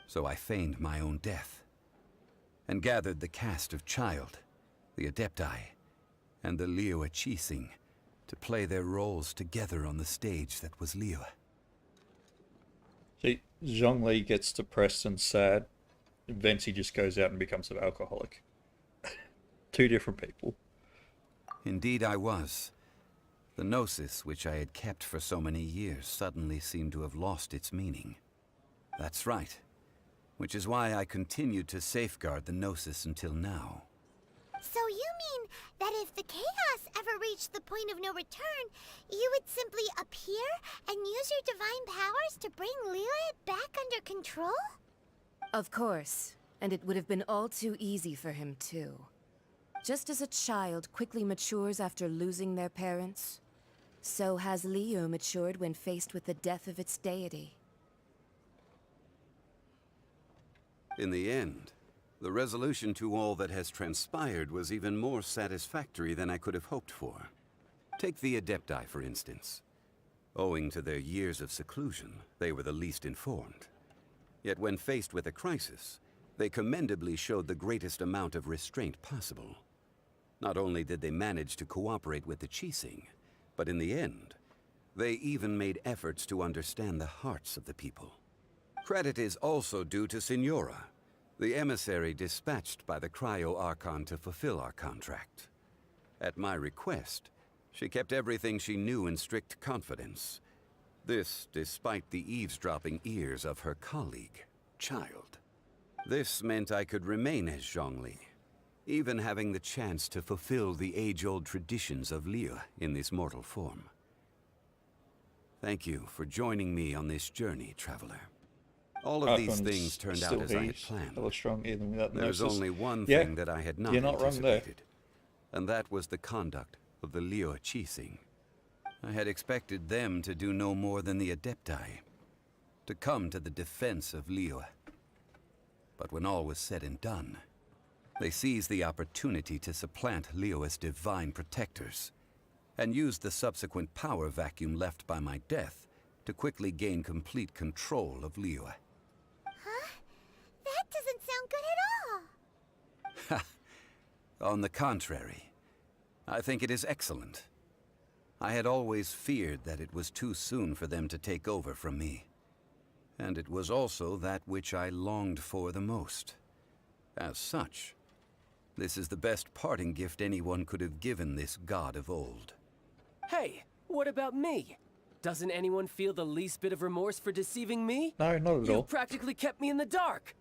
So I feigned my own death, and gathered the cast of Child, the Adepti, and the Liyue Qixing to play their roles together on the stage that was Liyue. See, Zhongli gets depressed and sad. Venti just goes out and becomes an alcoholic. Two different people. Indeed I was. The Gnosis, which I had kept for so many years, suddenly seemed to have lost its meaning. That's right. Which is why I continued to safeguard the Gnosis until now. So you mean that if the chaos ever reached the point of no return, you would simply appear and use your divine powers to bring Liyue back under control? Of course, and it would have been all too easy for him too. Just as a child quickly matures after losing their parents, so has Liyue matured when faced with the death of its deity. In the end, the resolution to all that has transpired was even more satisfactory than I could have hoped for. Take the Adepti, for instance. Owing to their years of seclusion, they were the least informed. Yet when faced with a crisis, they commendably showed the greatest amount of restraint possible. Not only did they manage to cooperate with the Qixing, but in the end, they even made efforts to understand the hearts of the people. Credit is also due to Senora, the emissary dispatched by the Cryo-Archon to fulfill our contract. At my request, she kept everything she knew in strict confidence. This despite the eavesdropping ears of her colleague, Child. This meant I could remain as Zhongli, even having the chance to fulfill the age-old traditions of Liyue in this mortal form. Thank you for joining me on this journey, traveler. All of these things turned out as I had planned. Strong, even without the There's gnosis. only one Yeah, thing that I had not you're not wrong there. anticipated, and that was the conduct of the Liyue Qixing. I had expected them to do no more than the Adepti, to come to the defense of Liyue. But when all was said and done, they seized the opportunity to supplant Liyue as divine protectors, and used the subsequent power vacuum left by my death to quickly gain complete control of Liyue. Huh? That doesn't sound good at all. On the contrary, I think it is excellent. I had always feared that it was too soon for them to take over from me. And it was also that which I longed for the most. As such, this is the best parting gift anyone could have given this god of old. Hey, what about me? Doesn't anyone feel the least bit of remorse for deceiving me? No, not at all. You practically kept me in the dark.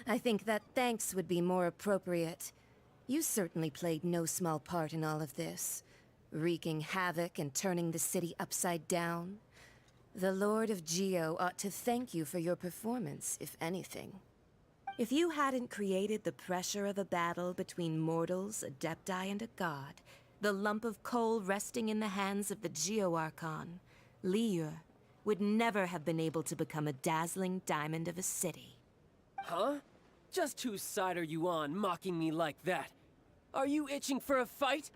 I think that thanks would be more appropriate. You certainly played no small part in all of this, wreaking havoc and turning the city upside down. The Lord of Geo ought to thank you for your performance, if anything. If you hadn't created the pressure of a battle between mortals, Adepti, and a god, the lump of coal resting in the hands of the Geo Archon, Liyue, would never have been able to become a dazzling diamond of a city. Huh? Just whose side are you on, mocking me like that? Are you itching for a fight?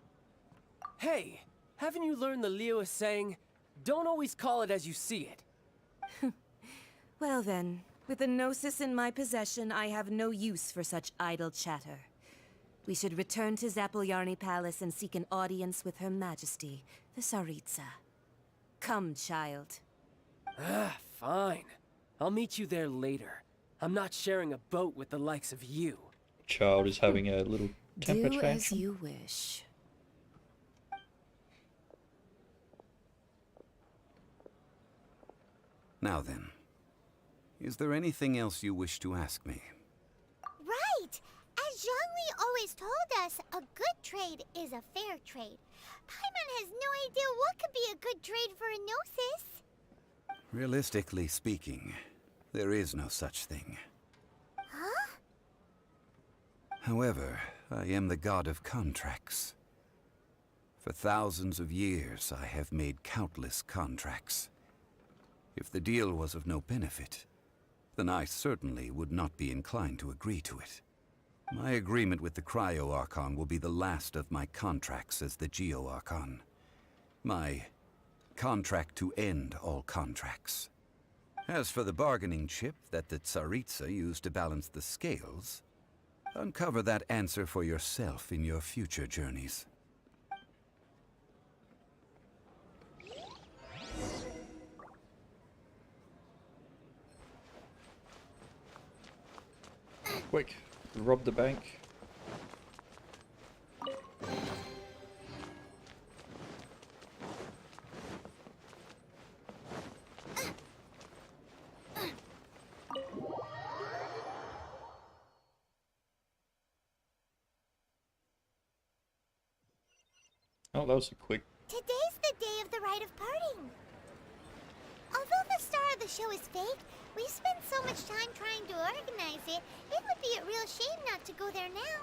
Hey, haven't you learned the Liyue saying, don't always call it as you see it? Well then, with the Gnosis in my possession, I have no use for such idle chatter. We should return to Zapoljarny Palace and seek an audience with Her Majesty, the Tsaritsa. Come, child. Fine. I'll meet you there later. I'm not sharing a boat with the likes of you. Child is having a little temper Do tantrum. as you wish. Now then, is there anything else you wish to ask me? Right! As Zhongli always told us, a good trade is a fair trade. Paimon has no idea what could be a good trade for a Gnosis. Realistically speaking, there is no such thing. Huh? However, I am the god of contracts. For thousands of years, I have made countless contracts. If the deal was of no benefit, then I certainly would not be inclined to agree to it. My agreement with the Cryo Archon will be the last of my contracts as the Geo Archon. My contract to end all contracts. As for the bargaining chip that the Tsaritsa used to balance the scales, uncover that answer for yourself in your future journeys. Quick, rob the bank. Oh, that was a quick. Today's the day of the rite of parting. Although the star of the show is fake, we spent so much time trying to organize it, it would be a real shame not to go there now.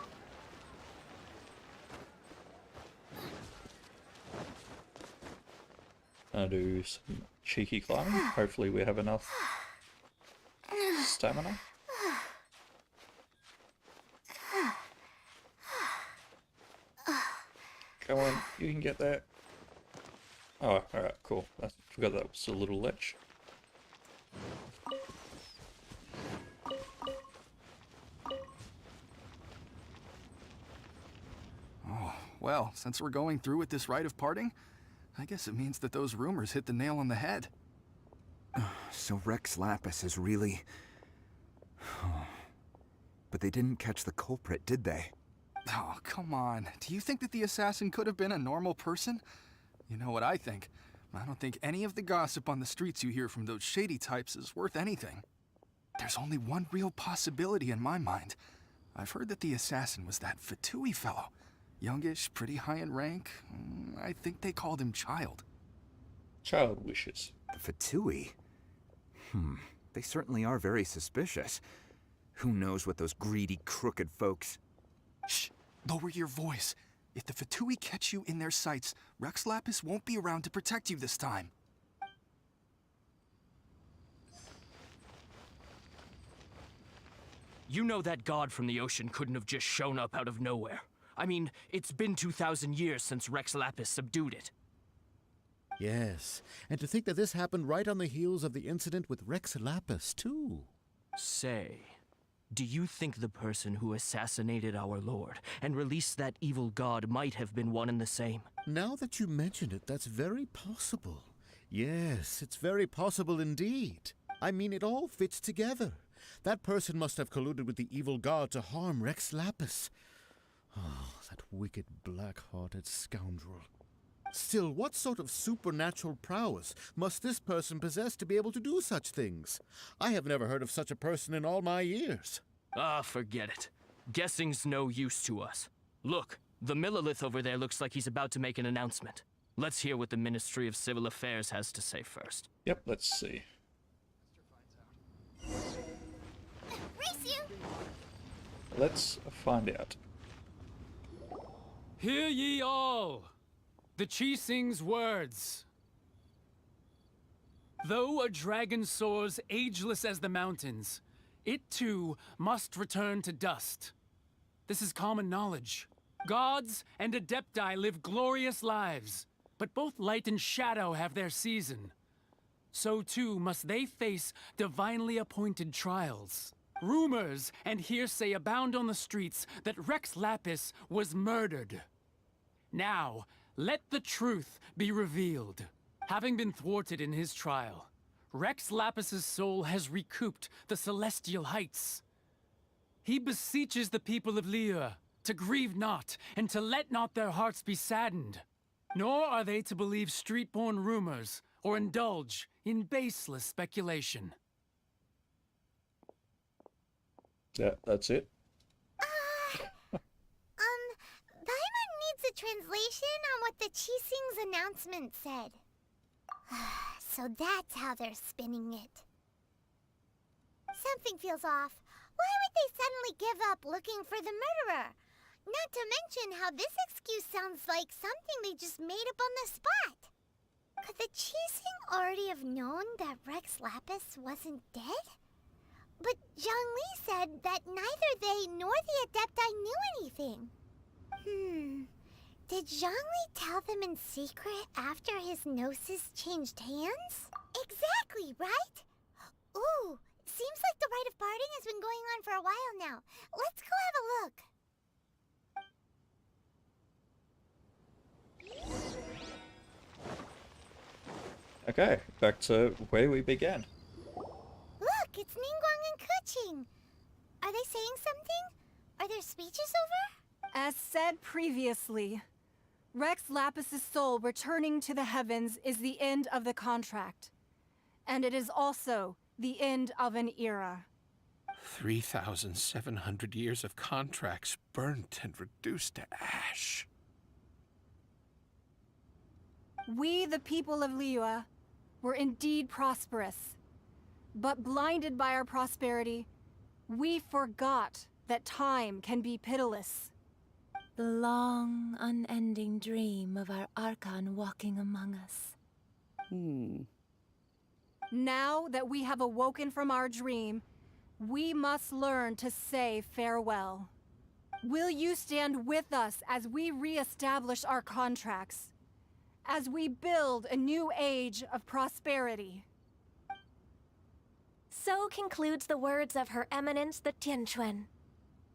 Gonna do some cheeky climbing. Hopefully we have enough stamina. Come on, you can get that. Oh, alright, cool. I forgot that was a little ledge. Oh, well, since we're going through with this rite of parting, I guess it means that those rumors hit the nail on the head. So Rex Lapis is really... But they didn't catch the culprit, did they? Oh, come on. Do you think that the assassin could have been a normal person? You know what I think. I don't think any of the gossip on the streets you hear from those shady types is worth anything. There's only one real possibility in my mind. I've heard that the assassin was that F2P fellow. Youngish, pretty high in rank. I think they called him Child. Child wishes. The F2P? They certainly are very suspicious. Who knows what those greedy, crooked folks... Shh! Lower your voice. If the F2P catch you in their sights, Rex Lapis won't be around to protect you this time. You know that god from the ocean couldn't have just shown up out of nowhere. I mean, it's been 2,000 years since Rex Lapis subdued it. Yes, and to think that this happened right on the heels of the incident with Rex Lapis, too. Say, do you think the person who assassinated our lord and released that evil god might have been one and the same? Now that you mention it, that's very possible. Yes, it's very possible indeed. I mean, it all fits together. That person must have colluded with the evil god to harm Rex Lapis. Oh, that wicked, black-hearted scoundrel. Still, what sort of supernatural prowess must this person possess to be able to do such things? I have never heard of such a person in all my years. Ah, forget it. Guessing's no use to us. Look, the Millilith over there looks like he's about to make an announcement. Let's hear what the Ministry of Civil Affairs has to say first. Yep, let's see. Race you! Let's find out. Hear ye all! The Chising's words. Though a dragon soars ageless as the mountains, it too must return to dust. This is common knowledge. Gods and Adepti live glorious lives, but both light and shadow have their season. So too must they face divinely appointed trials. Rumors and hearsay abound on the streets that Rex Lapis was murdered. Now, let the truth be revealed. Having been thwarted in his trial, Rex Lapis's soul has recouped the celestial heights. He beseeches the people of Liyue to grieve not and to let not their hearts be saddened. Nor are they to believe street-born rumors or indulge in baseless speculation. Yeah, that's it. Paimon needs a translation on what the Chising's announcement said. So that's how they're spinning it. Something feels off. Why would they suddenly give up looking for the murderer? Not to mention how this excuse sounds like something they just made up on the spot. Could the Chising already have known that Rex Lapis wasn't dead? But Zhongli said that neither they nor the Adepti knew anything. Did Zhongli tell them in secret after his gnosis changed hands? Exactly, right? Ooh, seems like the rite of parting has been going on for a while now. Let's go have a look. Okay, back to where we began. Look, it's Ningguang and Keqing. Are they saying something? Are their speeches over? As said previously, Rex Lapis's soul returning to the heavens is the end of the contract. And it is also the end of an era. 3,700 years of contracts burnt and reduced to ash. We, the people of Liyue, were indeed prosperous. But blinded by our prosperity, we forgot that time can be pitiless. The long, unending dream of our Archon walking among us. Now that we have awoken from our dream, we must learn to say farewell. Will you stand with us as we re-establish our contracts? As we build a new age of prosperity? So concludes the words of Her Eminence the Tianquan.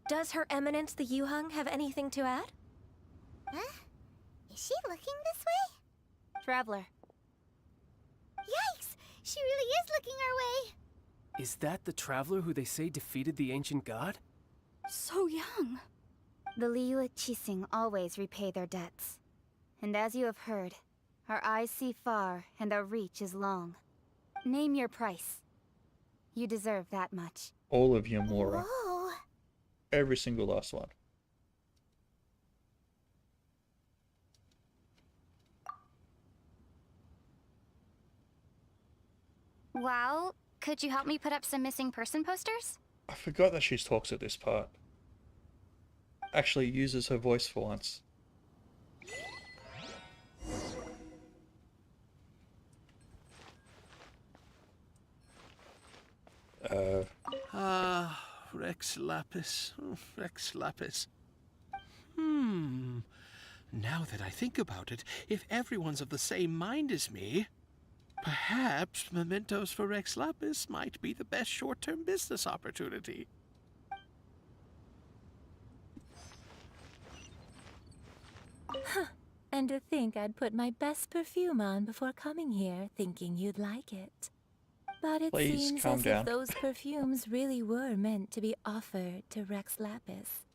Does Her Eminence the Yuheng have anything to add? Huh? Is she looking this way? Traveler. Yikes! She really is looking our way! Is that the traveler who they say defeated the ancient god? So young. The Liyue Chising always repay their debts. And as you have heard, Our eyes see far, and our reach is long. Name your price. You deserve that much. All of your Mora. Whoa. Every single last one. Well, could you help me put up some missing person posters? I forgot that she talks at this part. Actually uses her voice for once. Rex Lapis. Oh, Rex Lapis. Now that I think about it, if everyone's of the same mind as me, perhaps mementos for Rex Lapis might be the best short-term business opportunity. And to think I'd put my best perfume on before coming here, thinking you'd like it. But it Please, seems calm as down. if those perfumes really were meant to be offered to Rex Lapis.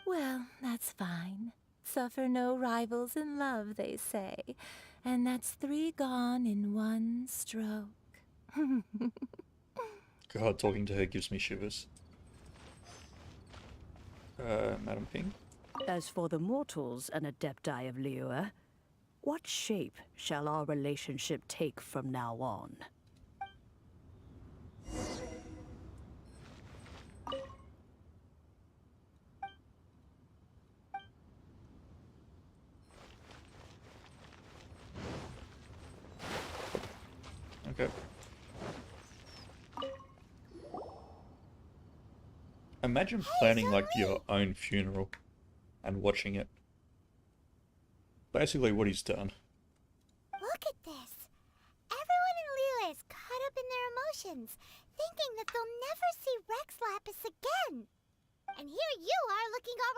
Well, that's fine. Suffer no rivals in love, they say. And that's 3 gone in 1 stroke. God, talking to her gives me shivers. Madam Ping? As for the mortals and adepti of Liyue, what shape shall our relationship take from now on? Okay. Imagine planning like your own funeral and watching it. Basically what he's done. Look at this. Everyone in Liyue is caught up in their emotions, thinking that they'll never see Rex Lapis again. And here you are looking all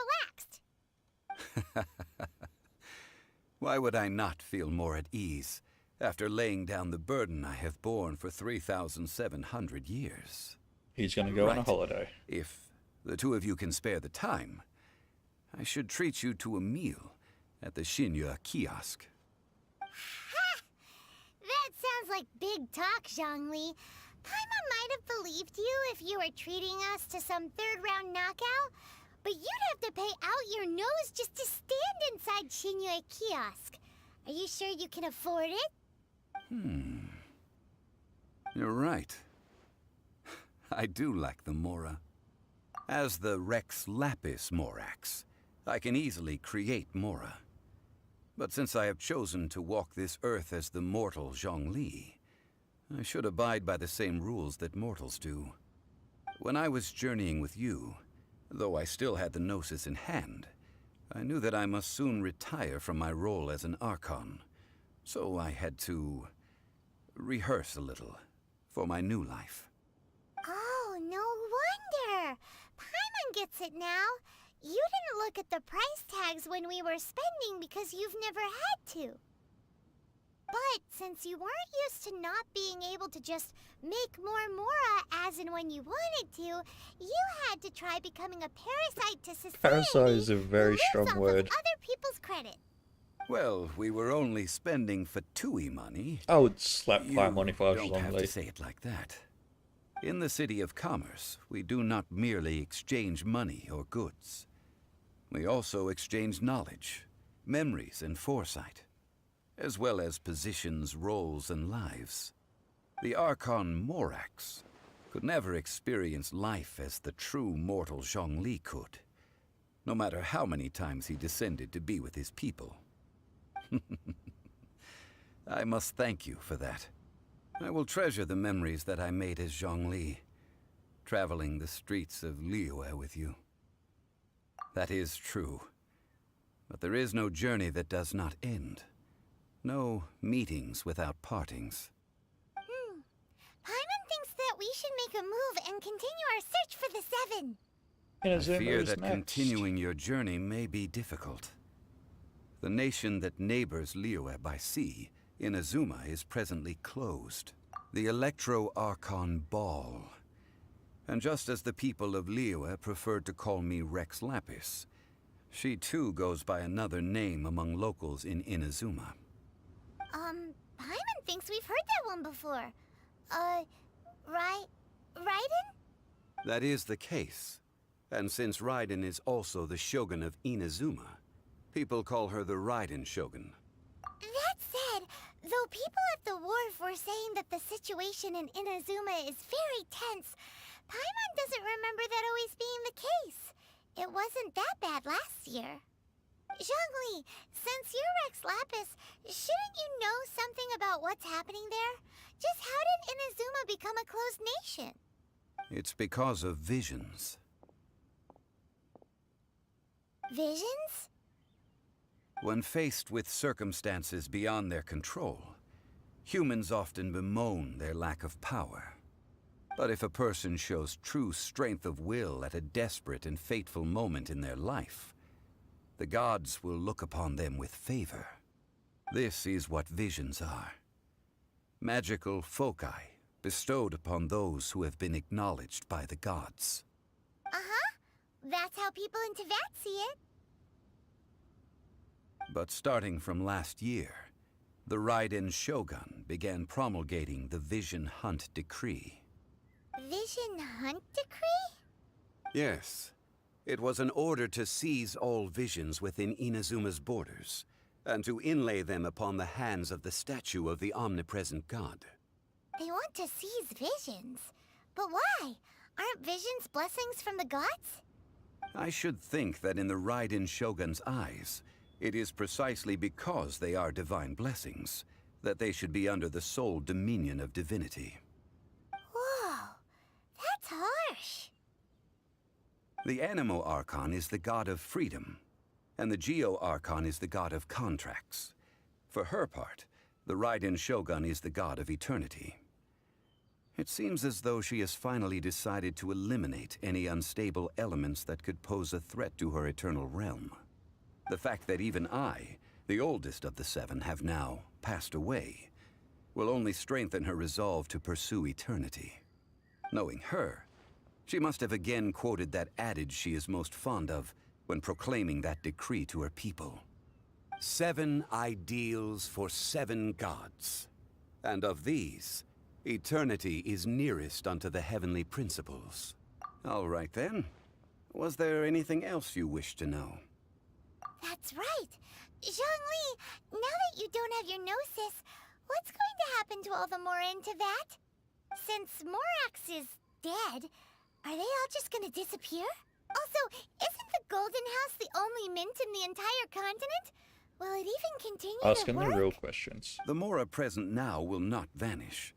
relaxed. Why would I not feel more at ease after laying down the burden I have borne for 3,700 years? He's gonna go on a holiday. If the two of you can spare the time, I should treat you to a meal at the Shinya kiosk. Ha! That sounds like big talk, Zhongli. Paimon might have believed you if you were treating us to some 3rd round knockout, but you'd have to pay out your nose just to stand inside Shinya kiosk. Are you sure you can afford it? You're right. I do lack the Mora. As the Rex Lapis Morax, I can easily create Mora. But since I have chosen to walk this earth as the mortal Zhongli, I should abide by the same rules that mortals do. When I was journeying with you, though I still had the Gnosis in hand, I knew that I must soon retire from my role as an Archon. So I had to rehearse a little for my new life. Oh, no wonder. Paimon gets it now. You didn't look at the price tags when we were spending because you've never had to. But since you weren't used to not being able to just make more Mora as and when you wanted to, you had to try becoming a parasite to society. Parasite is a very who strong lives off word. Of other people's credit. Well, we were only spending F2P money. I would slap You Paimon if I was don't have Zhongli. to say it like that. In the City of Commerce, we do not merely exchange money or goods. We also exchange knowledge, memories, and foresight, as well as positions, roles, and lives. The Archon Morax could never experience life as the true mortal Zhongli could, no matter how many times he descended to be with his people. I must thank you for that. I will treasure the memories that I made as Zhongli, traveling the streets of Liyue with you. That is true. But there is no journey that does not end. No meetings without partings. Paimon thinks that we should make a move and continue our search for the 7. I fear that continuing your journey may be difficult. The nation that neighbors Liyue by sea, Inazuma, is presently closed. The Electro-Archon Ball. And just as the people of Liyue preferred to call me Rex Lapis, she too goes by another name among locals in Inazuma. Paimon thinks we've heard that one before. Raiden? That is the case. And since Raiden is also the Shogun of Inazuma, people call her the Raiden Shogun. That said, though people at the wharf were saying that the situation in Inazuma is very tense, Paimon doesn't remember that always being the case. It wasn't that bad last year. Zhongli, since you're Rex Lapis, shouldn't you know something about what's happening there? Just how did Inazuma become a closed nation? It's because of visions. Visions? When faced with circumstances beyond their control, humans often bemoan their lack of power. But if a person shows true strength of will at a desperate and fateful moment in their life, the gods will look upon them with favor. This is what visions are. Magical foci bestowed upon those who have been acknowledged by the gods. Uh-huh. That's how people in Teyvat see it. But starting from last year, the Raiden Shogun began promulgating the Vision Hunt Decree. Vision Hunt Decree? Yes. It was an order to seize all visions within Inazuma's borders, and to inlay them upon the hands of the statue of the omnipresent god. They want to seize visions. But why? Aren't visions blessings from the gods? I should think that in the Raiden Shogun's eyes, it is precisely because they are divine blessings that they should be under the sole dominion of divinity. Whoa, that's harsh. The Anemo Archon is the god of freedom, and the Geo Archon is the god of contracts. For her part, the Raiden Shogun is the god of eternity. It seems as though she has finally decided to eliminate any unstable elements that could pose a threat to her eternal realm. The fact that even I, the oldest of the seven, have now passed away, will only strengthen her resolve to pursue eternity. Knowing her, she must have again quoted that adage she is most fond of when proclaiming that decree to her people. 7 ideals for 7 gods, and of these, eternity is nearest unto the heavenly principles. All right then. Was there anything else you wish to know? That's right. Zhongli, now that you don't have your gnosis, what's going to happen to all the Mora in Teyvat? Since Morax is dead, are they all just gonna disappear? Also, isn't the Golden House the only mint in the entire continent? Will it even continue Asking to work? the real questions. The Mora present now will not vanish.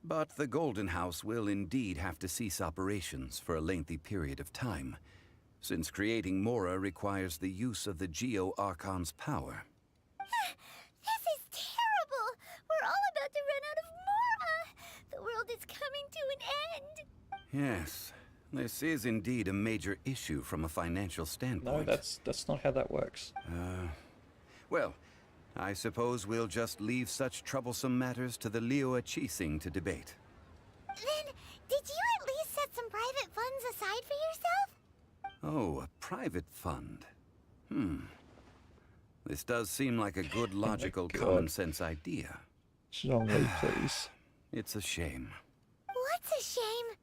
But the Golden House will indeed have to cease operations for a lengthy period of time, since creating Mora requires the use of the Geo Archon's power. This is terrible! We're all about to run out of Mora! The world is coming to an end! Yes, this is indeed a major issue from a financial standpoint. No, that's not how that works. Well, I suppose we'll just leave such troublesome matters to the Liyue Qixing to debate. Then, did you at least set some private funds aside for yourself? Oh, a private fund. This does seem like a good, logical, common sense idea. Zhongli, please. It's a shame. What's a shame?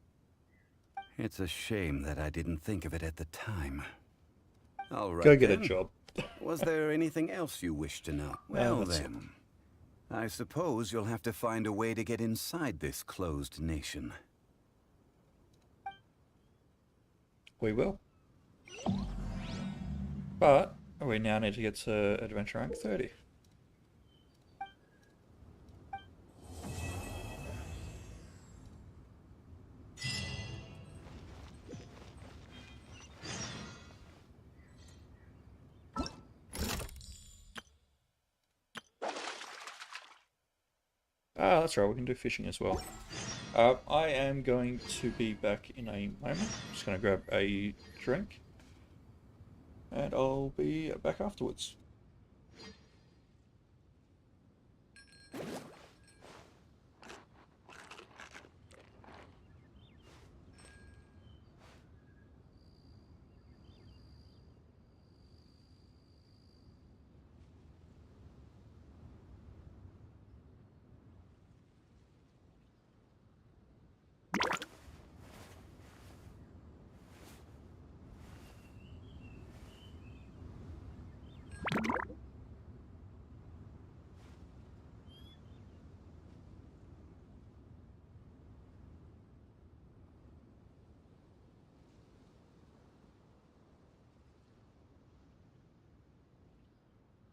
It's a shame that I didn't think of it at the time. All right, Go get a then. job. Was there anything else you wish to know? Well then, I suppose you'll have to find a way to get inside this closed nation. We will. But we now need to get to Adventure Rank 30. Ah, that's right, we can do fishing as well. I am going to be back in a moment. Just going to grab a drink. And I'll be back afterwards.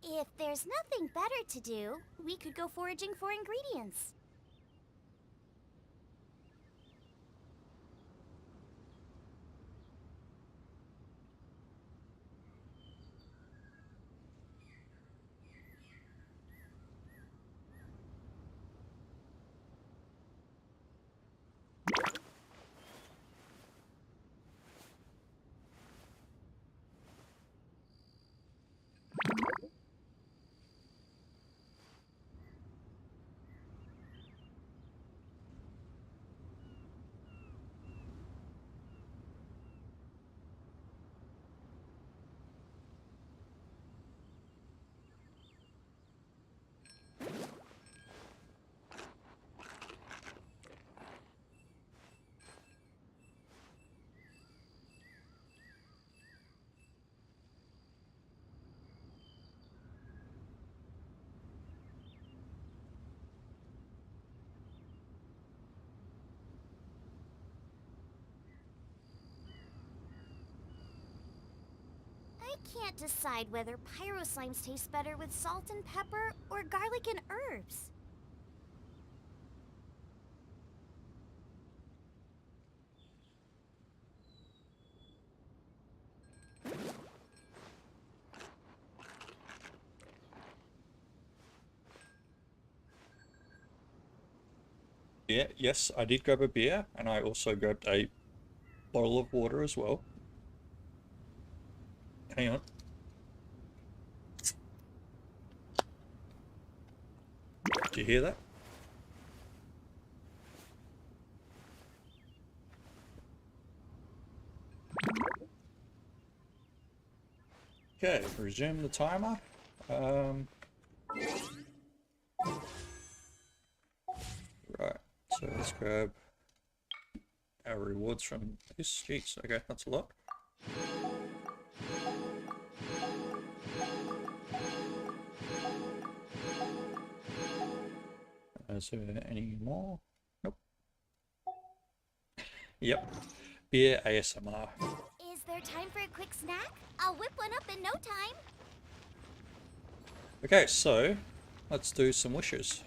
If there's nothing better to do, we could go foraging for ingredients. I can't decide whether pyro slimes taste better with salt and pepper or garlic and herbs. Yeah, yes, I did grab a beer, and I also grabbed a bottle of water as well. Hang on. Did you hear that? Okay, resume the timer. Right, so let's grab our rewards from this. Jeez, okay, that's a lot. Is there any more? Nope. Yep. Beer ASMR. Is there time for a quick snack? I'll whip one up in no time. Okay, so let's do some wishes.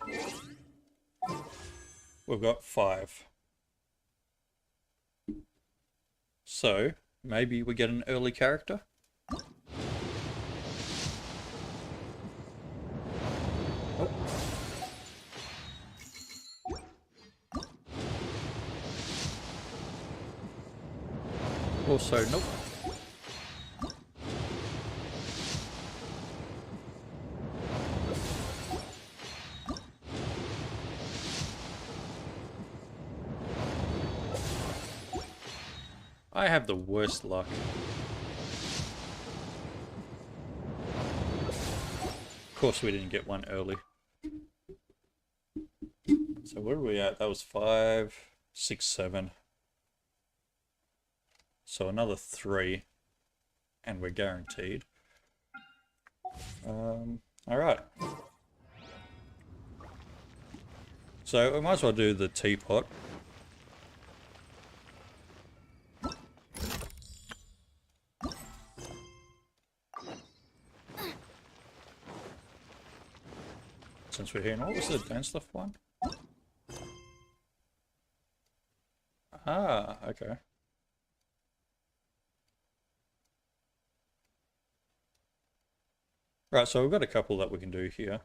We've got 5. So maybe we get an early character. Oh. Also, nope. I have the worst luck. Of course we didn't get one early. So where are we at? That was 5, 6, 7. So another 3. And we're guaranteed. Alright. So we might as well do the teapot. Since we're here, and what was the dance left one? Ah, okay. Right, so we've got a couple that we can do here.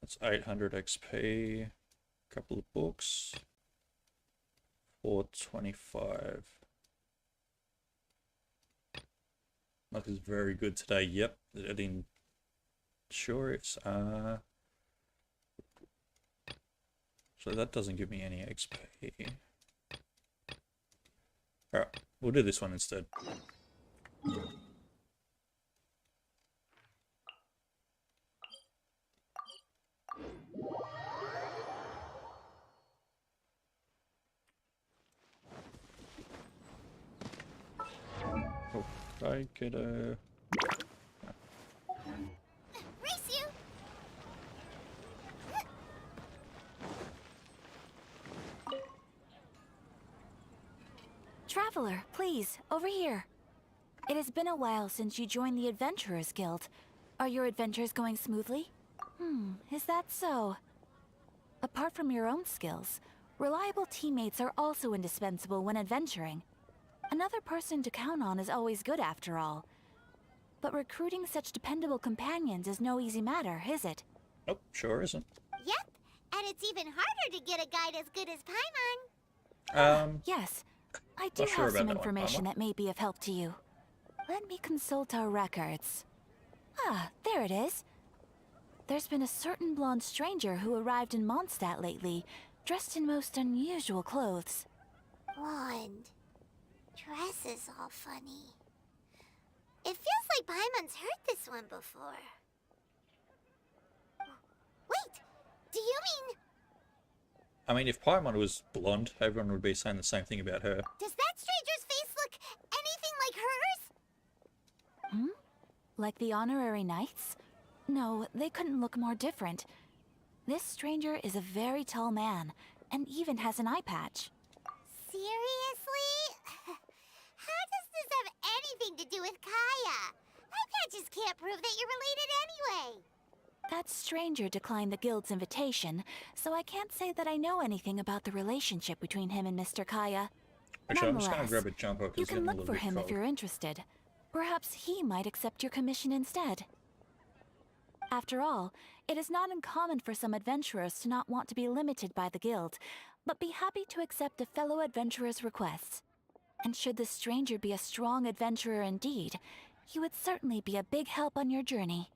That's 800 XP, a couple of books, 425. Luck is very good today. Yep, adding sure it's so that doesn't give me any XP. Alright, we'll do this one instead. Oh, did I get a... Race you! Traveler, please, over here. It has been a while since you joined the Adventurers Guild. Are your adventures going smoothly? Is that so? Apart from your own skills, reliable teammates are also indispensable when adventuring. Another person to count on is always good after all. But recruiting such dependable companions is no easy matter, is it? Nope, sure isn't. Yep, and it's even harder to get a guide as good as Paimon. Yes. I do Not sure have some about that one, information Mama. that may be of help to you. Let me consult our records. Ah, there it is. There's been a certain blonde stranger who arrived in Mondstadt lately, dressed in most unusual clothes. Blonde. Dress is all funny. It feels like Paimon's heard this one before. Wait, do you mean... I mean, if Paimon was blonde, everyone would be saying the same thing about her. Does that stranger's face look anything like hers? Like the honorary knights? No, they couldn't look more different. This stranger is a very tall man, and even has an eye patch. Seriously? How does this have anything to do with Kaya? Eye patches can't prove that you're related anyway. That stranger declined the guild's invitation, so I can't say that I know anything about the relationship between him and Mr. Kaya. Actually, I'm just gonna Nonetheless, grab a jumper you because it's can getting a look little for bit him cold. if you're interested. Perhaps he might accept your commission instead. After all, it is not uncommon for some adventurers to not want to be limited by the guild, but be happy to accept a fellow adventurer's requests. And should the stranger be a strong adventurer indeed, he would certainly be a big help on your journey.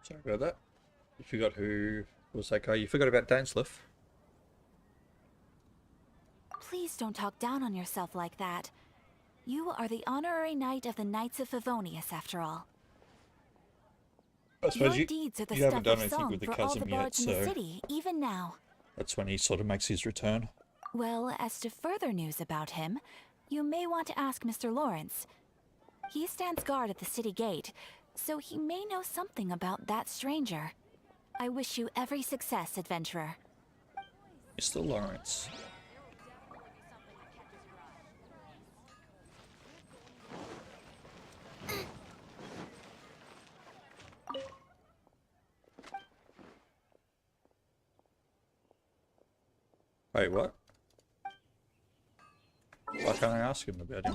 Sorry about that. You forgot who was that guy. You forgot about Dainsleif. Please don't talk down on yourself like that. You are the honorary knight of the Knights of Favonius, after all. I suppose Your deeds are the you haven't stuff done of anything song with the for all the chasm yet, bards in the so city, even now. that's when he sort of makes his return. Well, as to further news about him, you may want to ask Mr. Lawrence. He stands guard at the city gate, so he may know something about that stranger. I wish you every success, adventurer. Mr. Lawrence. Wait, what? Why can't I ask him about him?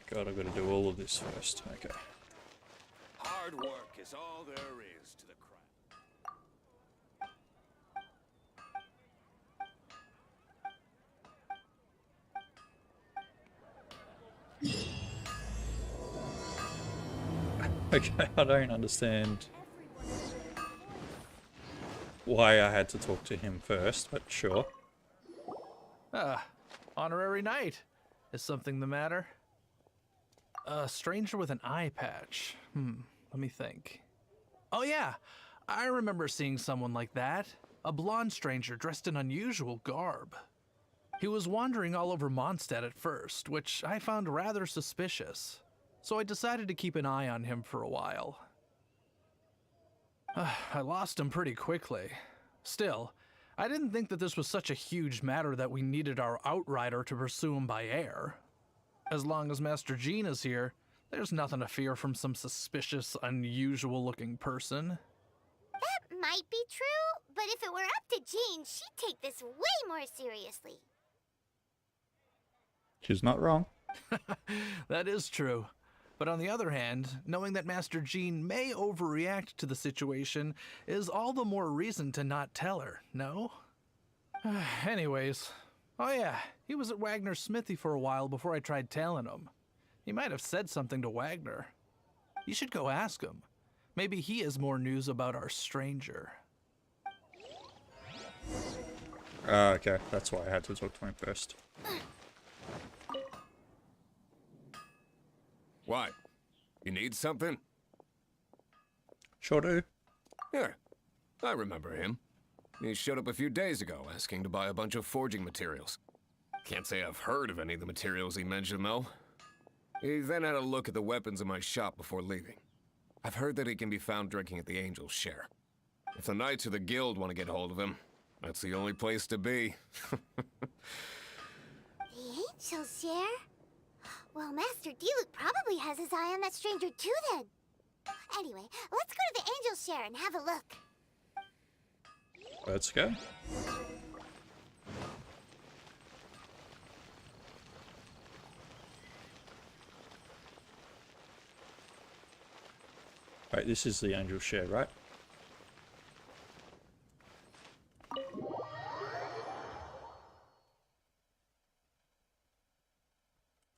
God, I've got to do all of this first. Okay. Hard work is all there is to the craft. Okay, I don't understand why I had to talk to him first, but sure. Honorary knight. Is something the matter? A stranger with an eye patch. Let me think. Oh yeah, I remember seeing someone like that. A blonde stranger dressed in unusual garb. He was wandering all over Mondstadt at first, which I found rather suspicious. So I decided to keep an eye on him for a while. I lost him pretty quickly. Still, I didn't think that this was such a huge matter that we needed our outrider to pursue him by air. As long as Master Jean is here, there's nothing to fear from some suspicious, unusual-looking person. That might be true, but if it were up to Jean, she'd take this way more seriously. She's not wrong. That is true. But on the other hand, knowing that Master Jean may overreact to the situation is all the more reason to not tell her, no? Anyways, oh yeah, he was at Wagner's smithy for a while before I tried tailing him. He might have said something to Wagner. You should go ask him. Maybe he has more news about our stranger. Okay, that's why I had to talk to him first. What? You need something? Sure do. Here, I remember him. He showed up a few days ago asking to buy a bunch of forging materials. Can't say I've heard of any of the materials he mentioned, though. He then had a look at the weapons in my shop before leaving. I've heard that he can be found drinking at the Angel's Share. If the Knights of the Guild want to get hold of him, that's the only place to be. The Angel's Share? Well, Master Diluc probably has his eye on that stranger too, then. Anyway, let's go to the Angel's Share and have a look. Let's go. Right, this is the Angel's Share, right?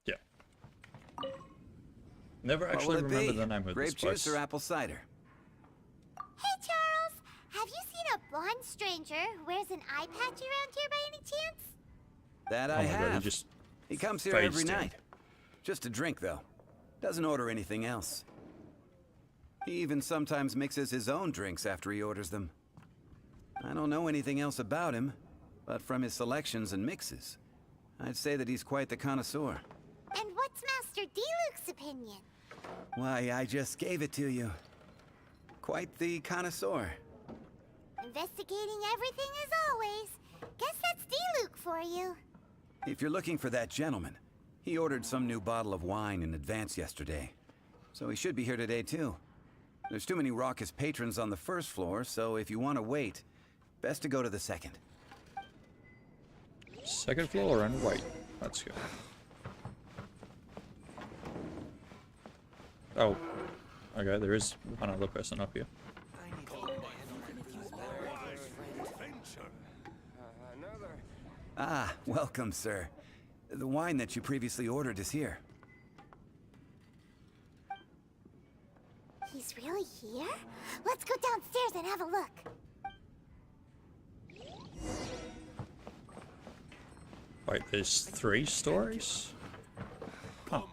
Yeah. Never actually remember the name of Grape this place. juice or apple cider? Hey, Charles! Have you seen a blonde stranger who wears an eye patch around here by any chance? That Oh I my God, have. just He comes here phased every in. night. Just a drink, though. Doesn't order anything else. He even sometimes mixes his own drinks after he orders them. I don't know anything else about him, but from his selections and mixes, I'd say that he's quite the connoisseur. And what's Master Diluc's opinion? Why, I just gave it to you. Quite the connoisseur. Investigating everything as always. Guess that's Diluc for you. If you're looking for that gentleman, he ordered some new bottle of wine in advance yesterday. So he should be here today, too. There's too many raucous patrons on the first floor, so if you want to wait, best to go to the second. Second floor and wait. Let's go. Oh. Okay, there is one other person up here. Ah, welcome, sir. The wine that you previously ordered is here. He's really here? Let's go downstairs and have a look. Wait, there's 3 stories? Huh.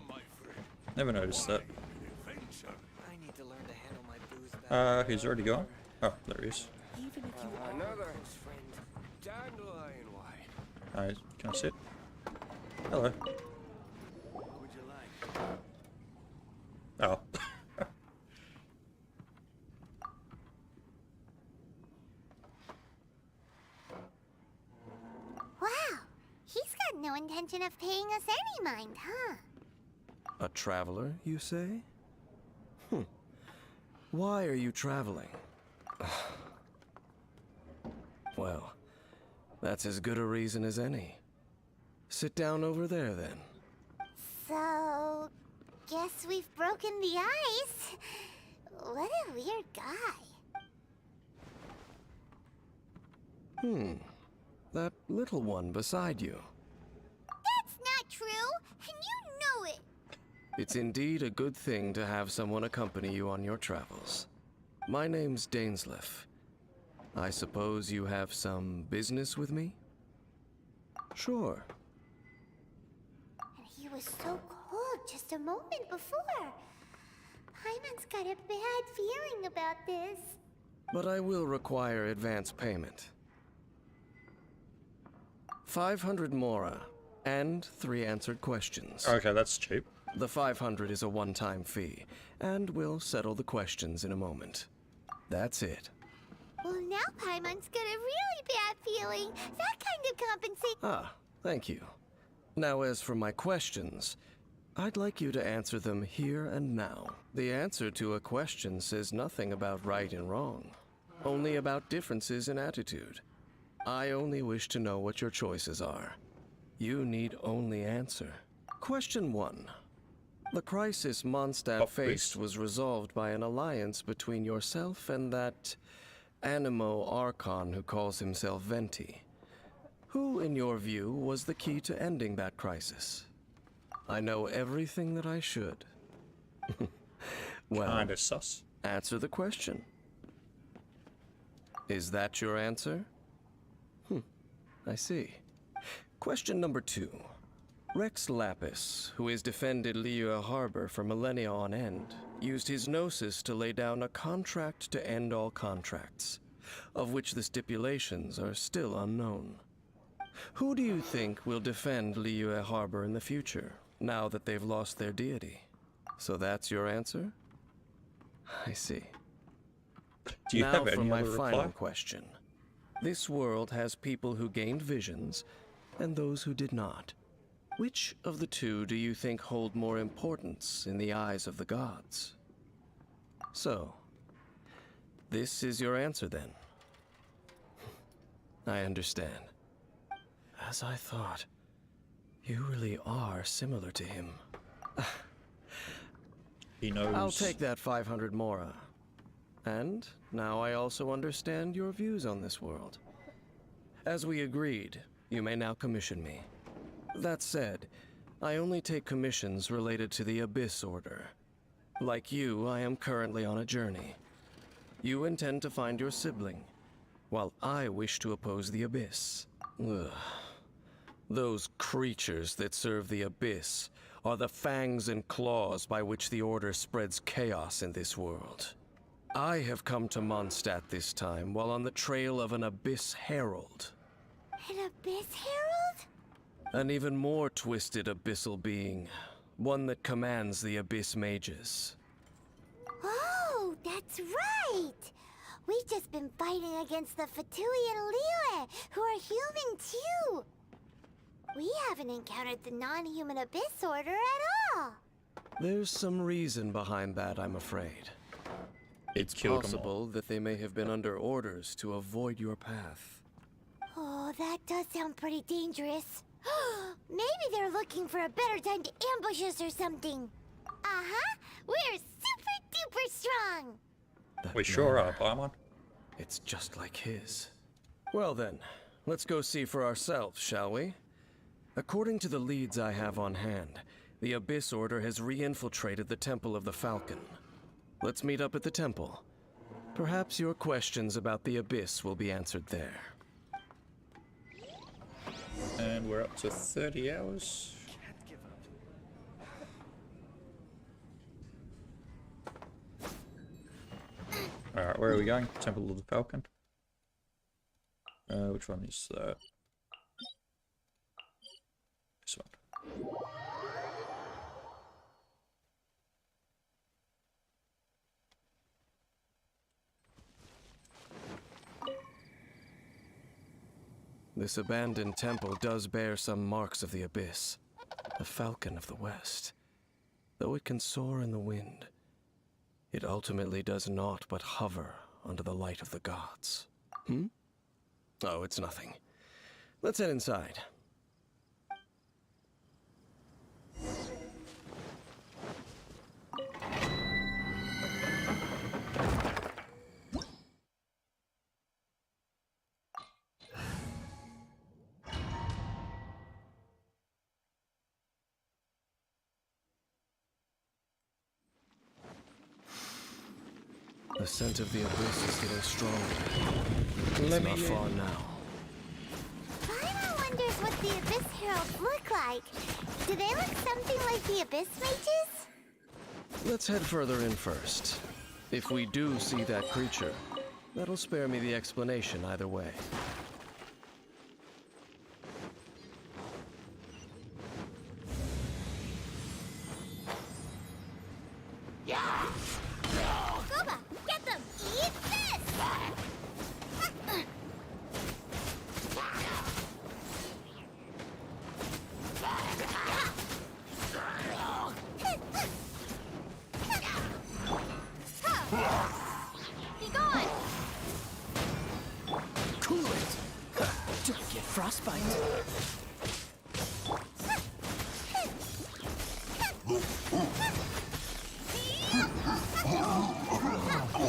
Never noticed that. He's already gone? Oh, there he is. Another dandelion wine. Alright, can I sit? Hello. What would you like? Oh. Wow, he's got no intention of paying us any mind, huh? A traveler, you say? Why are you traveling? Well, that's as good a reason as any. Sit down over there, then. So, guess we've broken the ice. What a weird guy. That little one beside you. That's not true, and you know it. It's indeed a good thing to have someone accompany you on your travels. My name's Dainsleif. I suppose you have some business with me? Sure. And he was so cold just a moment before. Paimon's got a bad feeling about this. But I will require advance payment. 500 mora, and 3 answered questions. Okay, that's cheap. The 500 is a one-time fee, and we'll settle the questions in a moment. That's it. Well, now Paimon's got a really bad feeling. That kind of compensation. Ah, thank you. Now, as for my questions, I'd like you to answer them here and now. The answer to a question says nothing about right and wrong, only about differences in attitude. I only wish to know what your choices are. You need only answer. Question 1. The crisis Mondstadt faced was resolved by an alliance between yourself and that Animo Archon who calls himself Venti. Who, in your view, was the key to ending that crisis? I know everything that I should. Well, Kinda sus. answer the question. Is that your answer? I see. Question number 2. Rex Lapis, who has defended Liyue Harbor for millennia on end, used his gnosis to lay down a contract to end all contracts, of which the stipulations are still unknown. Who do you think will defend Liyue Harbor in the future, now that they've lost their deity? So that's your answer? I see. Do you now have for any my other final reply? question. This world has people who gained visions, and those who did not. Which of the two do you think hold more importance in the eyes of the gods? So, this is your answer then. I understand. As I thought, you really are similar to him. He knows. I'll take that 500 mora. And now I also understand your views on this world. As we agreed, you may now commission me. That said, I only take commissions related to the Abyss Order. Like you, I am currently on a journey. You intend to find your sibling, while I wish to oppose the Abyss. Ugh. Those creatures that serve the Abyss are the fangs and claws by which the Order spreads chaos in this world. I have come to Mondstadt this time while on the trail of an Abyss Herald. An Abyss Herald? An even more twisted abyssal being. One that commands the Abyss Mages. Oh, that's right! We've just been fighting against the Fatui and Liyue, who are human too! We haven't encountered the non-human Abyss Order at all! There's some reason behind that, I'm afraid. It's killed 'em all. possible that they may have been under orders to avoid your path. Oh, that does sound pretty dangerous. Maybe they're looking for a better time to ambush us or something. Uh-huh, we're super duper strong! That We sure manner, are, Paimon. It's just like his. Well then, let's go see for ourselves, shall we? According to the leads I have on hand, the Abyss Order has re-infiltrated the Temple of the Falcon. Let's meet up at the temple. Perhaps your questions about the Abyss will be answered there. And we're up to 30 hours. Alright, where are we going? Temple of the Falcon. Which one is that? This one. This abandoned temple does bear some marks of the Abyss. The Falcon of the West. Though it can soar in the wind, it ultimately does naught but hover under the light of the gods. Hmm? Oh, it's nothing. Let's head inside. The scent of the Abyss is getting stronger. It's not far now. Paimon wonders what the Abyss Heralds look like. Do they look something like the Abyss Mages? Let's head further in first. If we do see that creature, that'll spare me the explanation either way. Goba, get them! Eat this! Be gone! Cool it! Don't get frostbite.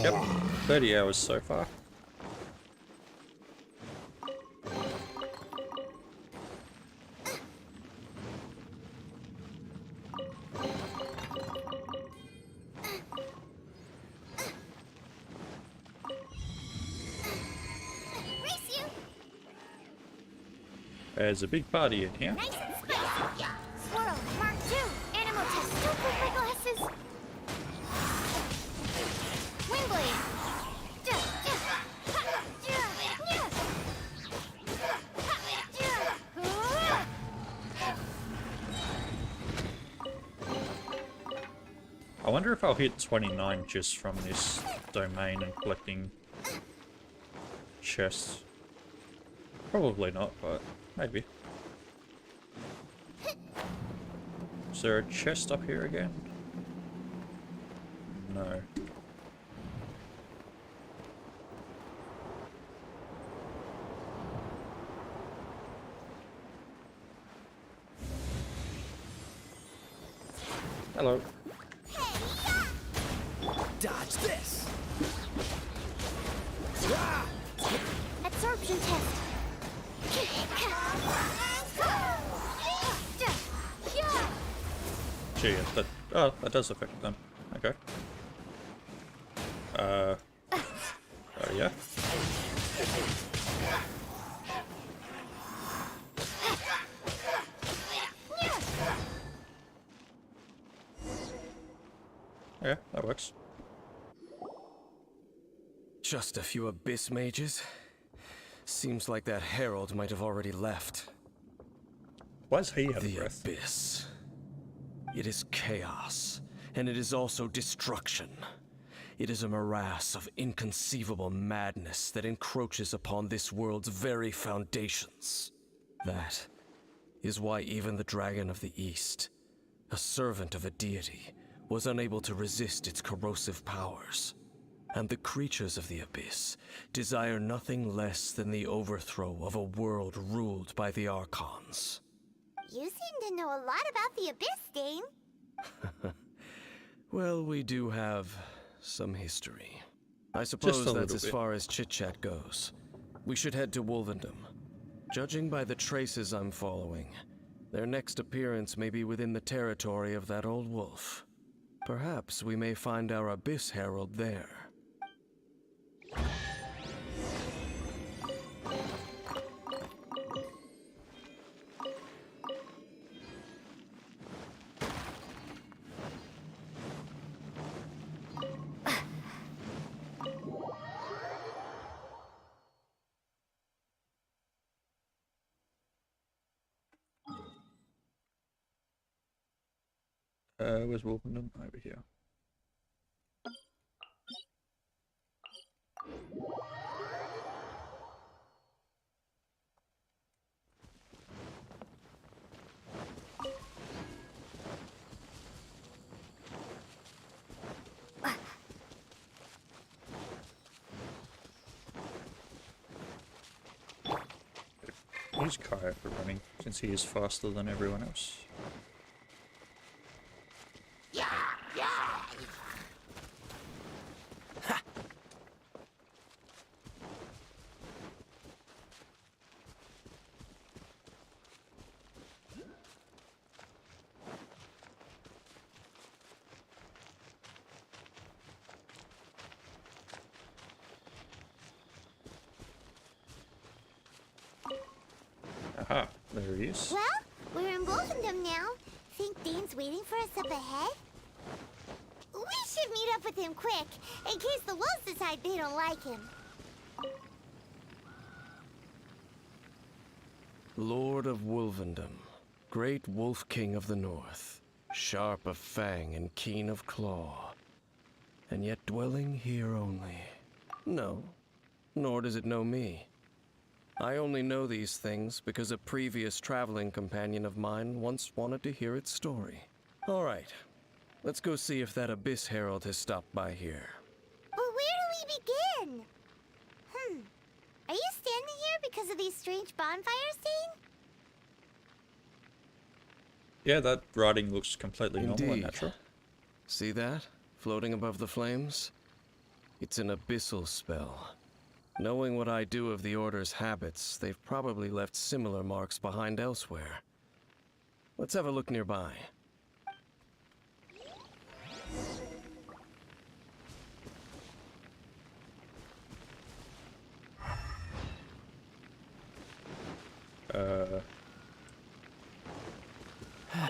Yep, 30 hours so far. Race you! There's a big party in here. Nice and spicy. Swirl, Mark 2, animal test. Don't break my glasses. Wingblade. I wonder if I'll hit 29 just from this domain and collecting chests. Probably not, but maybe. Is there a chest up here again? No. Hello. Dodge this! Absorption test. Gee, that does affect them. Okay. Yeah. Yeah, that works. Just a few abyss mages? Seems like that herald might have already left. Why's he out of the breath? abyss. It is chaos, and it is also destruction. It is a morass of inconceivable madness that encroaches upon this world's very foundations. That is why even the Dragon of the East, a servant of a deity, was unable to resist its corrosive powers. And the creatures of the Abyss desire nothing less than the overthrow of a world ruled by the Archons. You seem to know a lot about the Abyss, Dane. Well, we do have some history. I suppose that's as far as chit-chat goes. We should head to Wolvendom. Judging by the traces I'm following, their next appearance may be within the territory of that old wolf. Perhaps we may find our Abyss Herald there. Where's Wolfendom? Over here. Use Kaya for running, since he is faster than everyone else. Aha, there he is. Well, we're in Wolvendom now. Think Dane's waiting for us up ahead? We should meet up with him quick, in case the wolves decide they don't like him. Lord of Wolvendom, great wolf king of the north, sharp of fang and keen of claw, and yet dwelling here only. No, nor does it know me. I only know these things because a previous traveling companion of mine once wanted to hear its story. All right, let's go see if that Abyss Herald has stopped by here. But where do we begin? Are you standing here because of these strange bonfires, Dane? Yeah, that writing looks completely normal and Indeed. natural. See that? Floating above the flames? It's an abyssal spell. Knowing what I do of the Order's habits, they've probably left similar marks behind elsewhere. Let's have a look nearby.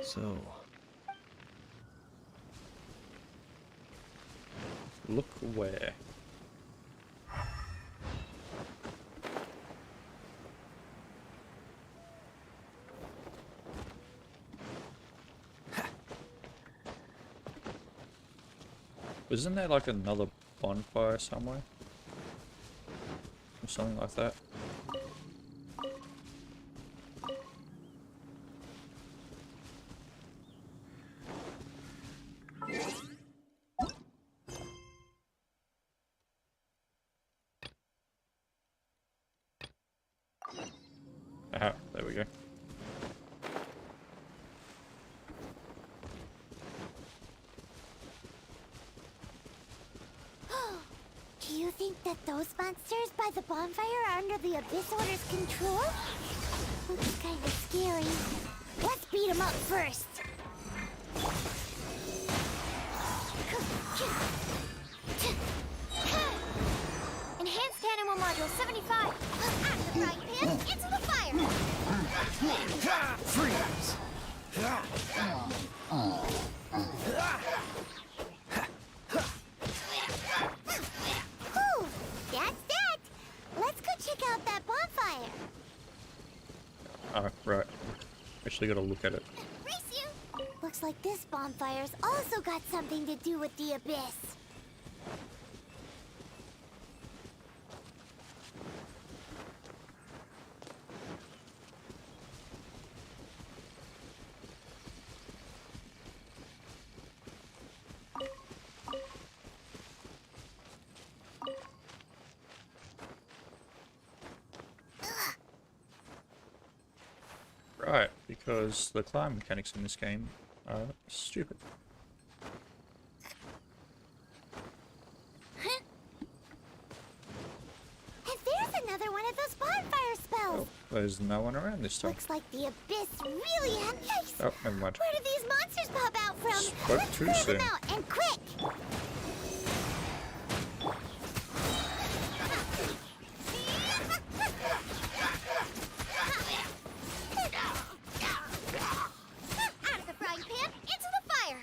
So, Look where. Isn't there like another bonfire somewhere? Or something like that? Ah, there we go. Do you think that those monsters by the bonfire are under the Abyss Order's control? Looks kind of scary. Let's beat them up first. Enhanced animal module 75. Out of the frying pan, into the fire. freeze! Whew, that's that. Let's go check out that bonfire. Oh, right. Actually gotta look at it. Race you. Looks like this bonfire's also got something to do with the Abyss. Right, because the climb mechanics in this game are stupid. And there's another one of those bonfire spells. There's no one around this time. Looks like the Abyss really has. Yikes. Oh, never mind. Where do these monsters pop out from? Spoke Let's too clear soon. them out, and quick! Out of the frying pan, into the fire!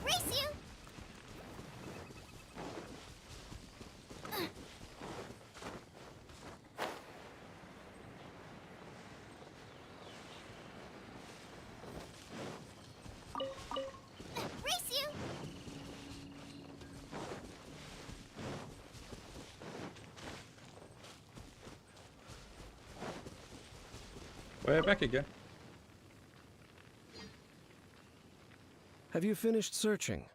Race you! Race you! We're back again. Have you finished searching?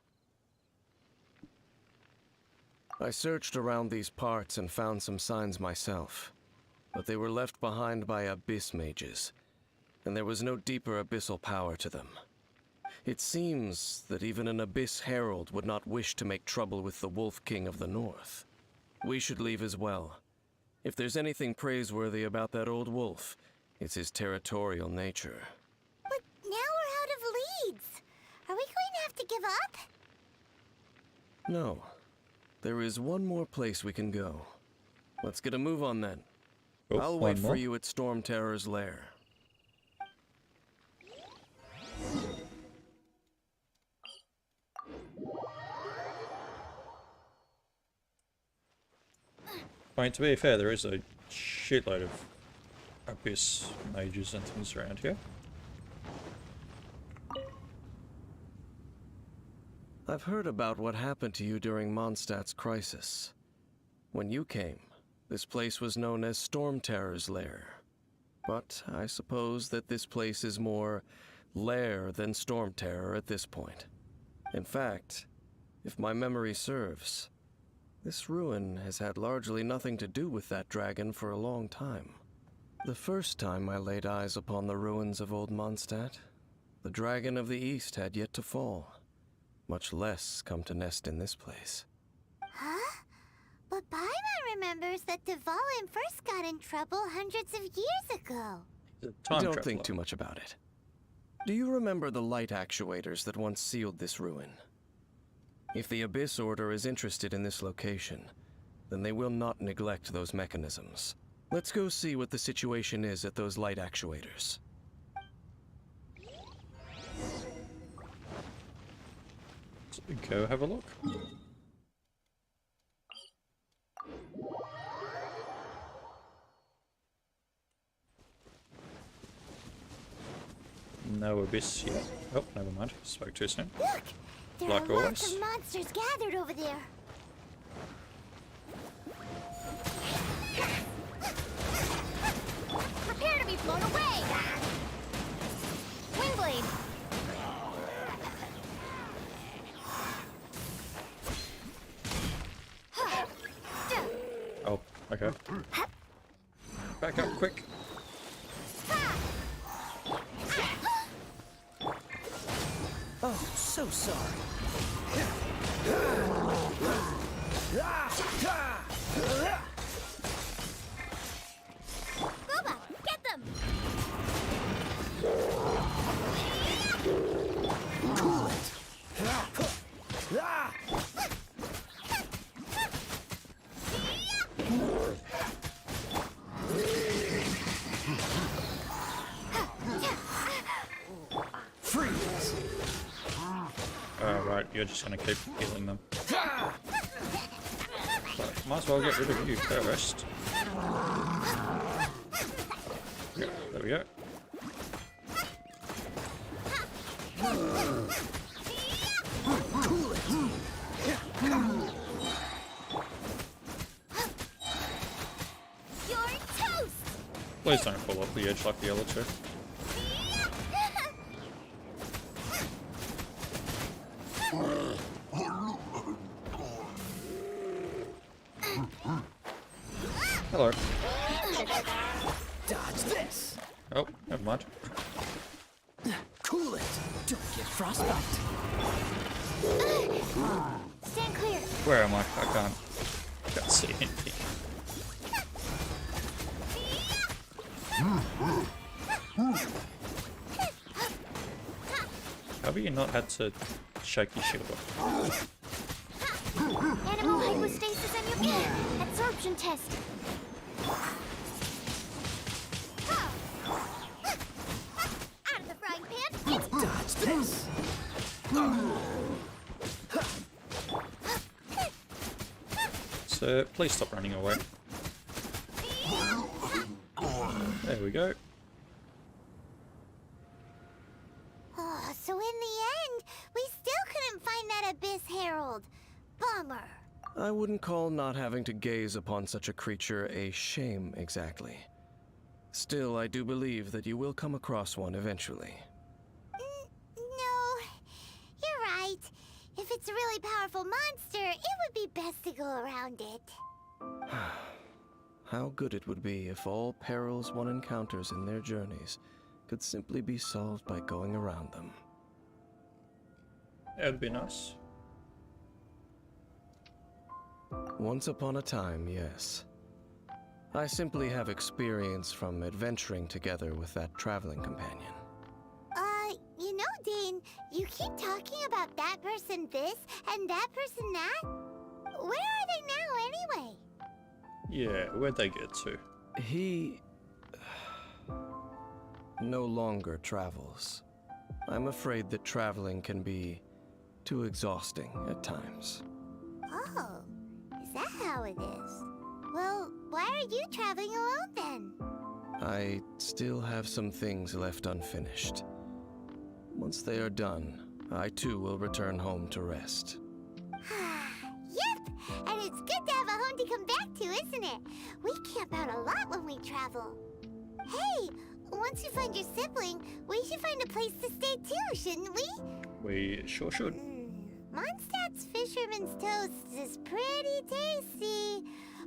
I searched around these parts and found some signs myself, but they were left behind by abyss mages, and there was no deeper abyssal power to them. It seems that even an abyss herald would not wish to make trouble with the Wolf King of the North. We should leave as well. If there's anything praiseworthy about that old wolf, it's his territorial nature. But now we're out of leads. Are we going to have to give up? No. There is one more place we can go. Let's get a move on then. Oh, I'll one wait for more? you at Storm Terror's lair. I mean, to be fair, there is a shitload of abyss mages and things around here. I've heard about what happened to you during Mondstadt's crisis. When you came, this place was known as Storm Terror's lair. But I suppose that this place is more lair than Storm Terror at this point. In fact, if my memory serves, this ruin has had largely nothing to do with that dragon for a long time. The first time I laid eyes upon the ruins of old Mondstadt, the dragon of the East had yet to fall, much less come to nest in this place. Huh? But Paimon remembers that Dvalin first got in trouble hundreds of years ago. Don't think too much about it. Do you remember the light actuators that once sealed this ruin? If the Abyss Order is interested in this location, then they will not neglect those mechanisms. Let's go see what the situation is at those light actuators. Go have a look. No abyss yet. Oh, never mind. Spoke too soon. Look! There Like are lots always. of monsters gathered over there. Prepare to be blown away! Wingblade! Oh, okay. Back up quick. Oh, so sorry. Boba, get them! Cool it. Freeze. Right, you're just gonna keep healing them. So, might as well get rid of you first. Yeah, there we go. Cool it. You're toast! Please don't fall off the edge like the other two. Hello. Dodge this. Oh, never mind. Cool it. Don't get frostbite. Stand clear. Where am I? I can't see anything. Have you not had to shake your shield off? Animal hypostasis and your absorption test. Out of the frying pan. It's Dodge this. So please stop running away. There we go. Oh, so in the end, we still couldn't find that Abyss Herald. Bummer. I wouldn't call not having to gaze upon such a creature a shame exactly. Still, I do believe that you will come across one eventually. No, you're right. If it's a really powerful monster, it would be best to go around it. How good it would be if all perils one encounters in their journeys could simply be solved by going around them. That'd be nice. Once upon a time, yes. I simply have experience from adventuring together with that traveling companion. You know, Dane, you keep talking about that person this and that person that. Where are they now, anyway? Yeah, where'd they get to? He no longer travels. I'm afraid that traveling can be too exhausting at times. Oh, is that how it is? Well, why are you traveling alone then? I still have some things left unfinished. Once they are done, I too will return home to rest. Yep, and it's good to have a home to come back to, isn't it? We camp out a lot when we travel. Hey, once you find your sibling, we should find a place to stay too, shouldn't we? We sure should. Mondstadt's Fisherman's Toast is pretty tasty,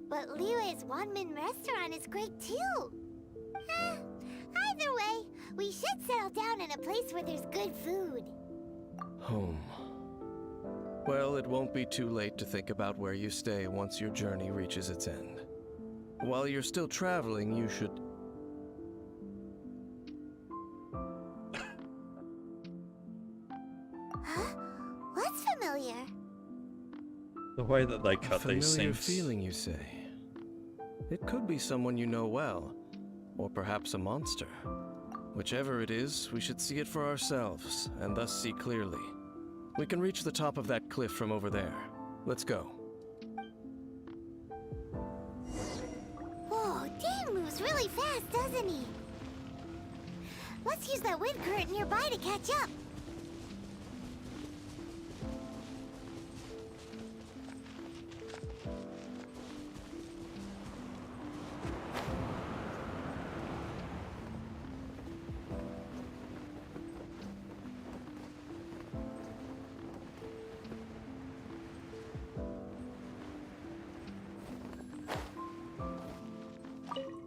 but Liyue's one-man restaurant is great too. Either way, we should settle down in a place where there's good food. Home. Well, it won't be too late to think about where you stay once your journey reaches its end. While you're still traveling, you should... Huh? What's familiar? The way that they cut familiar these seems... feeling, you say? It could be someone you know well, or perhaps a monster. Whichever it is, we should see it for ourselves, and thus see clearly. We can reach the top of that cliff from over there. Let's go. Whoa, Dan moves really fast, doesn't he? Let's use that wind current nearby to catch up.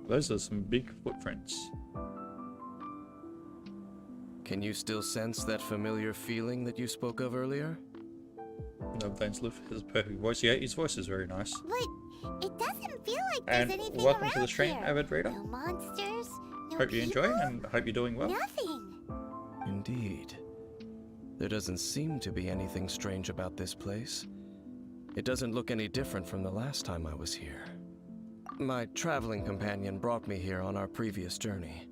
Those are some big footprints. Can you still sense that familiar feeling that you spoke of earlier? No, Dane's Liv has a perfect voice. Yeah, his voice is very nice. But it doesn't feel like And there's anything welcome around to the stream, here. avid reader. No monsters, no Hope you enjoy people, and hope you're doing well. Nothing. Indeed. There doesn't seem to be anything strange about this place. It doesn't look any different from the last time I was here. My traveling companion brought me here on our previous journey.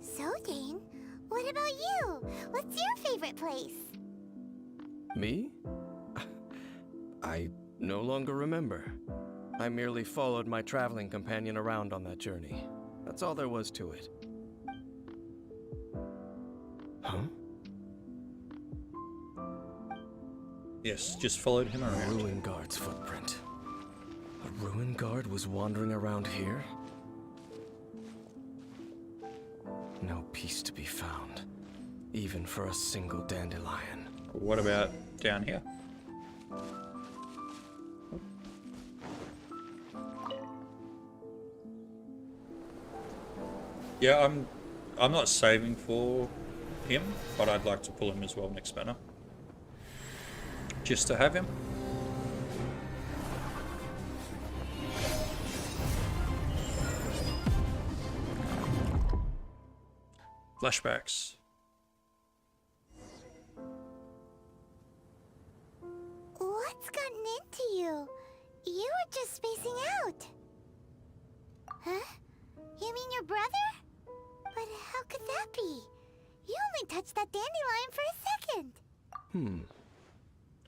So, Dane, what about you? What's your favorite place? Me? I no longer remember. I merely followed my traveling companion around on that journey. That's all there was to it. Huh? Yes, just followed him around. A ruin guard's footprint. A ruin guard was wandering around here? No peace to be found, even for a single dandelion. What about down here? Yeah, I'm not saving for him, but I'd like to pull him as well next banner. Just to have him. Flashbacks. What's gotten into you? You were just spacing out. Huh? You mean your brother? But how could that be? You only touched that dandelion for a second.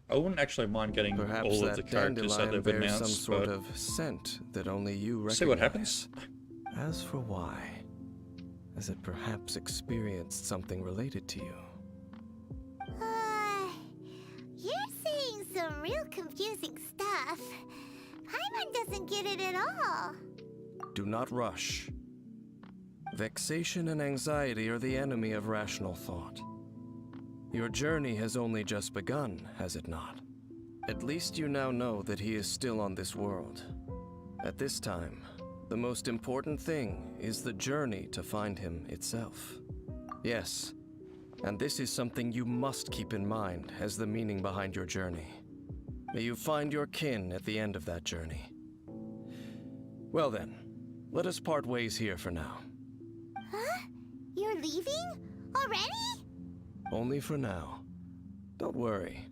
I wouldn't actually mind getting Perhaps all of that the characters that dandelion they've bears announced, some sort but of scent that only you recognize. see what happens. As for why, has it perhaps experienced something related to you? You're saying some real confusing stuff. Paimon doesn't get it at all. Do not rush. Vexation and anxiety are the enemy of rational thought. Your journey has only just begun, has it not? At least you now know that he is still on this world. At this time, the most important thing is the journey to find him itself. Yes, and this is something you must keep in mind as the meaning behind your journey. May you find your kin at the end of that journey. Well then, let us part ways here for now. Huh? You're leaving? Already? Only for now. Don't worry.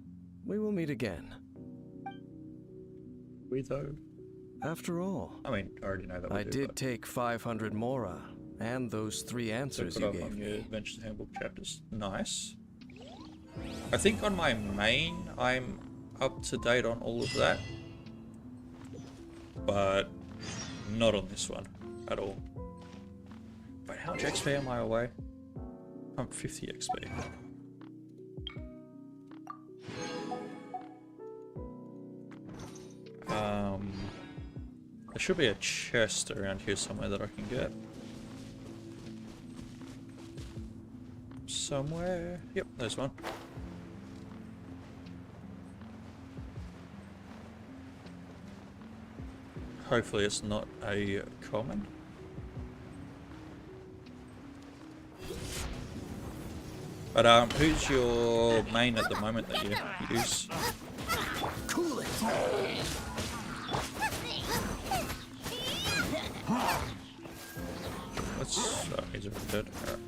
We will meet again. We though. After all, I mean, I already know that. I did take 500 mora and those 3 answers put you up gave on your me. Adventures Handbook chapters. Nice. I think on my main, I'm up to date on all of that, but not on this one at all. Wait, how much XP am I away? I'm 50 XP. There should be a chest around here somewhere that I can get. Somewhere. Yep, there's one. Hopefully it's not a common. But who's your main at the moment that you use? Cool it. Let's he's already dead. Alright.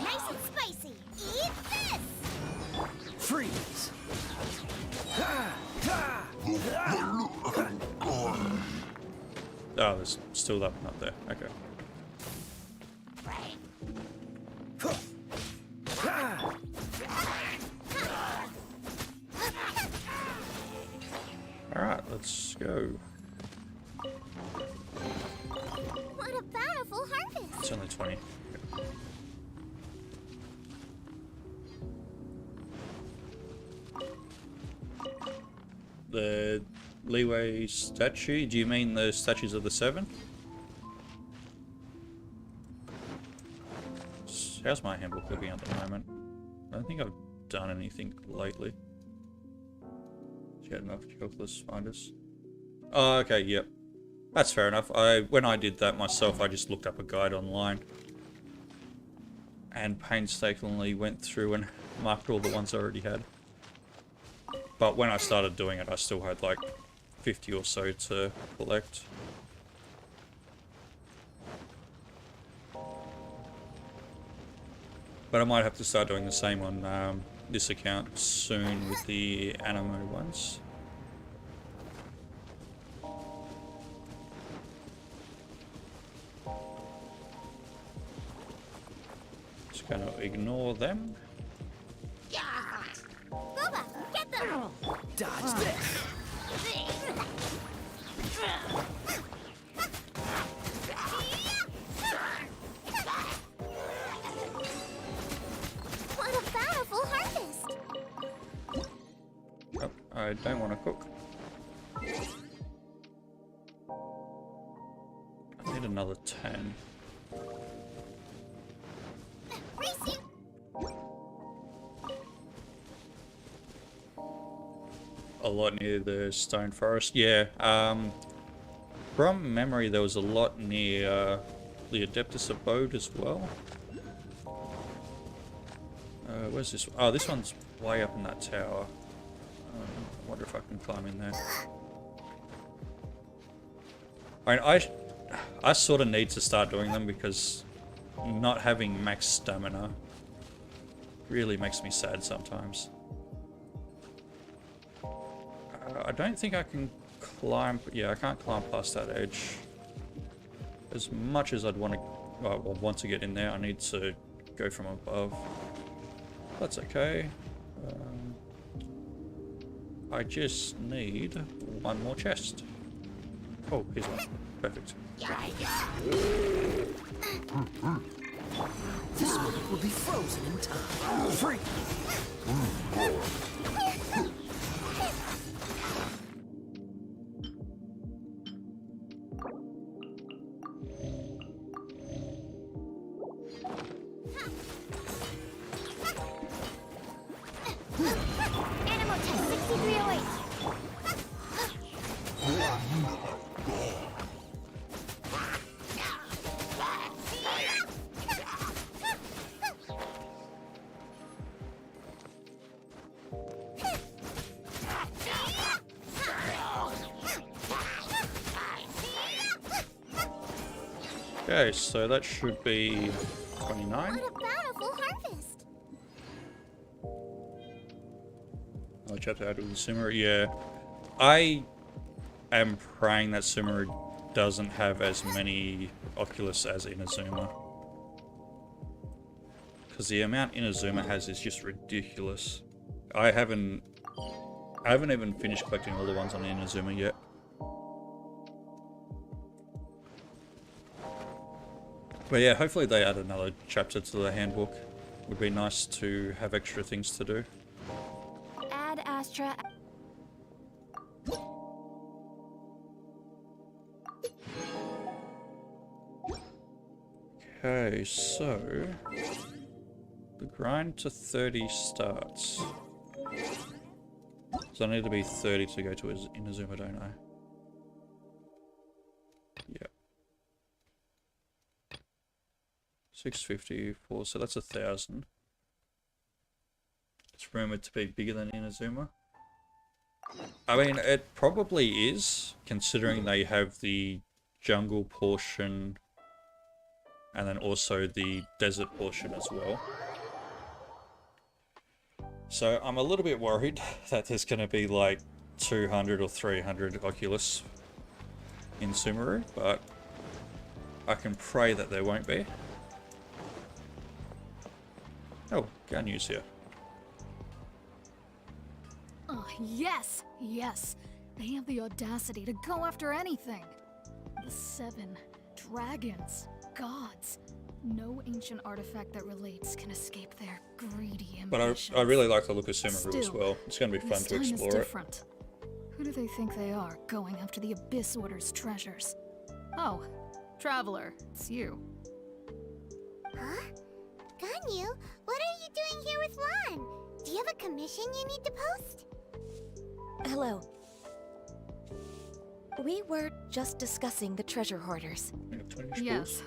Nice and spicy. Eat this. Freeze! Oh, there's still that one up there. Okay. Alright, let's go. What a bountiful harvest! It's only 20. The leeway statue? Do you mean the statues of the seven? How's my handbook looking at the moment? I don't think I've done anything lately. Get enough chocolates finders. Oh, okay, yep. That's fair enough. When I did that myself, I just looked up a guide online and painstakingly went through and marked all the ones I already had. But when I started doing it, I still had like 50 or so to collect. But I might have to start doing the same on this account soon with the anime ones. Just gonna ignore them. Booba, get them! Dodge this! What a bountiful harvest! Oh, I don't want to cook. I need another 10. A lot near the stone forest. Yeah, from memory there was a lot near the Adeptus abode as well. Where's this? Oh, this one's way up in that tower. I wonder if I can climb in there. I sort of need to start doing them because not having max stamina really makes me sad sometimes. I don't think I can climb. Yeah, I can't climb past that edge. As much as I'd want to, well, want to get in there, I need to go from above. That's okay. I just need one more chest. Oh, here's one. Perfect. This one will be frozen in time. Free! Animal test 6308. Okay, so that should be 29. What a bountiful harvest! Another chapter out of the Sumeru. Yeah, I am praying that Sumeru doesn't have as many Oculus as Inazuma. Because the amount Inazuma has is just ridiculous. I haven't even finished collecting all the ones on Inazuma yet. But yeah, hopefully they add another chapter to the handbook. Would be nice to have extra things to do. Ad Astra. Okay, so the grind to 30 starts. So I need to be 30 to go to Inazuma, don't I? Yeah. 654, so that's 1,000. It's rumored to be bigger than Inazuma. I mean, it probably is, considering they have the jungle portion and then also the desert portion as well. So I'm a little bit worried that there's going to be like 200 or 300 Oculus. in Sumeru, but I can pray that there won't be. Oh, gun use here. Oh, yes! Yes! They have the audacity to go after anything! The 7 dragons, gods. No ancient artifact that relates can escape their greedy ambitions. But I really like the look of Sumeru as Still, well. It's going to be fun this to time is explore it. different. Who do they think they are, going after the Abyss Order's treasures? Oh, Traveler, it's you. Huh? Ganyu, what are you doing here with Lan? Do you have a commission you need to post? Hello. We were just discussing the treasure hoarders. Yes.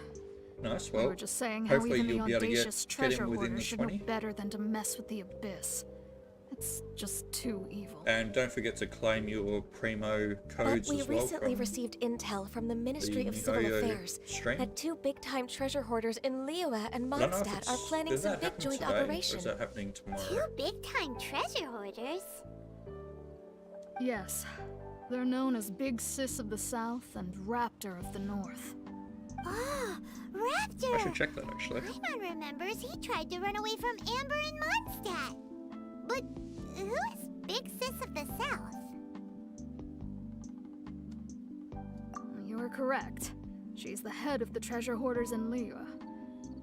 Nice, We well, were just saying how hopefully even the you'll be able to audacious get treasure in within hoarders the should know 20. better than to mess with the Abyss. It's just too evil. And don't forget to claim your Primo But codes we as well recently from received intel from the Ministry the of Civil Mihoyo Affairs stream. that 2 big-time treasure hoarders in Liyue and I don't know if Mondstadt are planning does some that big happen joint today, or operation. is that happening tomorrow? 2 big-time treasure hoarders? Yes. They're known as Big Sis of the South and Raptor of the North. Ah, Raptor! I should check that actually. Paimon remembers he tried to run away from Amber and Mondstadt. But who is Big Sis of the South? You are correct. She's the head of the treasure hoarders in Liyue.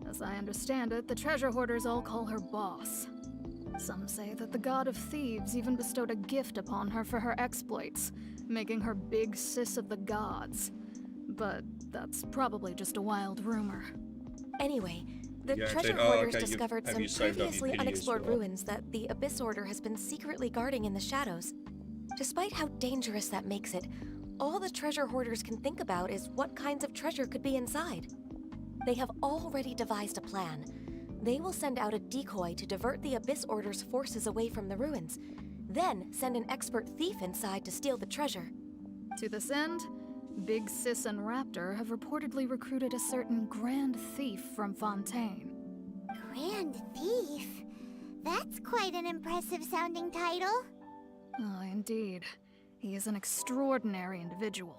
As I understand it, the treasure hoarders all call her boss. Some say that the god of thieves even bestowed a gift upon her for her exploits, making her Big Sis of the gods. But that's probably just a wild rumor. Anyway, the Yeah, treasure indeed. Oh, hoarders okay, you- discovered have some you saved up your previously pity as unexplored well? ruins that the Abyss Order has been secretly guarding in the shadows. Despite how dangerous that makes it, all the treasure hoarders can think about is what kinds of treasure could be inside. They have already devised a plan. They will send out a decoy to divert the Abyss Order's forces away from the ruins, then send an expert thief inside to steal the treasure. To this end, Big Sis and Raptor have reportedly recruited a certain Grand Thief from Fontaine. Grand Thief? That's quite an impressive-sounding title. Oh, indeed. He is an extraordinary individual.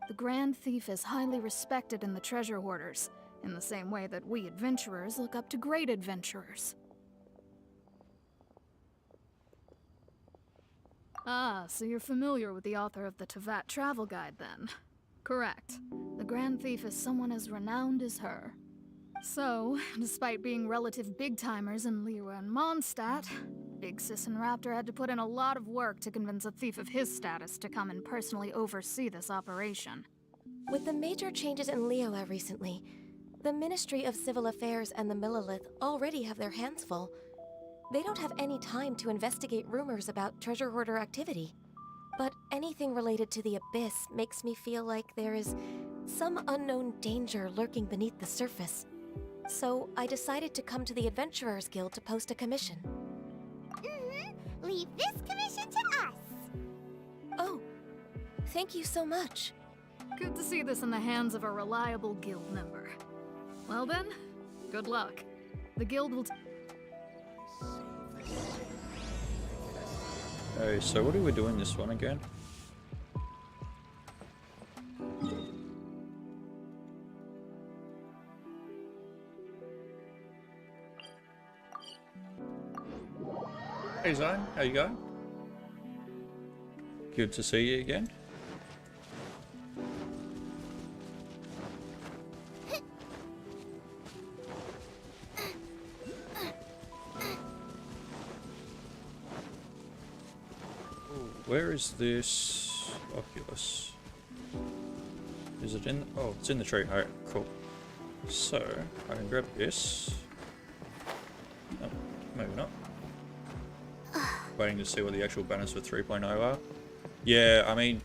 The Grand Thief is highly respected in the treasure hoarders, in the same way that we adventurers look up to great adventurers. Ah, so you're familiar with the author of the Tevat Travel Guide, then? Correct. The Grand Thief is someone as renowned as her. So, despite being relative big-timers in Liyue and Mondstadt, Big Sis and Raptor had to put in a lot of work to convince a thief of his status to come and personally oversee this operation. With the major changes in Liyue recently, the Ministry of Civil Affairs and the Millelith already have their hands full. They don't have any time to investigate rumors about treasure hoarder activity. But anything related to the Abyss makes me feel like there is some unknown danger lurking beneath the surface. So I decided to come to the Adventurers Guild to post a commission. Leave this commission to us. Oh, thank you so much. Good to see this in the hands of a reliable guild member. Well then, good luck. The guild will Okay, so what are we doing this one again? Hey Zone, how you going? Good to see you again. Where is this Oculus? Is it in? Oh, it's in the tree. Alright, cool. So, I can grab this. Oh, maybe not. Waiting to see what the actual banners for 3.0 are. Yeah, I mean,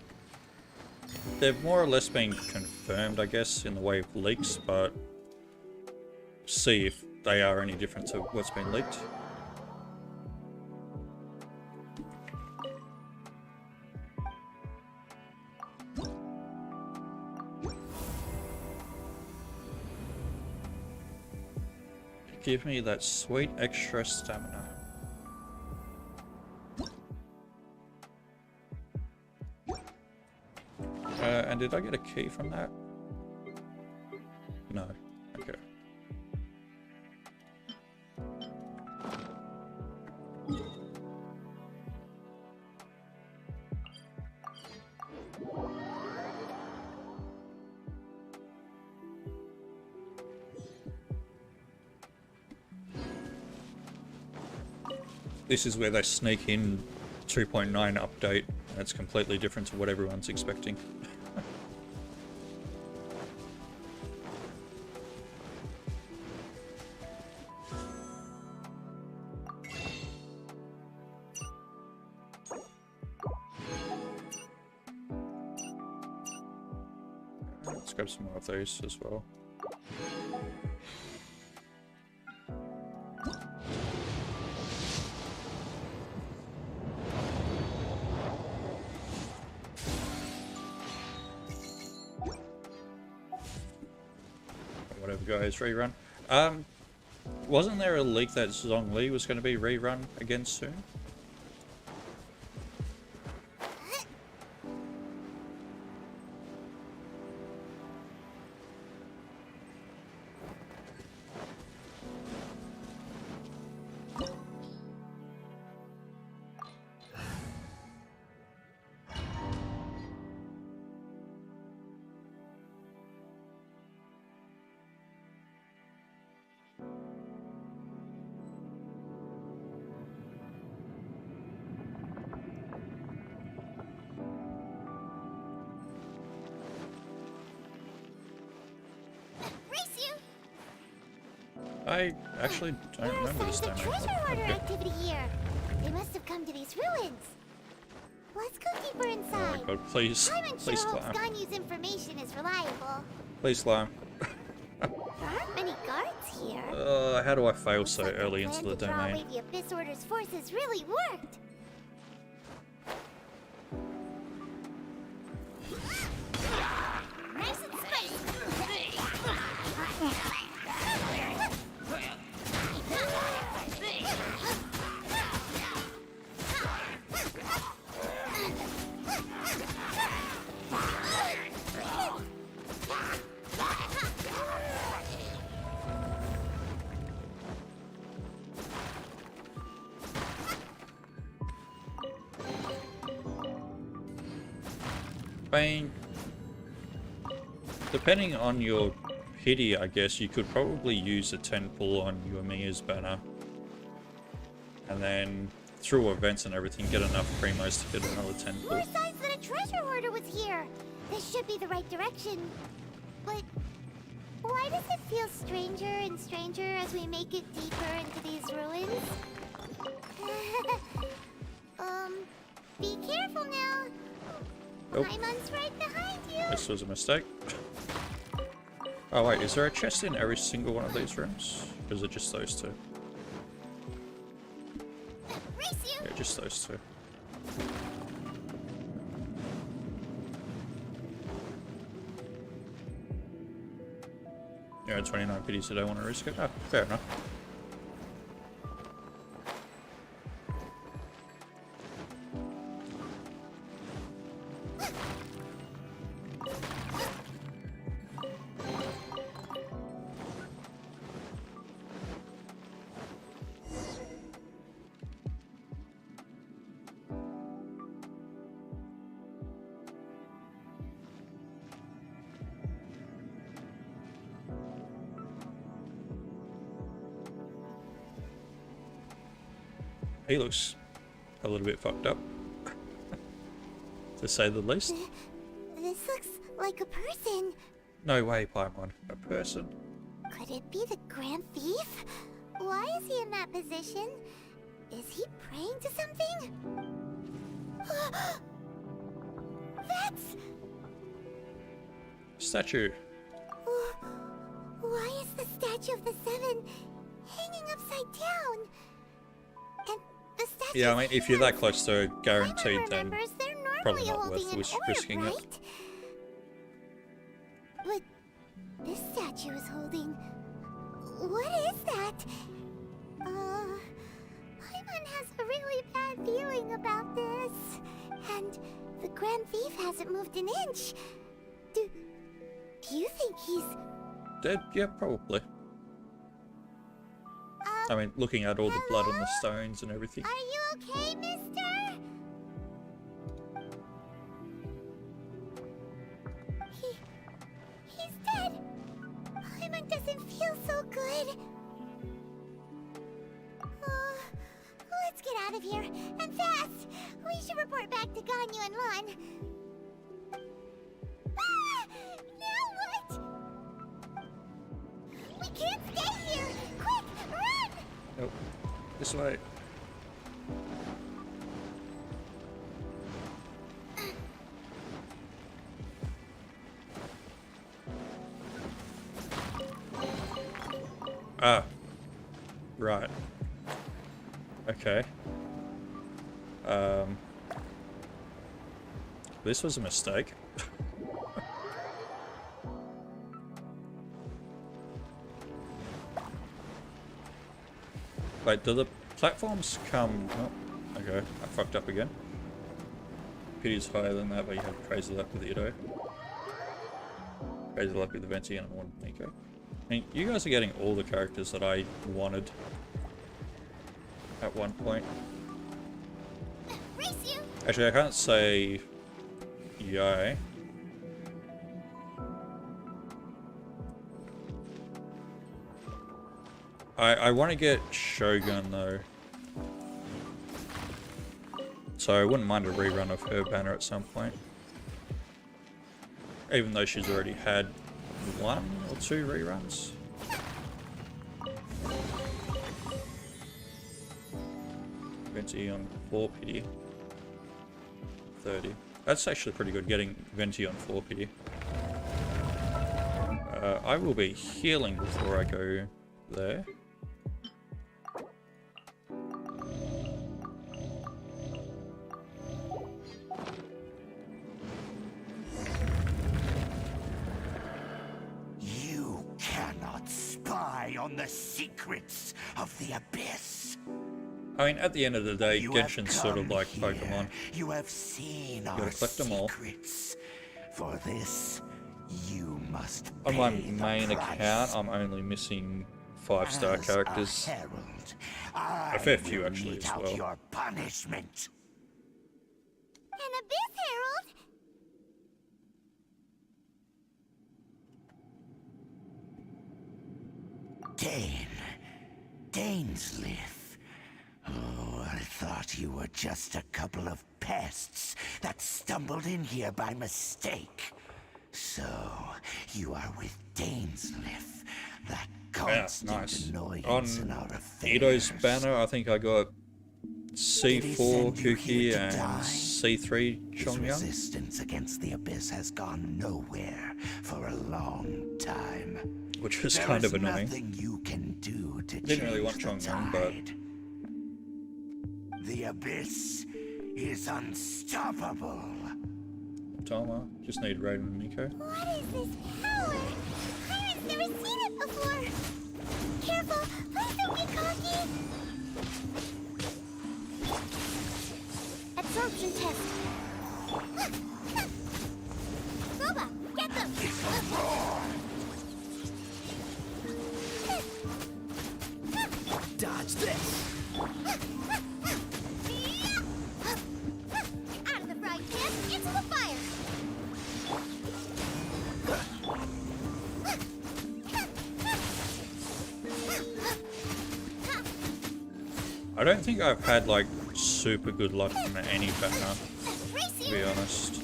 they've more or less been confirmed, I guess, in the way of leaks, but see if they are any different to what's been leaked. Give me that sweet extra stamina. And did I get a key from that? No. Okay. This is where they sneak in 2.9 update, and it's completely different to what everyone's expecting. Let's grab some more of those as well. Whatever, guys, rerun. Wasn't there a leak that Zhongli was going to be rerun again soon? I actually don't remember this time. Treasure hoarder activity here. They must have come to these ruins. Let's go deeper inside. Oh my god, please, please sure climb. Ganyu's information is reliable. Please climb. There aren't many guards here. How do I fail so early into the domain? Away the Abyss Order's forces really worked. Nice and Bane. Depending on your pity, I guess, you could probably use a 10 pull on Yumiya's banner. And then, through events and everything, get enough primos to get another 10 pull. More signs that a treasure hoarder was here. This should be the right direction. But why does it feel stranger and stranger as we make it deeper into these ruins? Be careful now. Nope. Paimon's right behind you. This was a mistake. Oh wait, is there a chest in every single one of these rooms? Or is it just those two? Yeah, just those two. Yeah, 29 pities, so I don't want to risk it. Oh, fair enough. He looks a little bit fucked up, to say the least. This looks like a person. No way, Paimon. A person? Could it be the Grand Thief? Why is he in that position? Is he praying to something? That's... Statue. Why is the Statue of the Seven hanging upside down? And the statue... Yeah, I mean, if you're that close to it, guaranteed, then they're probably not holding worth an orb, risking it. right? But this statue is holding... What is that? Paimon has a really bad feeling about this. And the Grand Thief hasn't moved an inch. Do you think he's... Dead? Yeah, probably. I mean, looking at all the blood on the stones and everything. Are you okay, mister? He's dead. Paimon doesn't feel so good. Let's get out of here, and fast! We should report back to Ganyu and Lon. Ah! Now what? We can't stay here! Quick, run! Nope. This way. Ah. Right. Okay. This was a mistake. Wait, do the platforms come... Oh, okay, I fucked up again. Pity's higher than that, but you have crazy luck with Ido. Crazy luck with the Venti and one Nico. I mean, you guys are getting all the characters that I wanted at one point. Actually, I can't say yay. I want to get Shogun though, so I wouldn't mind a rerun of her banner at some point, even though she's already had 1 or 2 reruns. Venti on 4 pity. 30. That's actually pretty good, getting Venti on 4 pity. I will be healing before I go there. You cannot spy on the secrets of the Abyss. I mean, at the end of the day, Genshin's sort of like here. Pokemon. You have seen You our gotta collect them all. secrets. For this, you must On my pay the main price. account, I'm only missing 5-star As characters. A, herald, A fair few, will actually, mete as out well. Your punishment. An Abyss Herald? Dainsleif. Oh, I thought you were just a couple of pests that stumbled in here by mistake. So, you are with Dainsleif, that Yeah, constant nice. annoyance in On our affairs. Ido's banner, I think I got Did he C4 send you here Kuki to and die? C3 His Chongyang. resistance against the Abyss has gone nowhere for a long time. Which was There kind is of annoying. nothing you can do to Didn't really want change the Chongyang, but tide. The Abyss is unstoppable. Tama, just need Raiden and Nico. What is this power? Pirate's never seen it before. Careful, please don't get cocky. Absorption test. Roba, get them. Dodge this! Out of the frying pan, into the fire. I don't think I've had like super good luck on any banner, to be honest.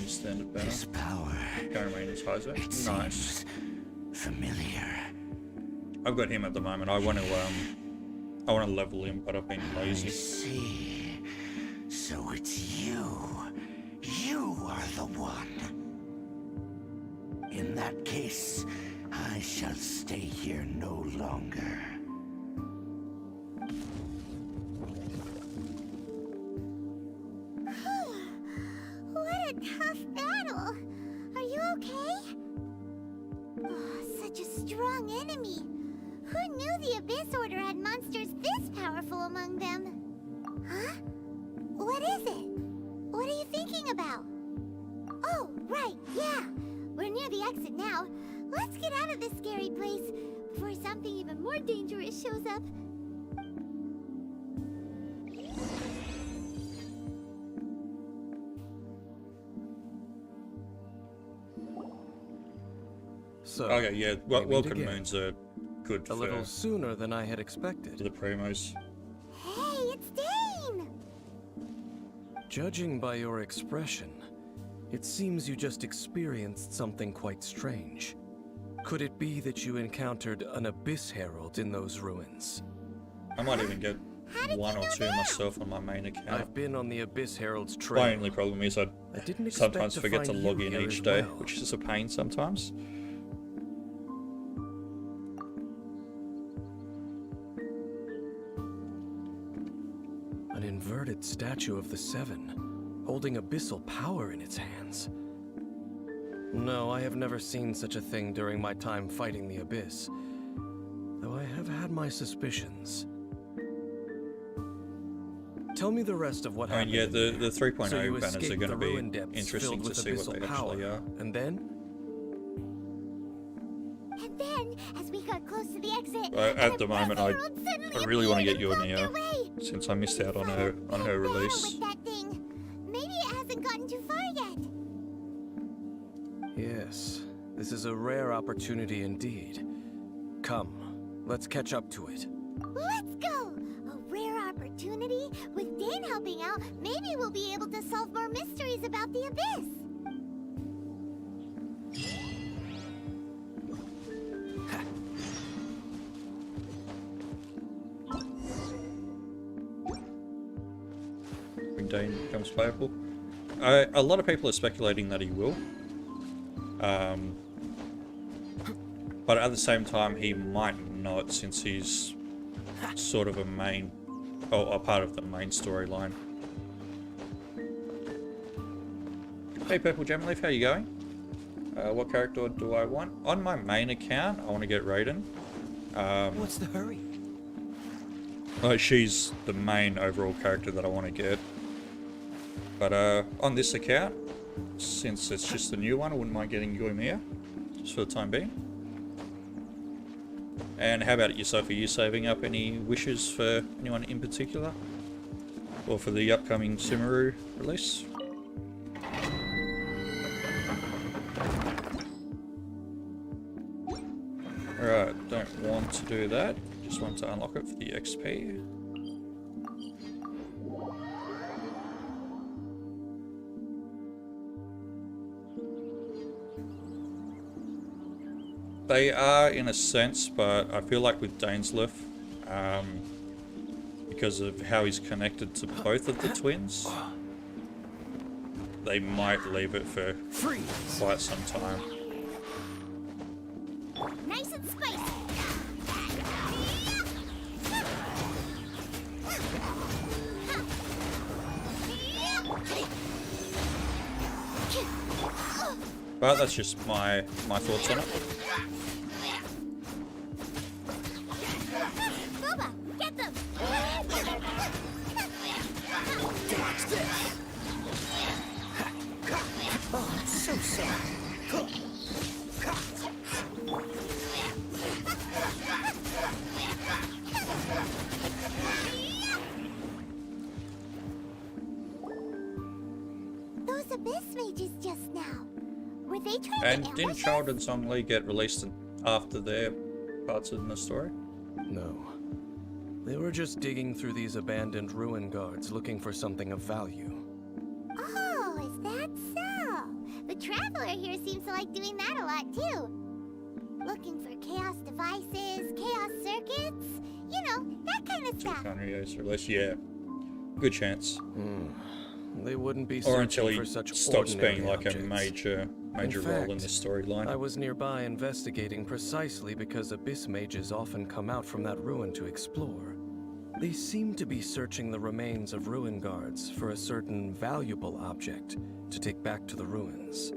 Standard banner. This power. Going is Heiser. Nice. Familiar. I've got him at the moment. I want to level him, but I've been lazy. I see. So it's you. You are the one. In that case, I shall stay here no longer. What a tough battle. Are you okay? Oh, such a strong enemy. Who knew the Abyss Order had monsters this powerful among them? Huh? What is it? What are you thinking about? Oh, right, yeah. We're near the exit now. Let's get out of this scary place before something even more dangerous shows up. So, Okay, yeah, we meet welcome again. moons are good A for little sooner than I had expected. the promos. Hey, it's Dane! Judging by your expression, it seems you just experienced something quite strange. Could it be that you encountered an Abyss Herald in those ruins? I might even get one or two myself on my main account. I've been on the Abyss Herald's trail. My only problem is I didn't expect sometimes to forget to find log you in here each as day, well. which is a pain sometimes. An inverted statue of the Seven, holding abyssal power in its hands. No, I have never seen such a thing during my time fighting the Abyss, though I have had my suspicions. Tell me the rest of what I mean, happened. yeah, in the there. 3.0 So you banners are escaped going to the be ruin depths interesting filled to with see what abyssal they actually power. are. And then? And then, as we got close to the exit, At the moment, I really want to get you a Neo, way. since I missed out on her release. With that thing. Maybe it hasn't gotten too far yet. Yes, this is a rare opportunity indeed. Come, let's catch up to it. Let's go! A rare opportunity? With Dane helping out, maybe we'll be able to solve more mysteries about the Abyss. When Dane becomes playable. A lot of people are speculating that he will. But at the same time, he might not, since he's sort of a main, or a part of the main storyline. Hey Purple Gemleaf, how you going? What character do I want? On my main account, I want to get Raiden. What's the hurry? She's the main overall character that I want to get. But on this account, since it's just a new one, I wouldn't mind getting Yoimiya, just for the time being. And how about yourself? Are you saving up any wishes for anyone in particular? Or for the upcoming Sumeru release? Alright, don't want to do that. Just want to unlock it for the XP. They are in a sense, but I feel like with Dainsleif, because of how he's connected to both of the twins, they might leave it for quite some time. Nice and spicy. But that's just my thoughts on it. Boba, get them! Watch this! Oh, I'm so sorry. Those Abyss mages just now. Were they trying And to didn't ambush Child and Song Lee get released after their parts in the story? No. They were just digging through these abandoned ruin guards looking for something of value. Oh, is that so? The Traveler here seems to like doing that a lot too. Looking for chaos devices, chaos circuits, you know, that kind of stuff. Kanryo's release, yeah. Good chance. They wouldn't be Or until searching he for such stops ordinary being like objects. a major In role in fact, this storyline. I was nearby investigating precisely because Abyss mages often come out from that ruin to explore. They seem to be searching the remains of ruin guards for a certain valuable object to take back to the ruins.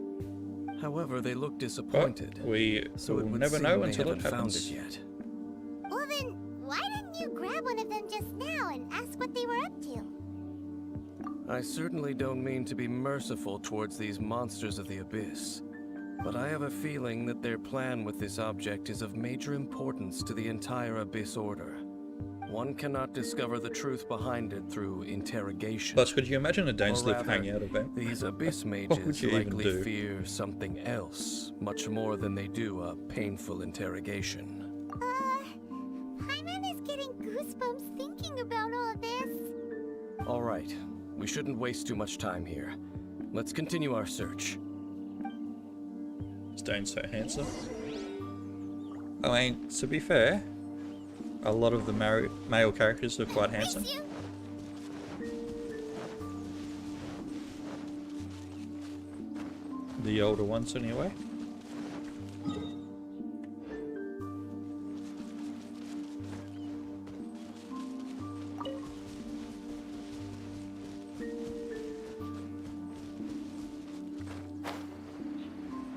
However, they look disappointed. We so will it would never seem know they until it haven't found happens. it yet. ask what they were up to. I certainly don't mean to be merciful towards these monsters of the abyss, but I have a feeling that their plan with this object is of major importance to the entire Abyss Order. One cannot discover the truth behind it through interrogation. Plus, could you imagine a Dainsleif Or rather, hangout event? These Abyss What would mages you even likely do? fear something else, much more than they do a painful interrogation. Paimon is getting goosebumps thinking about all this. All right, we shouldn't waste too much time here. Let's continue our search. Is Dane so handsome? I mean, to be fair, a lot of the male characters are quite handsome. The older ones, anyway.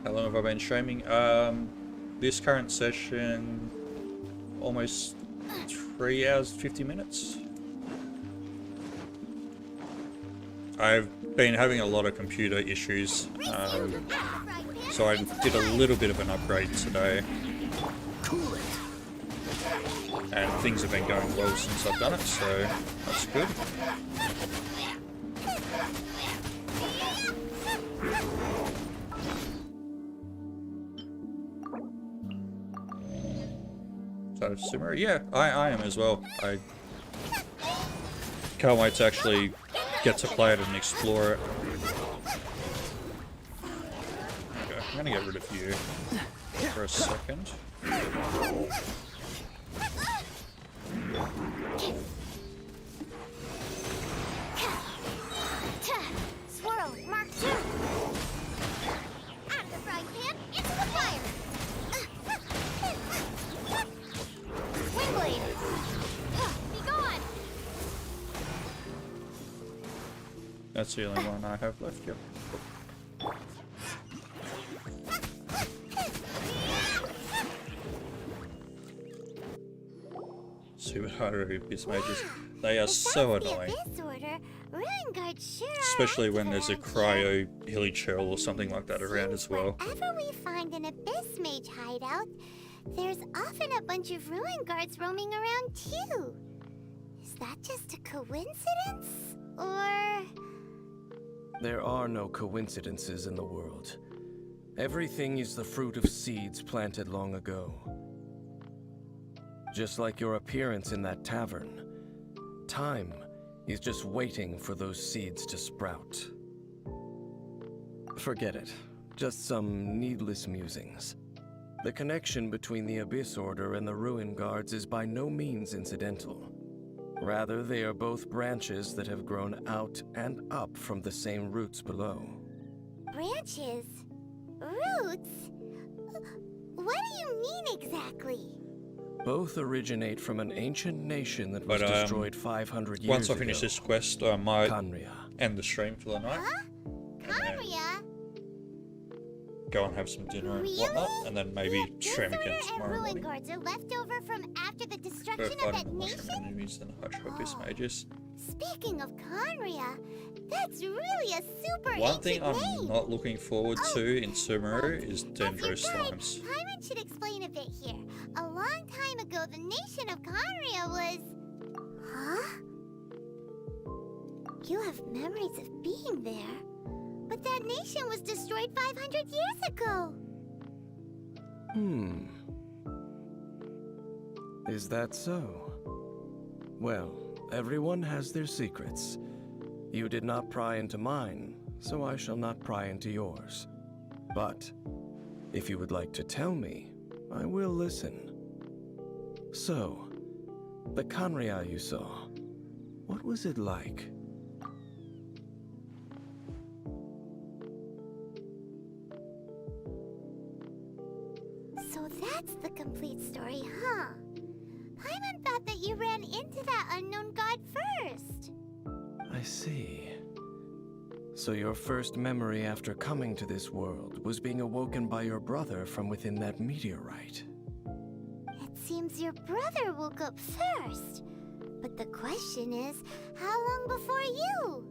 How long have I been streaming? This current session, almost 3 hours, 50 minutes. I've been having a lot of computer issues, so I did a little bit of an upgrade today. And things have been going well since I've done it, so that's good. So, Sumeru, yeah, I am as well. I can't wait to actually get to play it and explore it. Okay, I'm gonna get rid of you for a second. Swirl, Mark 2. Out of the frying pan, into the fire. Wingblade. Be gone. That's the only one I have left, yep. Super hard Abyss mages. They are so annoying. Especially when there's a cryo hilly churl or something like that around as well. Whenever we find an Abyss Mage hideout, there's often a bunch of ruin guards roaming around too. Is that just a coincidence? Or... There are no coincidences in the world. Everything is the fruit of seeds planted long ago. Just like your appearance in that tavern, time is just waiting for those seeds to sprout. Forget it. Just some needless musings. The connection between the Abyss Order and the Ruin Guards is by no means incidental. Rather, they are both branches that have grown out and up from the same roots below. Branches? Roots? What do you mean exactly? Both originate from an ancient nation that was destroyed 500 years ago. Once I finish this quest, I might Khaenri'ah. end the stream for the night. Huh? Khaenri'ah? Go and have some dinner and whatnot, and then maybe stream again tomorrow Ruin morning. Guards are left over from after the Go destruction of find that mushroom nation? enemies and Hydro Abyss mages. Speaking of Khaenri'ah, that's really a super One thing ancient I'm name. not looking forward to in Sumeru is Dendro Slimes. Paimon should explain a bit here. A long time ago, the nation of Khaenri'ah was... Huh? You have memories of being there. But that nation was destroyed 500 years ago. Is that so? Well, everyone has their secrets. You did not pry into mine, so I shall not pry into yours. But, if you would like to tell me, I will listen. So, the Khaenri'ah you saw, what was it like? So that's the complete story, huh? Paimon thought that you ran into that unknown god first. I see. So your first memory after coming to this world was being awoken by your brother from within that meteorite. It seems your brother woke up first. But the question is, how long before you?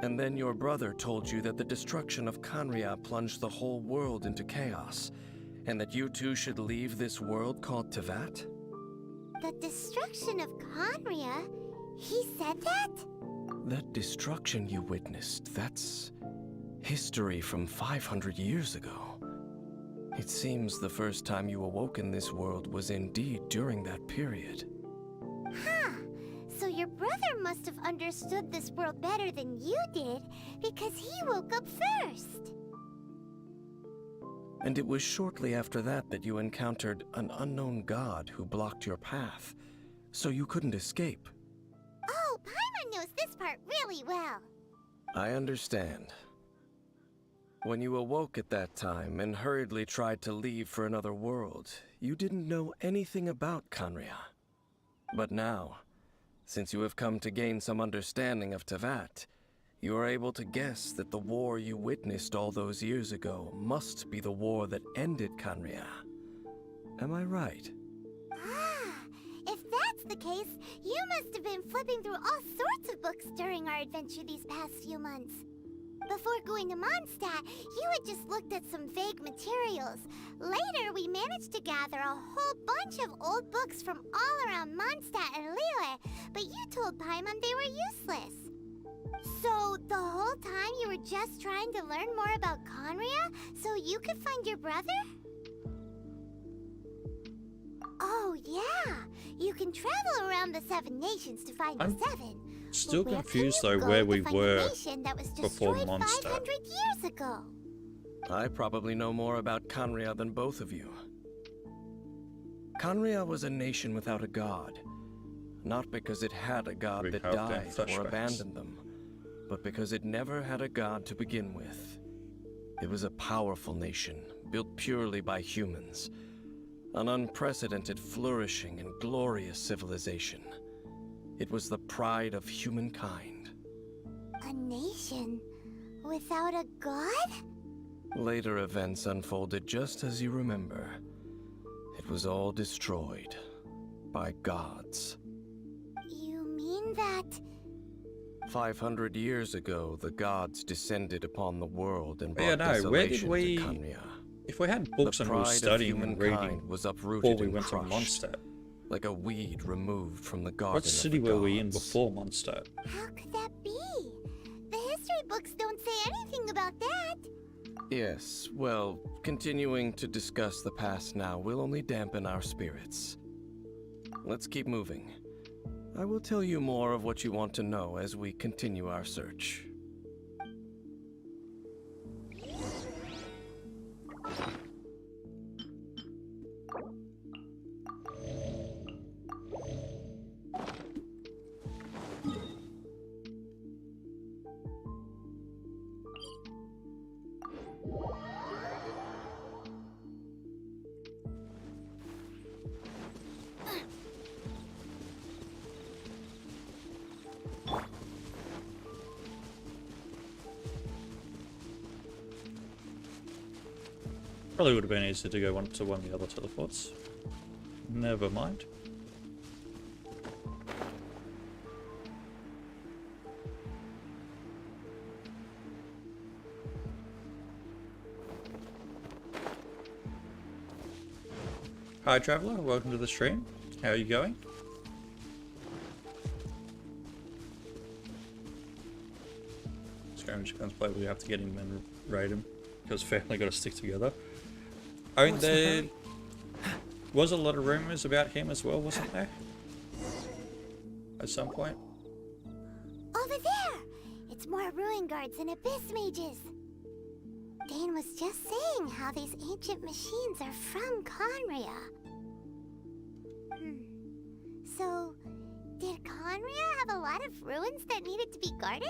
And then your brother told you that the destruction of Kanria plunged the whole world into chaos, and that you two should leave this world called Tevat? The destruction of Conria? He said that? That destruction you witnessed, that's history from 500 years ago. It seems the first time you awoke in this world was indeed during that period. Huh. So your brother must have understood this world better than you did, because he woke up first. And it was shortly after that that you encountered an unknown god who blocked your path, so you couldn't escape. Oh, Paimon knows this part really well. I understand. When you awoke at that time and hurriedly tried to leave for another world, you didn't know anything about Kanria. But now, since you have come to gain some understanding of Tevat, you are able to guess that the war you witnessed all those years ago must be the war that ended Kanria. Am I right? Ah, if that's the case, you must have been flipping through all sorts of books during our adventure these past few months. Before going to Mondstadt, you had just looked at some vague materials. Later, we managed to gather a whole bunch of old books from all around Mondstadt and Liyue, but you told Paimon they were useless. So, the whole time you were just trying to learn more about Conria so you could find your brother? Oh, yeah. You can travel around the 7 nations to find the 7. Still But where confused can you though go where to we find a were nation that was before destroyed Mondstadt. 500 years ago? I probably know more about Kanria than both of you. Kanria was a nation without a god. Not because it had a god that died or abandoned them, but because it never had a god to begin with. It was a powerful nation, built purely by humans. An unprecedented, flourishing, and glorious civilization. It was the pride of humankind. A nation without a god? Later events unfolded just as you remember. It was all destroyed by gods. You mean that... 500 years ago, the gods descended upon the world and Yeah, brought no, where did desolation we... to Kanria. If we had books and we were studying and reading was uprooted before we and went to crushed, Mondstadt. like a weed removed from the garden. What city were we in before Mondstadt? How could that be? The history books don't say anything about that. Yes, well, continuing to discuss the past now will only dampen our spirits. Let's keep moving. I will tell you more of what you want to know as we continue our search. Probably would have been easier to go one to one of the other teleports. Never mind. Hi Traveller, welcome to the stream. How are you going? Skirmish guns play, we have to get him and raid him because family got to stick together. I mean, there was a lot of rumors about him as well, wasn't there? At some point. Over there! It's more ruin guards and abyss mages. Dane was just saying how these ancient machines are from Conria. So, did Conria have a lot of ruins that needed to be guarded?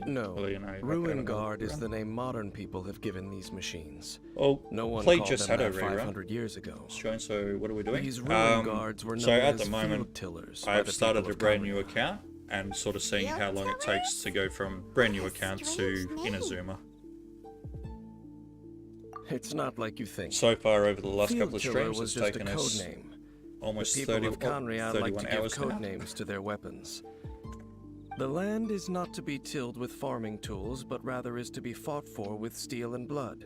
No, Ruin Guard is the name modern people have given these machines. Oh, no one Play called just them had a that rerun. 500 years ago. So what are we doing? These Ruin Guards were known so at as the moment, field tillers by I've the started people a of brand Kanria. new account and sort of seeing how long it takes to go from brand new account to Inazuma. It's not like you think. So far over the last Field couple of tiller streams, was it's just a taken code us name. almost The people 30, of Conria 31 like to give hours now. code names to their weapons. The land is not to be tilled with farming tools, but rather is to be fought for with steel and blood.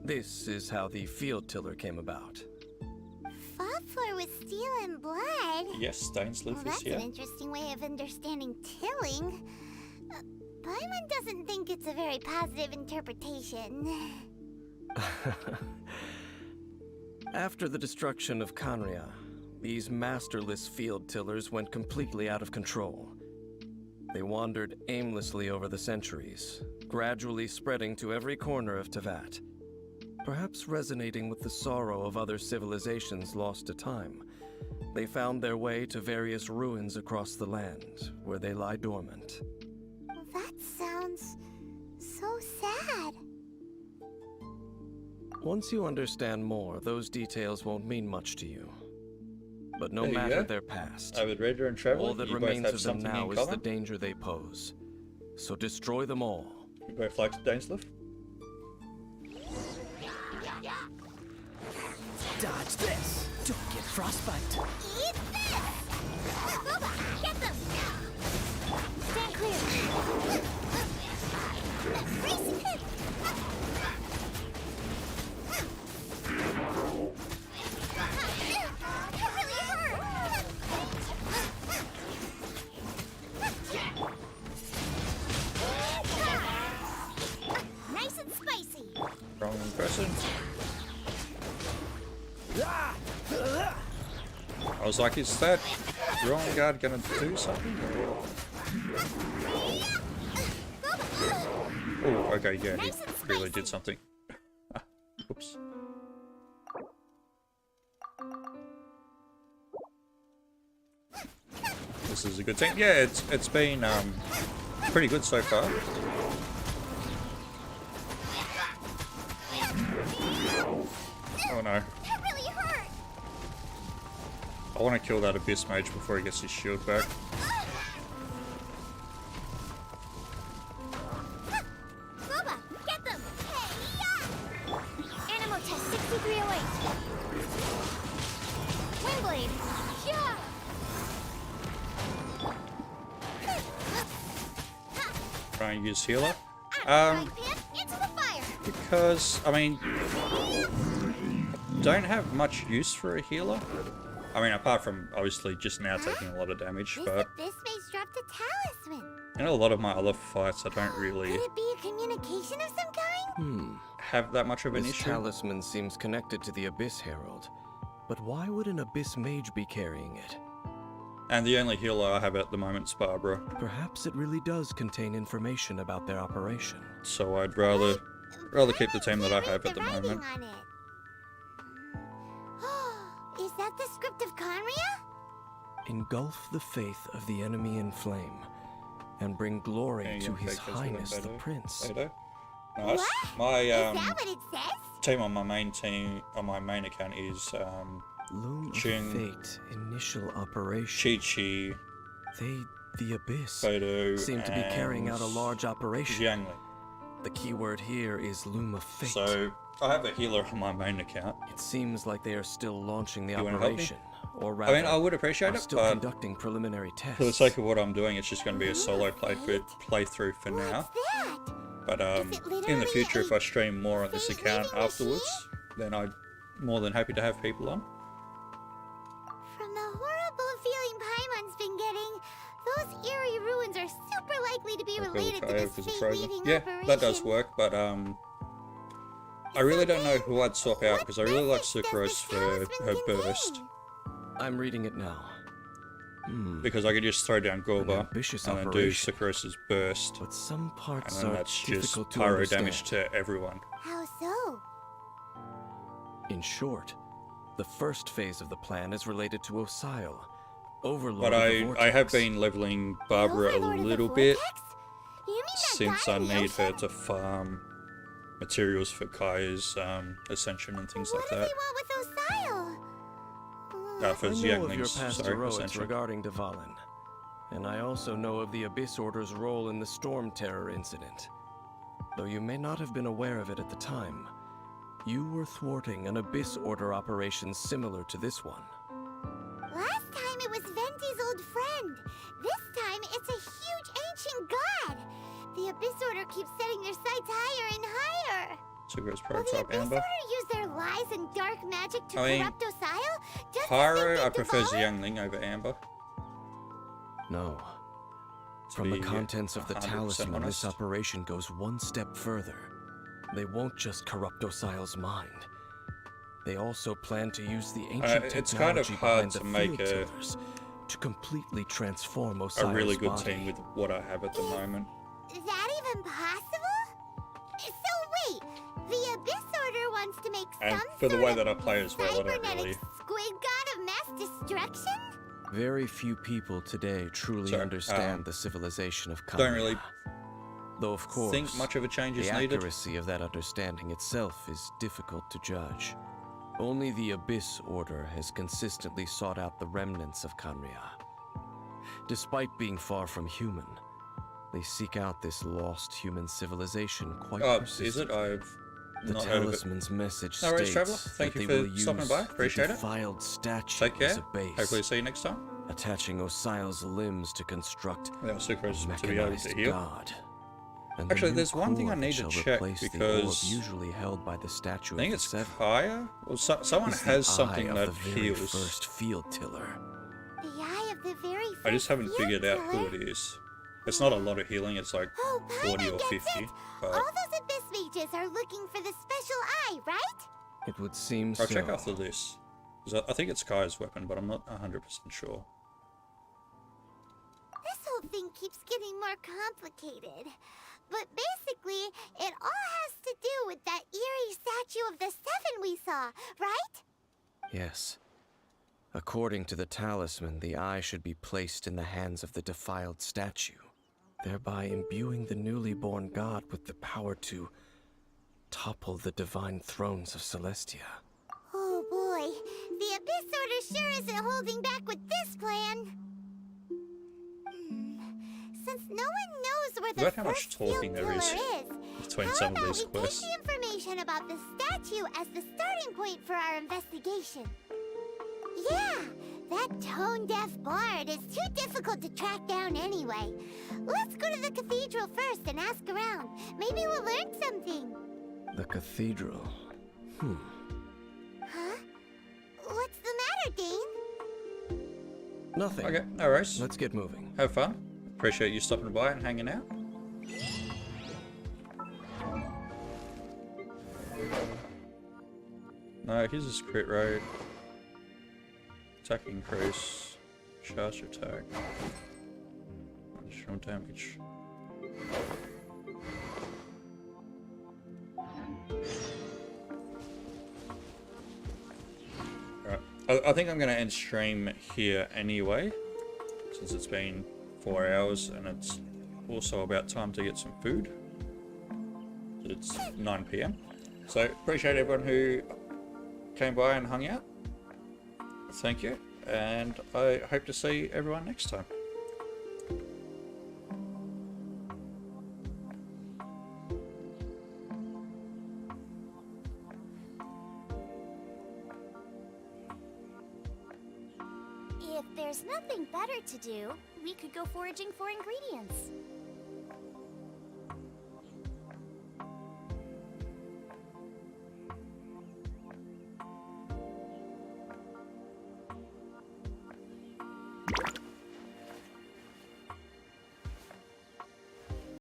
This is how the field tiller came about. Fought for with steel and blood? Yes, Dainsleif Well, is that's here. an interesting way of understanding tilling. Paimon doesn't think it's a very positive interpretation. After the destruction of Conria, these masterless field tillers went completely out of control. They wandered aimlessly over the centuries, gradually spreading to every corner of Tevat. Perhaps resonating with the sorrow of other civilizations lost to time, they found their way to various ruins across the land, where they lie dormant. That sounds so sad. Once you understand more, those details won't mean much to you. But no There you matter go. their past, Avid reader and traveler, all that you both remains have of them something now in is the common. danger they pose. So destroy them all. You both like Dainsleif? Dodge this! Don't get frostbite! Eat this! Boba, get them! Stand clear! Race it! It really hurt! Nice and spicy! Wrong person. I was like, is that wrong guard gonna do something? Oh, okay, yeah, he really did something. Oops. This is a good team. Yeah, it's been pretty good so far. Oh no. I want to kill that Abyss Mage before he gets his shield back. Boba, get them! Hey-ya! Animal test 6308. Windblade. Yeah. Try and use healer. Into the fire. Because, I mean, don't have much use for a healer. I mean, apart from obviously just now taking a lot of damage, but This mage dropped a talisman. in a lot of my other fights, I don't really Could it be a communication of some kind? have that much of an This issue. talisman seems connected to the Abyss Herald. But why would an Abyss Mage be carrying it? And the only healer I have at the moment is Barbara. Perhaps it really does contain information about their operation. So I'd rather keep the team that I have at the moment. On it. Is that the script of Conria? Engulf the faith of the enemy in flame, and bring glory to His Highness the Prince. Nice. My Is that what it says? team on my main account is Loom Ching, of Fate, initial operation. Chi-Chi, The Abyss, Photo, seem to be carrying out a large operation. Jiangli. The keyword here is Loom of Fate. So I have a healer on my main account. It seems like they are still launching the You wanna help me? operation, or I rather, mean, I would appreciate are it, still but conducting preliminary tests. for the sake of what I'm doing, it's just going to be a solo playthrough for now. But in the future, if I stream more on this account afterwards, then I'm more than happy to have people on. From the horrible feeling Paimon's been getting, those eerie ruins are super likely to be related to this fate-weaving Yeah, operation. that does work, but I really don't know who I'd swap out because I really like Sucrose for her burst. I'm reading it now. Because I could just throw down Gorba ambitious and then do operation. Sucrose's burst. But some parts and then are that's just difficult to pyro understand. damage to everyone. How so? In short, the first phase of the plan is related to Osile, Overlord But of the Vortex. I have been leveling Barbara a little bit You mean that since guy I in the need her ocean? to farm materials for Kaya's Ascension and things like that. What with Osile? For I know of your Xiangling's, past sorry, heroics Ascension. regarding Dvalin, and I also know of the Abyss Order's role in the Storm Terror incident. Though you may not have been aware of it at the time, you were thwarting an Abyss Order operation similar to this one. Abyss Order keeps setting their sights higher and higher. Sucrose Will the prototype Abyss Amber. Order use their lies and dark magic to I mean, corrupt Osile? Just Pyro, I prefer Xiangling over Amber. No. To From the be contents of the 100% talisman, honest. this operation goes one step further. They won't just corrupt Osile's mind. They also plan to use the ancient it's kind of technology hard behind the to make field tillers to completely transform Osile's a really good body. team with what I have at the moment. Is that even possible? So wait, the Abyss Order wants to make And some for the sort way of that I play as well, I don't cybernetic really. squid god of mass destruction? Very few people today truly Sorry, understand the civilization of Kamiya. Don't really Though of course, think much of a change is the needed. accuracy of that understanding itself is difficult to judge. Only the Abyss Order has consistently sought out the remnants of Kamiya. Despite being far from human, they seek out this lost human civilization quite persistently. Is it? I've The not heard of it. talisman's message No worries, states Traveller. that Thank they you will for use stopping by. the Appreciate it. defiled statue Take care. as a base, Hopefully see you next time. attaching Osile's limbs to construct Yeah, Sucrose a to be able to mechanized heal. god. And the Actually, new there's one thing I core need to shall check replace the because orb usually held by the statue I think of it's the Seven. Kaya? Or someone Is the has eye something of that the very heals. first field tiller. The eye of the very first I just haven't field figured out killer? who it is. It's not a lot of healing, it's like Oh, 40 or Paimon 50. gets it! But All those Abyss mages are looking for the special eye, right? It would seem I'll so. check after this. 'Cause I think it's Kaya's weapon, but I'm not 100% sure. This whole thing keeps getting more complicated. But basically, it all has to do with that eerie statue of the Seven we saw, right? Yes. According to the talisman, the eye should be placed in the hands of the defiled statue, thereby imbuing the newly born god with the power to topple the divine thrones of Celestia. Oh boy, the Abyss Order sure isn't holding back with this plan. Since no one knows where the Look how much first field talking there killer is between how some of about these we quests. take the information about the statue as the starting point for our investigation? Yeah, that tone-deaf bard is too difficult to track down anyway. Let's go to the cathedral first and ask around. Maybe we'll learn something. The cathedral. Huh? What's the matter, Dane? Nothing. Okay, no worries. Let's get moving. Have fun. Appreciate you stopping by and hanging out. No, here's his crit rate. Attack increase. Charge attack. Additional damage. Alright. I think I'm going to end stream here anyway, since it's been 4 hours and it's also about time to get some food. It's 9 PM. So appreciate everyone who came by and hung out. Thank you, and I hope to see everyone next time. If there's nothing better to do, we could go foraging for ingredients.